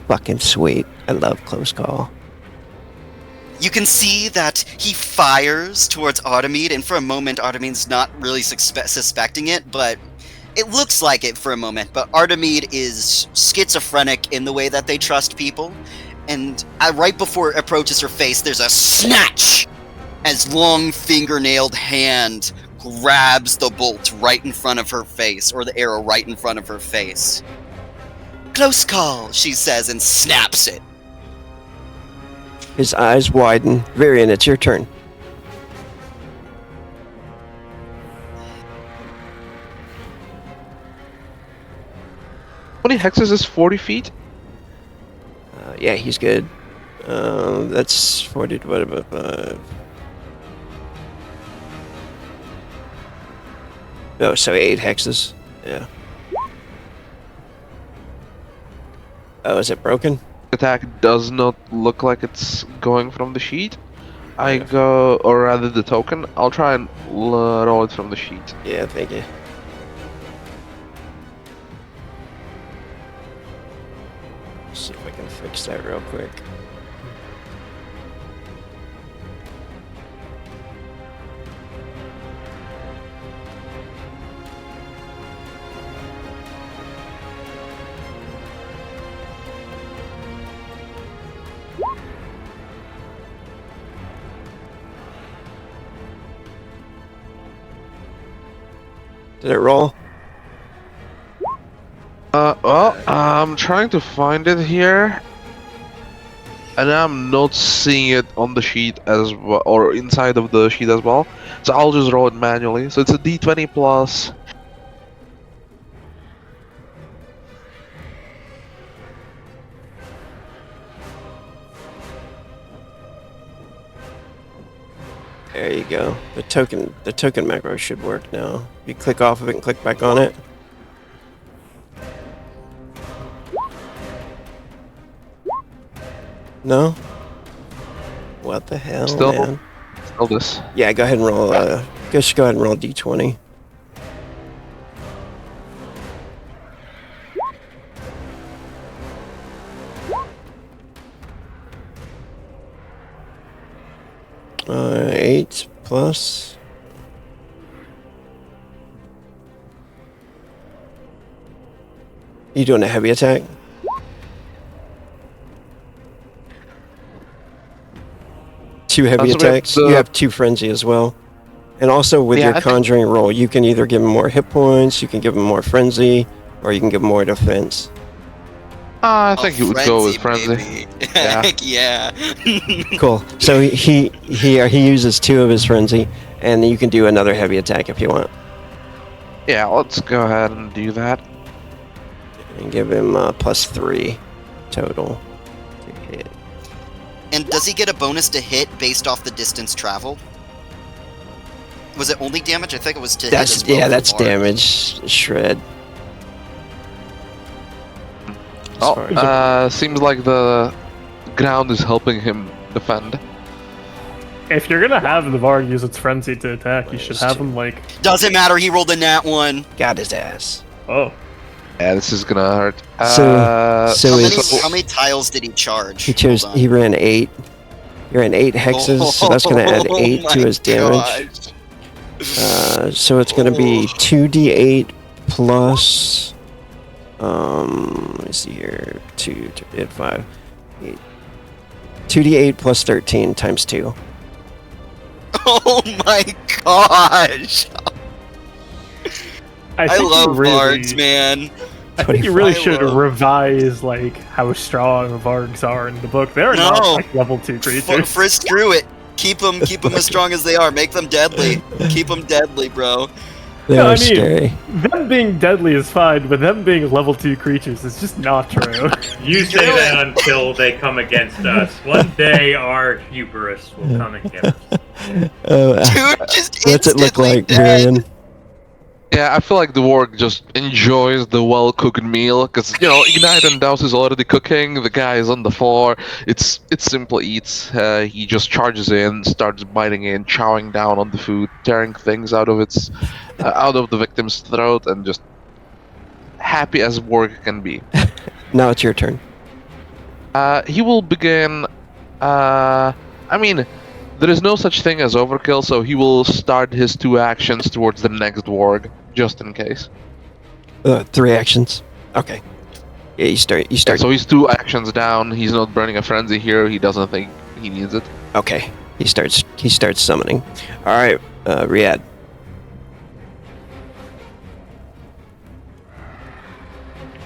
Fucking sweet. I love close call. You can see that he fires towards Artemide, and for a moment, Artemide's not really suspecting it, but it looks like it for a moment. But Artemide is schizophrenic in the way that they trust people, and right before it approaches her face, there's a snatch as long fingernailed hand grabs the bolt right in front of her face, or the arrow right in front of her face. Close call, she says, and snaps it. His eyes widen. Varian, it's your turn. How many hexes is 40 feet? Yeah, he's good. That's 40 divided by 5. Oh, so 8 hexes. Yeah. Oh, is it broken? Attack does not look like it's going from the sheet. I go, or rather the token. I'll try and roll it from the sheet. Yeah, thank you. See if I can fix that real quick. Did it roll? Well, I'm trying to find it here, and I'm not seeing it on the sheet as well, or inside of the sheet as well. So I'll just roll it manually. So it's a D20 plus. There you go. The token macro should work now. You click off of it and click back on it. No? What the hell, Still- man? Roll this. Yeah, go ahead and roll. Just go ahead and roll d20. Uh, 8 plus. You doing a heavy attack? Two heavy So we have attacks. the- You have 2 frenzy as well. And also with Yeah, your I think- conjuring roll, you can either give him more hit points, you can give him more frenzy, or you can give him more defense. I think you would go with frenzy. Baby. Yeah. Heck yeah. Cool. So he uses 2 of his frenzy, and you can do another heavy attack if you want, Yeah, let's go ahead and do that. and give him plus 3 total to hit. And does he get a bonus to hit based off the distance traveled? Was it only damage? I think it was to hit That's as well for that's Bard. damage. Shred. Oh, Sorry. seems like the ground is helping him defend. If you're gonna have the Varg use its frenzy to attack, you should Minus have 2. him like, Doesn't matter, he rolled a nat 1. Got his ass. oh, Yeah, this is gonna hurt. So How is- many, how many tiles did he charge? He chose. Hold on. He ran 8. He ran 8 hexes, so that's going to add 8 Oh to his my damage. gosh. So it's going to be 2d8 plus. Let me see here. 2, 5, 8. 2d8 plus 13 times 2. Oh my gosh! I think you love really, bards, man. I think you really 25. should revise like how strong Vargs are in the book. They're not No. like level 2 creatures. Frisk, screw it. Keep them as strong as they are. Make them deadly. Keep them deadly, bro. They No, are I mean- scary. Them being deadly is fine, but them being level 2 creatures is just not true. You say Do that it. until they come against us. One day our hubris will come against us. Dude, just What's it look instantly like, dead. Varian? Yeah, I feel like the warg just enjoys the well-cooked meal, because, Ignite and Douse is already cooking, the guy is on the floor, it's simple eats, he just charges in, starts biting in, chowing down on the food, tearing things out of out of the victim's throat, and just happy as warg can be. Now it's your turn. He will begin, there is no such thing as overkill, so he will start his 2 actions towards the next warg, just in case. 3 actions. Okay. Yeah, you start. You Yeah, start. so he's 2 actions down. He's not burning a frenzy here. He doesn't think he needs it. Okay. He starts. He starts summoning. All right, Riyadh.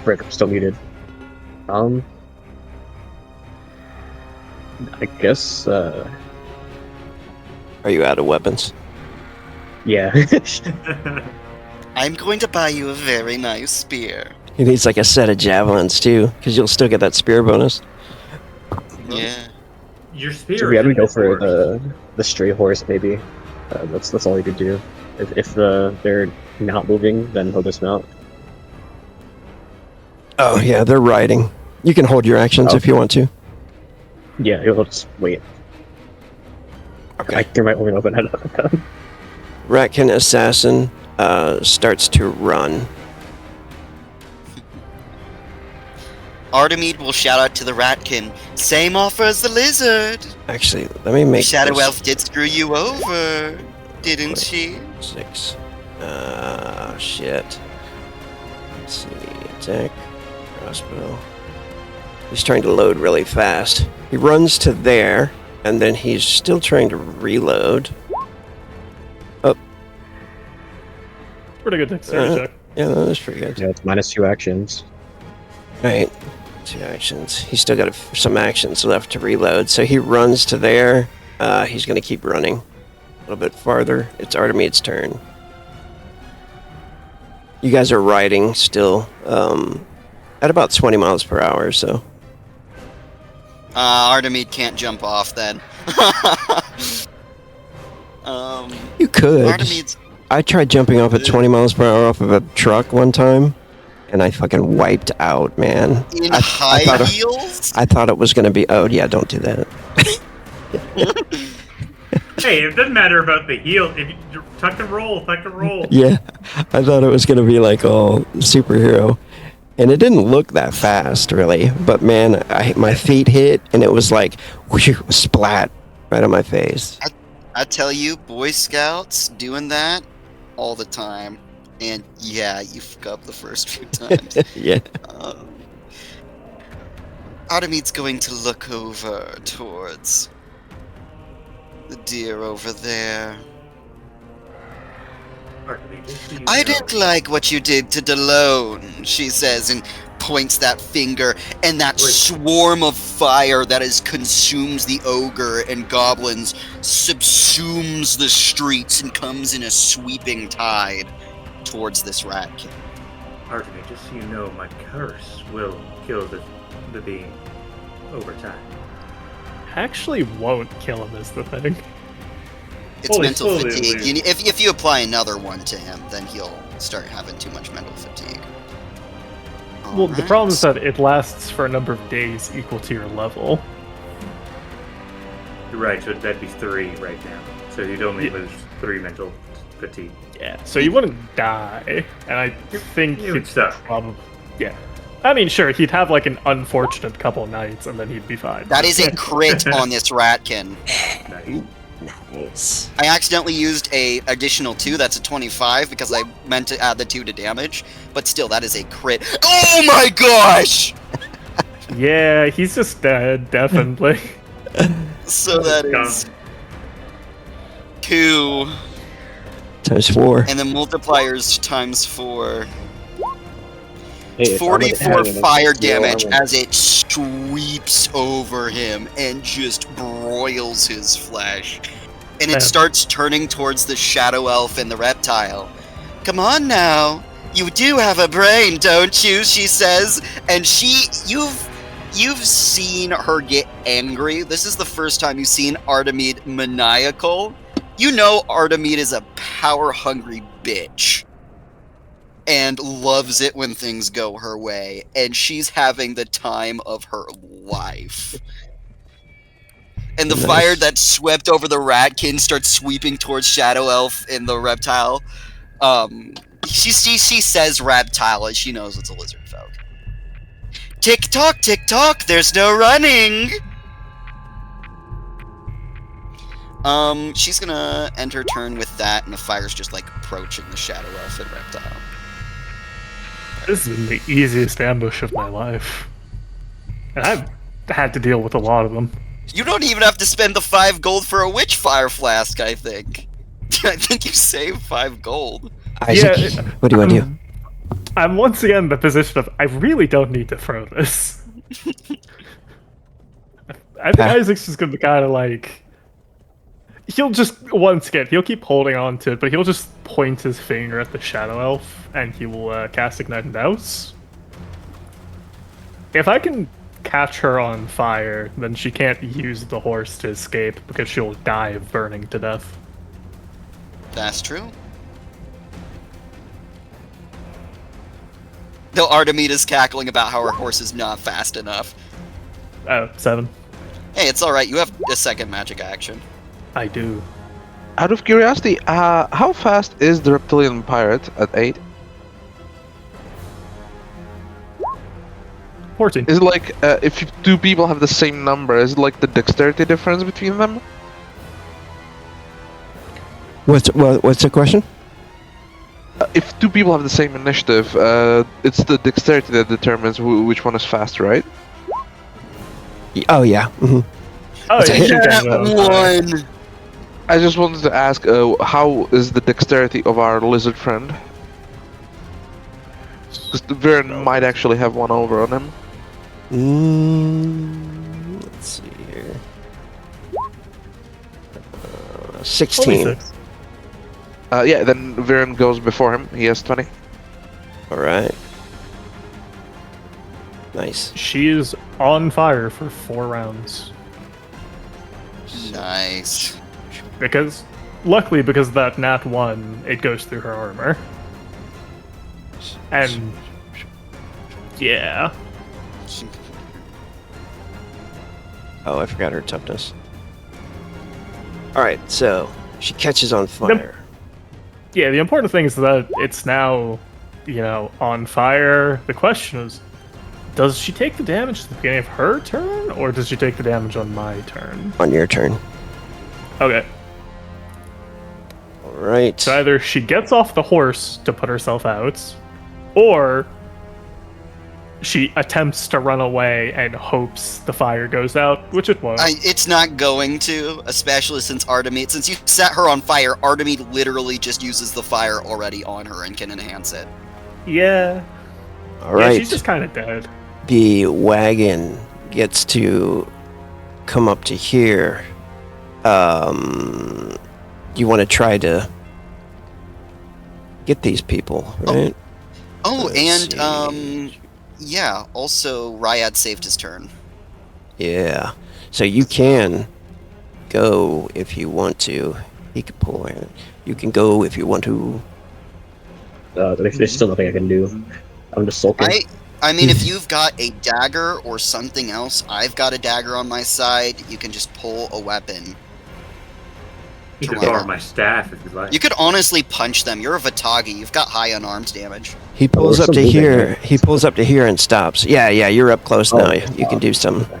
Frick, I'm still muted. I guess, Are you out of weapons? yeah. I'm going to buy you a very nice spear. He needs like a set of javelins too, because you'll still get that spear bonus. Yeah. Your spear. Should we have is him go for yours. the stray horse, maybe? That's all he could do. If they're not moving, then he'll dismount. Oh yeah, they're riding. You can hold your actions if you want to. Yeah, he'll just wait. Okay. I threw my only weapon at him. Ratkin Assassin starts to run. Artemide will shout out to the Ratkin. Same offer as the lizard. Actually, let me make Shadow this Elf did screw you over, didn't she? 6. Shit. Let's see. Attack. Crossbow. He's trying to load really fast. He runs to there, and then he's still trying to reload. Pretty good dexterity check. Yeah, that was pretty good. Yeah, it's -2 actions. Right. 2 actions. He's still got some actions left to reload. So he runs to there. He's going to keep running a little bit farther. It's Artemide's turn. You guys are riding still at about 20 miles per hour, so. Artemide can't jump off then. You could. Artemide's I tried jumping off at 20 miles per hour off of a truck one time, and I fucking wiped out, man. in I high thought- heels? I thought it was going to be. Oh, yeah, don't do that. Hey, it doesn't matter about the heel. If you tuck and roll, tuck and roll. Yeah, I thought it was going to be like all superhero. And it didn't look that fast, really. But man, my feet hit, and it was like, whew, splat right on my face. I tell you, Boy Scouts doing that all the time. And yeah, you fuck up the first few times. Yeah. Artemide's going to look over towards the deer over there. Artemide, just so you I know. didn't like what you did to Delone, she says, and points that finger, and that Wait. swarm of fire that is consumes the ogre and goblins subsumes the streets and comes in a sweeping tide towards this ratkin. Artemide, just so you know, my curse will kill the being over time. actually won't kill him, is the thing. It's Well, mental slowly fatigue. lose. If you apply another one to him, then he'll start having too much mental fatigue. Well, the Alright. problem is that it lasts for a number of days equal to your level. You're right, so that'd be 3 right now. So you'd only Yeah. lose 3 mental fatigue. Yeah, so you wouldn't die, and I think You would he'd suck. probably... Yeah. I mean, sure, he'd have like an unfortunate couple nights, and then he'd be fine. That is a crit on this Ratkin. Nice. Nice. I accidentally used a additional 2, that's a 25, because I meant to add the 2 to damage, but still, that is a crit. Oh my gosh! Yeah, he's just dead, definitely. So that is 2, Times 4. and then multipliers times 4. Hey, it's armored 44 enemy, fire that's zero damage armor. as it sweeps over him and just broils his flesh. And it Man. starts turning towards the shadow elf and the reptile. Come on now. You do have a brain, don't you? She says. And you've seen her get angry. This is the first time you've seen Artemide maniacal. You know Artemide is a power-hungry bitch. And loves it when things go her way. And she's having the time of her life. And the Nice. fire that swept over the Ratkin starts sweeping towards Shadow Elf and the reptile. She says reptile as she knows it's a lizard folk. Tick tock, there's no running! She's gonna end her turn with that, and the fire's just like approaching the Shadow Elf and reptile. This is the easiest ambush of my life. And I've had to deal with a lot of them. You don't even have to spend the 5 gold for a witch fire flask, I think. I think you save 5 gold. Isaac, Yeah, what do you want to do? I'm once again in the position of, I really don't need to throw this. I think Ah. Isaac's just gonna kind of like... He'll just, once again, he'll keep holding on to it, but he'll just point his finger at the Shadow Elf, and he will cast Ignite and Douse. If I can catch her on fire, then she can't use the horse to escape, because she'll die of burning to death. That's true. Though Artemide is cackling about how her horse is not fast enough. 7. Hey, it's alright, you have a second magic action. I do. Out of curiosity, how fast is the reptilian pirate at 8? 14. Is it like if 2 people have the same number? Is it like the dexterity difference between them? What's the question? If 2 people have the same initiative, it's the dexterity that determines which one is faster, right? Oh yeah. hmm Oh, It's a hit. One! I just wanted to ask, how is the dexterity of our lizard friend? Because the Viren might actually have one over on him. Let's see here. 16. 26. Yeah, then Viren goes before him. He has 20. All right. Nice. She is on fire for 4 rounds. Nice. Because, luckily, because of that nat 1, it goes through her armor. And, yeah. Oh, I forgot her toughness. All right, so she catches on fire. Yeah, the important thing is that it's now, on fire. The question is, does she take the damage at the beginning of her turn, or does she take the damage on my turn? On your turn. Okay, All right. so either she gets off the horse to put herself out, or she attempts to run away and hopes the fire goes out, which it won't. It's not going to, especially since Artemide, since you set her on fire, Artemide literally just uses the fire already on her and can enhance it. Yeah. All right. Yeah, she's just kind of dead. The wagon gets to come up to here. You want to try to get these people, right? Oh, Let's and, yeah, also Ryad saved his turn. Yeah. So you can go if you want to. He could pull it. You can go if you want to. There's still nothing I can do. I'm just sulking. I mean, if you've got a dagger or something else, I've got a dagger on my side. You can just pull a weapon. You can Right. borrow my staff if you'd like. You could honestly punch them. You're a Vatagi. You've got high unarmed damage. He pulls we're up to still moving, here. right? He pulls up to here and stops. Yeah, you're up close now. You can do some. Okay.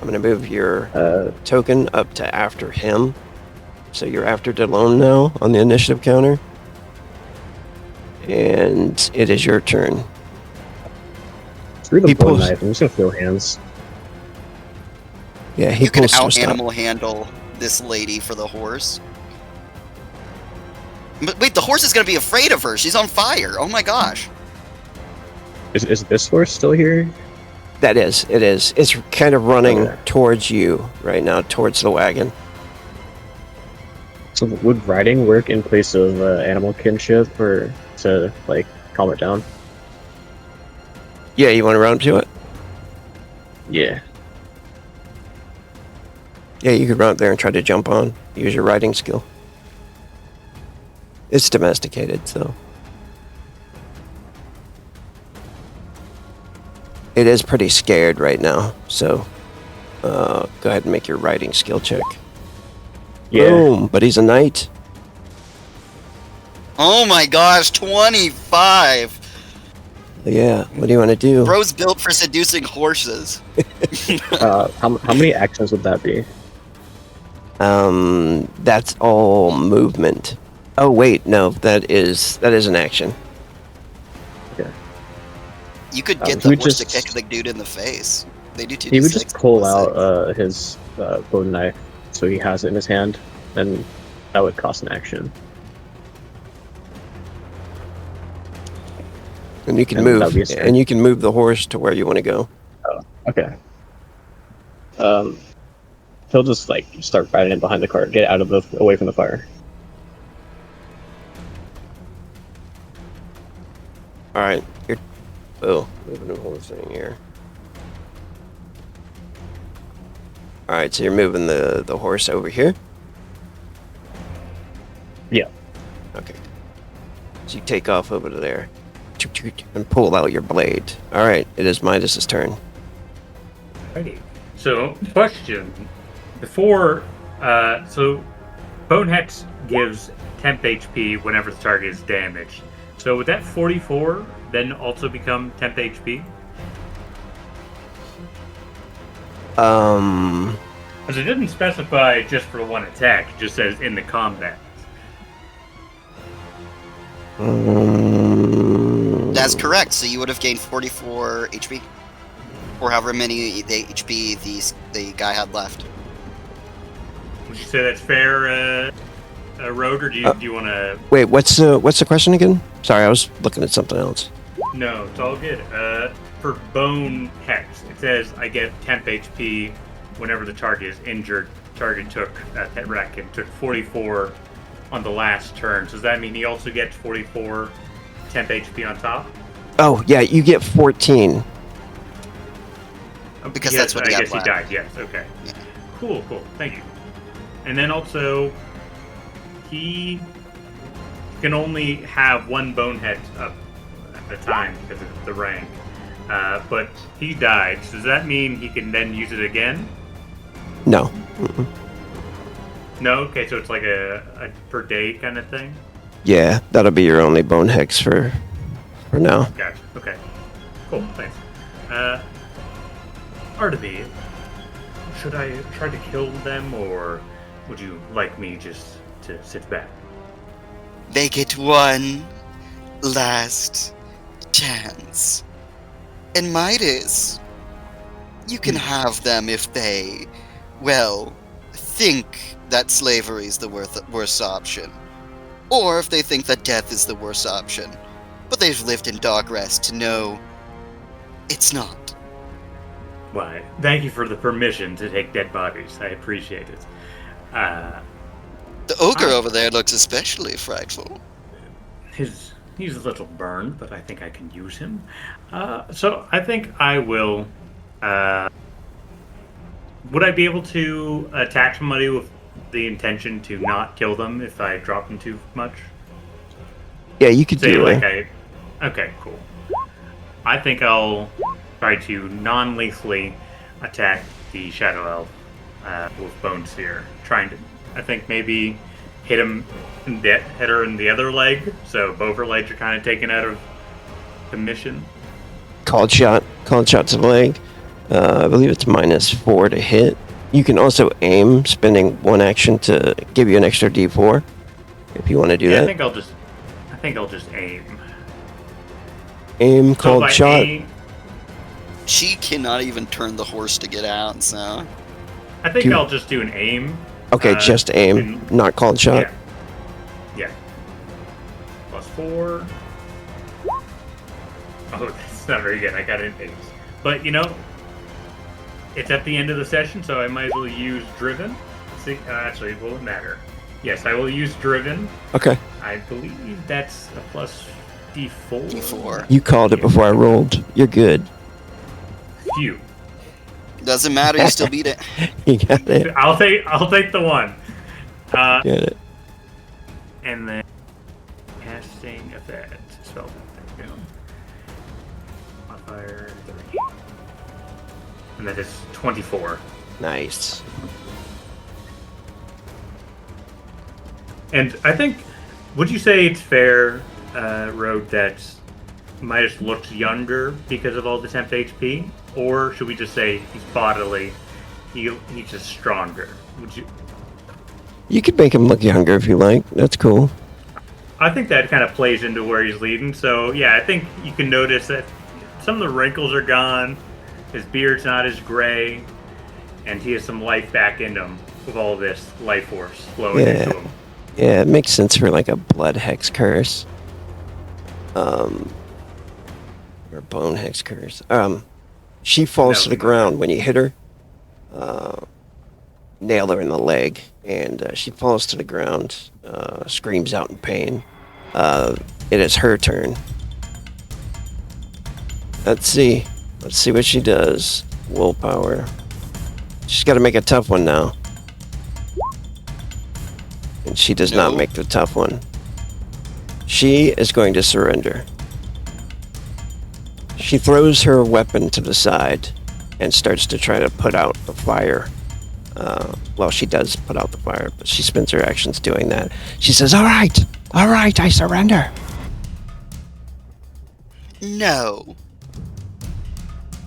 I'm gonna move your Uh, token up to after him. So you're after Delone now on the initiative counter. And it is your turn. screw the He bow pulls- knife. I'm just gonna throw hands. Yeah, he You can pulls some out stuff. animal handle this lady for the horse. But wait, the horse is gonna be afraid of her. She's on fire. Oh my gosh. Is this horse still here? It is. It's kind of running Okay. towards you right now, towards the wagon. So would riding work in place of animal kinship, or to like calm it down? Yeah, you want to run to it? Yeah. Yeah, you could run up there and try to jump on. Use your riding skill. It's domesticated, so. It is pretty scared right now, so go ahead and make your riding skill check. Yeah. Boom! But he's a knight. Oh my gosh, 25. Yeah, what do you want to do? Bro's built for seducing horses. How many actions would that be? That's all movement. Oh wait, no, that is an action. You could he get the would horse to just- kick the dude in the face. They do 2d6. He would just pull plus out six. his bow knife, so he has it in his hand, and that would cost an action. And you can And that'd move, be a strength. and you can move the horse to where you want to go. Okay. He'll just like start riding it behind the cart, get out of away from the fire. All right, you're. Oh, moving the whole thing here. All right, so you're moving the horse over here. Yeah. Okay. So you take off over to there, and pull out your blade. All right, it is Midas's turn. Alrighty. So, question. Before, so Bone Hex gives temp HP whenever the target is damaged. So would that 44 then also become temp HP? Because it didn't specify just for one attack, it just says in the combat. That's correct. So you would have gained 44 HP. Or however many the HP the guy had left. Would you say that's fair, Rogue, or do you want to... Wait, what's the question again? Sorry, I was looking at something else. No, it's all good. For Bone Hex, it says I get temp HP whenever the target is injured. Target took, Pet Racket, took 44 on the last turn. So does that mean he also gets 44 temp HP on top? Oh yeah, you get 14. Because Yes, that's what I he had guess he left. died, yes, okay. Yeah. Cool, thank you. And then also, he can only have one bonehead up at a time because of the rank. But he died, so does that mean he can then use it again? No. Mm-mm. No? Okay, so it's like a per day kind of thing? Yeah, that'll be your only bone hex for now. Gotcha, okay. Cool, thanks. Artemis, should I try to kill them, or would you like me just to sit back? They get one last chance. And Midas, you can have them if they, well, think that slavery is the worst option. Or if they think that death is the worst option. But they've lived in dark rest to know it's not. Why, thank you for the permission to take dead bodies. I appreciate it. The ogre over there looks especially frightful. He's a little burned, but I think I can use him. So I think I will would I be able to attack somebody with the intention to not kill them if I drop them too much? Yeah, you could Say do like it. Okay, cool. I think I'll try to non-lethally attack the Shadow Elf with Bone Sphere. I think maybe hit her in the other leg, so both her legs are kind of taken out of commission. Called shot to the leg. I believe it's -4 to hit. You can also aim, spending one action to give you an extra D4 if you want to do Yeah, that. I think I'll just aim. Aim, So called if I shot. aim, She cannot even turn the horse to get out, so. I think Do- I'll just do an aim. Okay, just aim, and- not called shot. Yeah. +4. Oh, that's not very good. I got an 8. But, it's at the end of the session, so I might as well use Driven. See, actually, it won't matter. Yes, I will use Driven. Okay, I believe that's a plus D4. D4. you called it before I rolled. You're good. Phew. Doesn't matter, you still beat it. You got it. I'll take the 1. Get it. And then casting effect. Spell effect. Modifier 3. And that is 24. Nice. And I think, would you say it's fair, Rogue, that Midas looks younger because of all the temp HP? Or should we just say he's bodily, he's just stronger? Would you? You could make him look younger if you like. That's cool. I think that kind of plays into where he's leading. So yeah, I think you can notice that some of the wrinkles are gone, his beard's not as gray, and he has some life back in him with all this life force flowing Yeah. into him. Yeah, it makes sense for like a blood hex curse. Or bone hex curse. She falls No, to the no. ground when you hit her. Nail her in the leg, and she falls to the ground, screams out in pain. It is her turn. Let's see what she does. Willpower. She's got to make a tough one now. And she does not No. make the tough one. She is going to surrender. She throws her weapon to the side and starts to try to put out the fire. Well, she does put out the fire, but she spends her actions doing that. She says, all right, I surrender. No.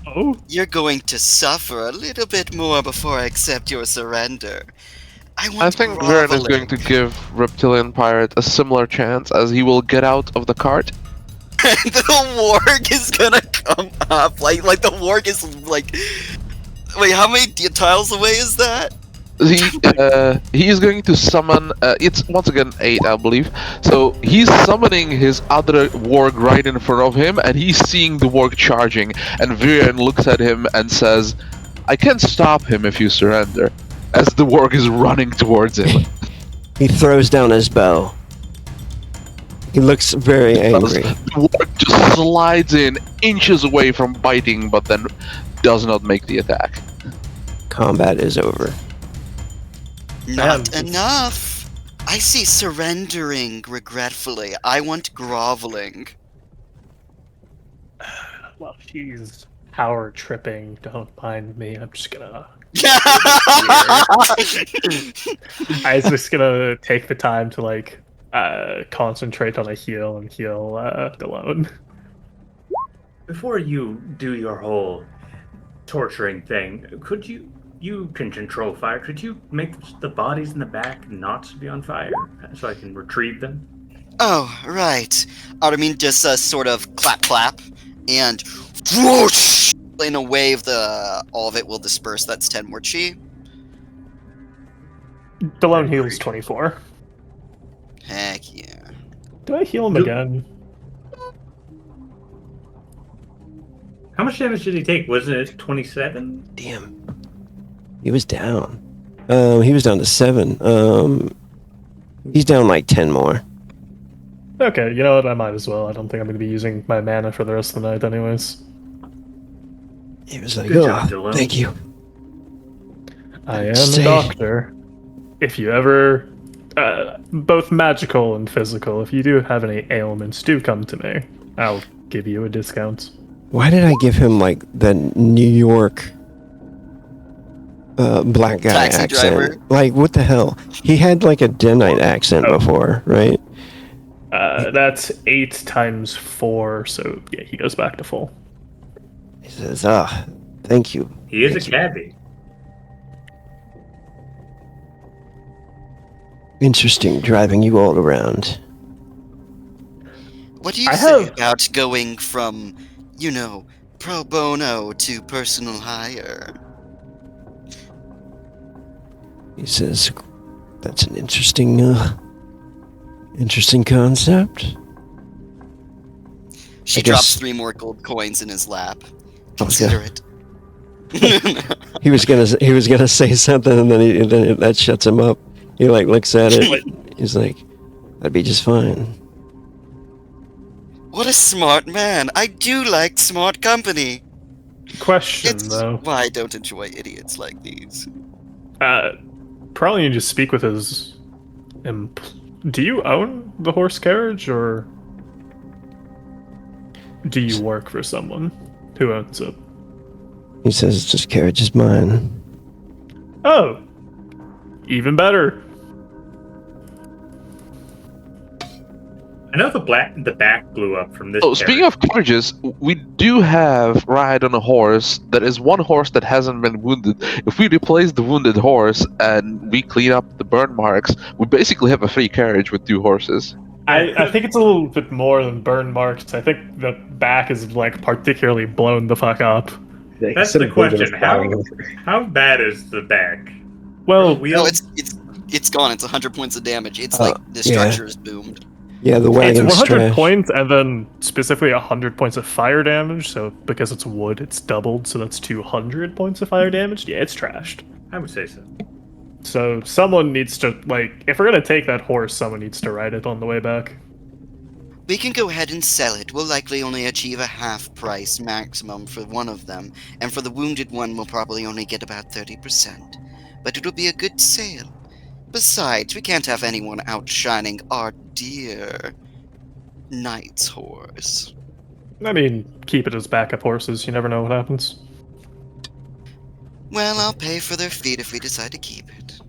Oh, You're going to suffer a little bit more before I accept your surrender. I want I think Varen is going to give Reptilian Pirate a similar chance as he will get out of the cart. The warg is gonna come up. Like the warg is like. Wait, how many tiles away is that? He is going to summon. It's once again 8, I believe. So he's summoning his other warg right in front of him, and he's seeing the warg charging. And Virian looks at him and says, "I can stop him if you surrender." As the warg is running towards him. He throws down his bow. He looks very angry. The warg just slides in inches away from biting, but then does not make the attack. Combat is over. Not Damn. enough. I see surrendering regretfully. I want groveling. well, she's power tripping. Don't mind me. I'm just gonna. I was just gonna take the time to like concentrate on a heal and heal Delone. Before you do your whole torturing thing, could you can control fire. Could you make the bodies in the back not be on fire so I can retrieve them? Oh, right. Artemis just sort of clap, and whoosh! In a wave, all of it will disperse. That's 10 more chi. Delone heals 24. Heck yeah. Do I heal him Do- again? How much damage did he take? Wasn't it 27? Damn. He was down. He was down to 7. He's down like 10 more. Okay, you know what? I might as well. I don't think I'm going to be using my mana for the rest of the night, anyways. He was like, Good oh, job, Dylan. thank you. I am Say- a doctor. If you ever, both magical and physical, if you do have any ailments, do come to me. I'll give you a discount. Why did I give him like the New York black guy Taxi accent? driver. Like, what the hell? He had like a Denite accent before, right? That's 8 times 4, so yeah, he goes back to full. He says, thank you. He is a Thank you. cabbie. Interesting driving you all around. What do you I say have- about going from, pro bono to personal hire? He says, that's an interesting concept. She I drops guess- 3 more gold coins in his lap. Okay. Consider it. He was gonna say something, and then that shuts him up. He like looks at it. He's like, that'd be just fine. What a smart man! I do like smart company. Question, It's though. why I don't enjoy idiots like these. Probably need to speak with his... Do you own the horse carriage, or... do you work for someone who owns it? He says, this carriage is mine. Oh! Even better. I know the back blew up from this. Oh, speaking of carriages, we do have ride on a horse. That is one horse that hasn't been wounded. If we replace the wounded horse and we clean up the burn marks, we basically have a free carriage with 2 horses. I think it's a little bit more than burn marks. I think the back is, like, particularly blown the fuck up. Like, That's instead the of building question. a flying over. How bad is the back? Well, We No, it's gone. It's 100 points of damage. It's like the yeah. structure is boomed. Yeah, the it's wagon's 100 trash. points, and then specifically 100 points of fire damage, so because it's wood, it's doubled, so that's 200 points of fire damage. Yeah, it's trashed. I would say so. So someone needs to, like, if we're gonna take that horse, someone needs to ride it on the way back. We can go ahead and sell it. We'll likely only achieve a half price maximum for one of them, and for the wounded one, we'll probably only get about 30%. But it'll be a good sale. Besides, we can't have anyone outshining our dear knight's horse. I mean, keep it as backup horses, you never know what happens. Well, I'll pay for their feet if we decide to keep it.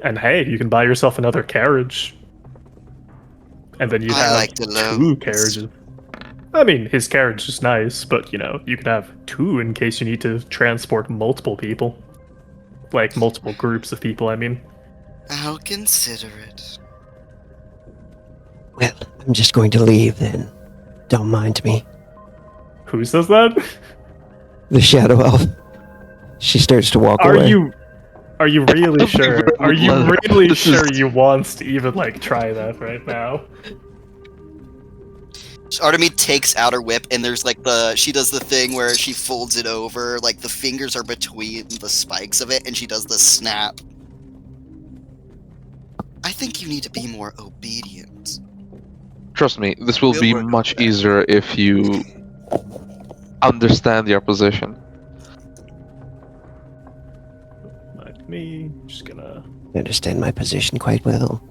And hey, you can buy yourself another carriage. And then you I have like the 2 loans. carriages. I mean, his carriage is nice, but, you could have 2 in case you need to transport multiple people. Like, multiple groups of people, I mean. I'll consider it. Well, I'm just going to leave then. Don't mind me. Who says that? The shadow elf. She starts to walk Are away. you really sure? Are you Well, really this is- sure you want to even, like, try that right now? Artemis takes out her whip, and there's like she does the thing where she folds it over, like the fingers are between the spikes of it, and she does the snap. I think you need to be more obedient. Trust me, this will We'll be work on much that. easier if you understand your position. Like me, just gonna... I understand my position quite well.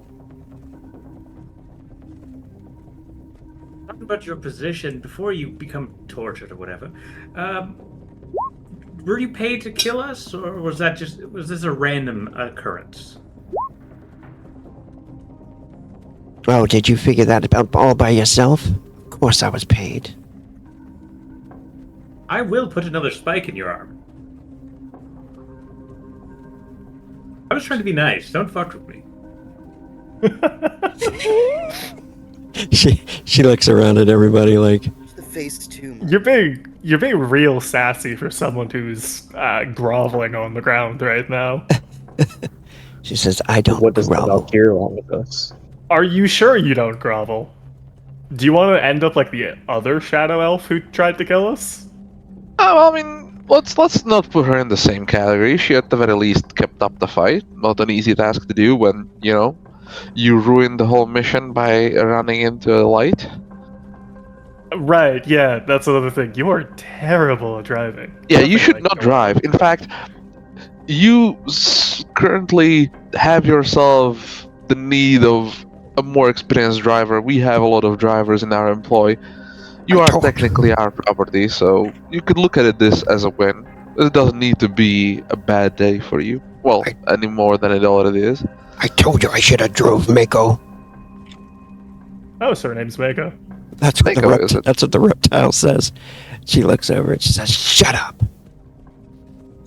Talking about your position before you become tortured or whatever. Were you paid to kill us, or was this a random occurrence? Oh, did you figure that out all by yourself? Of course I was paid. I will put another spike in your arm. I was trying to be nice. Don't fuck with me. She looks around at everybody like, The face too much. You're being real sassy for someone who's groveling on the ground right now. she says, I don't What does the grovel. Valkyrie want with us? Are you sure you don't grovel? Do you want to end up like the other shadow elf who tried to kill us? Oh, well, I mean, let's not put her in the same category. She at the very least kept up the fight. Not an easy task to do when, you ruin the whole mission by running into a light. Right, yeah, that's another thing. You are terrible at driving. Yeah, you Nothing should like not that. drive. In fact, you currently have yourself the need of a more experienced driver. We have a lot of drivers in our employ. You I are told you. technically our property, so you could look at this as a win. It doesn't need to be a bad day for you. Well, any more than it already is. I told you I should have drove Mako. Oh, so her name's Mako. That's what, Mako, is it? that's what the reptile says. She looks over and she says, "Shut up."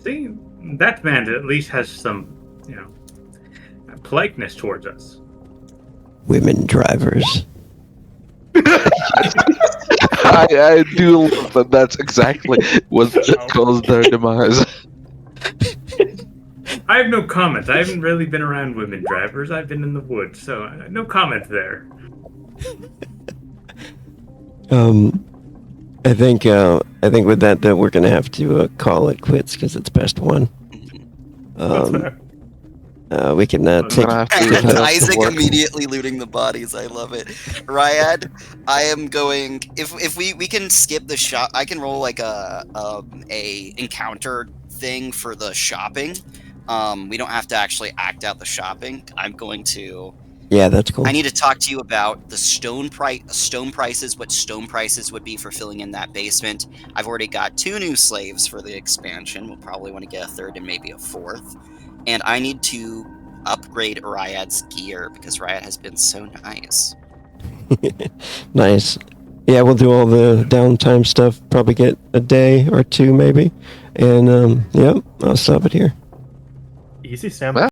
See, that man at least has some, politeness towards us. Women drivers. I do love that. That's exactly what caused their demise. I have no comment. I haven't really been around women drivers. I've been in the woods, so no comment there. I think with that we're gonna have to call it quits because it's best one. That's fair. We can take. Gonna have to And head off to Isaac work. immediately looting the bodies. I love it. Ryad, I am going. If we can skip the shop, I can roll like a encounter thing for the shopping. We don't have to actually act out the shopping. I'm going to. Yeah, that's cool. I need to talk to you about the stone prices, what stone prices would be for filling in that basement. I've already got 2 new slaves for the expansion. We'll probably want to get a 3rd and maybe a 4th. And I need to upgrade Ryad's gear because Ryad has been so nice. Nice. Yeah, we'll do all the downtime stuff. Probably get a day or 2 maybe, and yep, I'll stop it here. Easy, Sam. Well,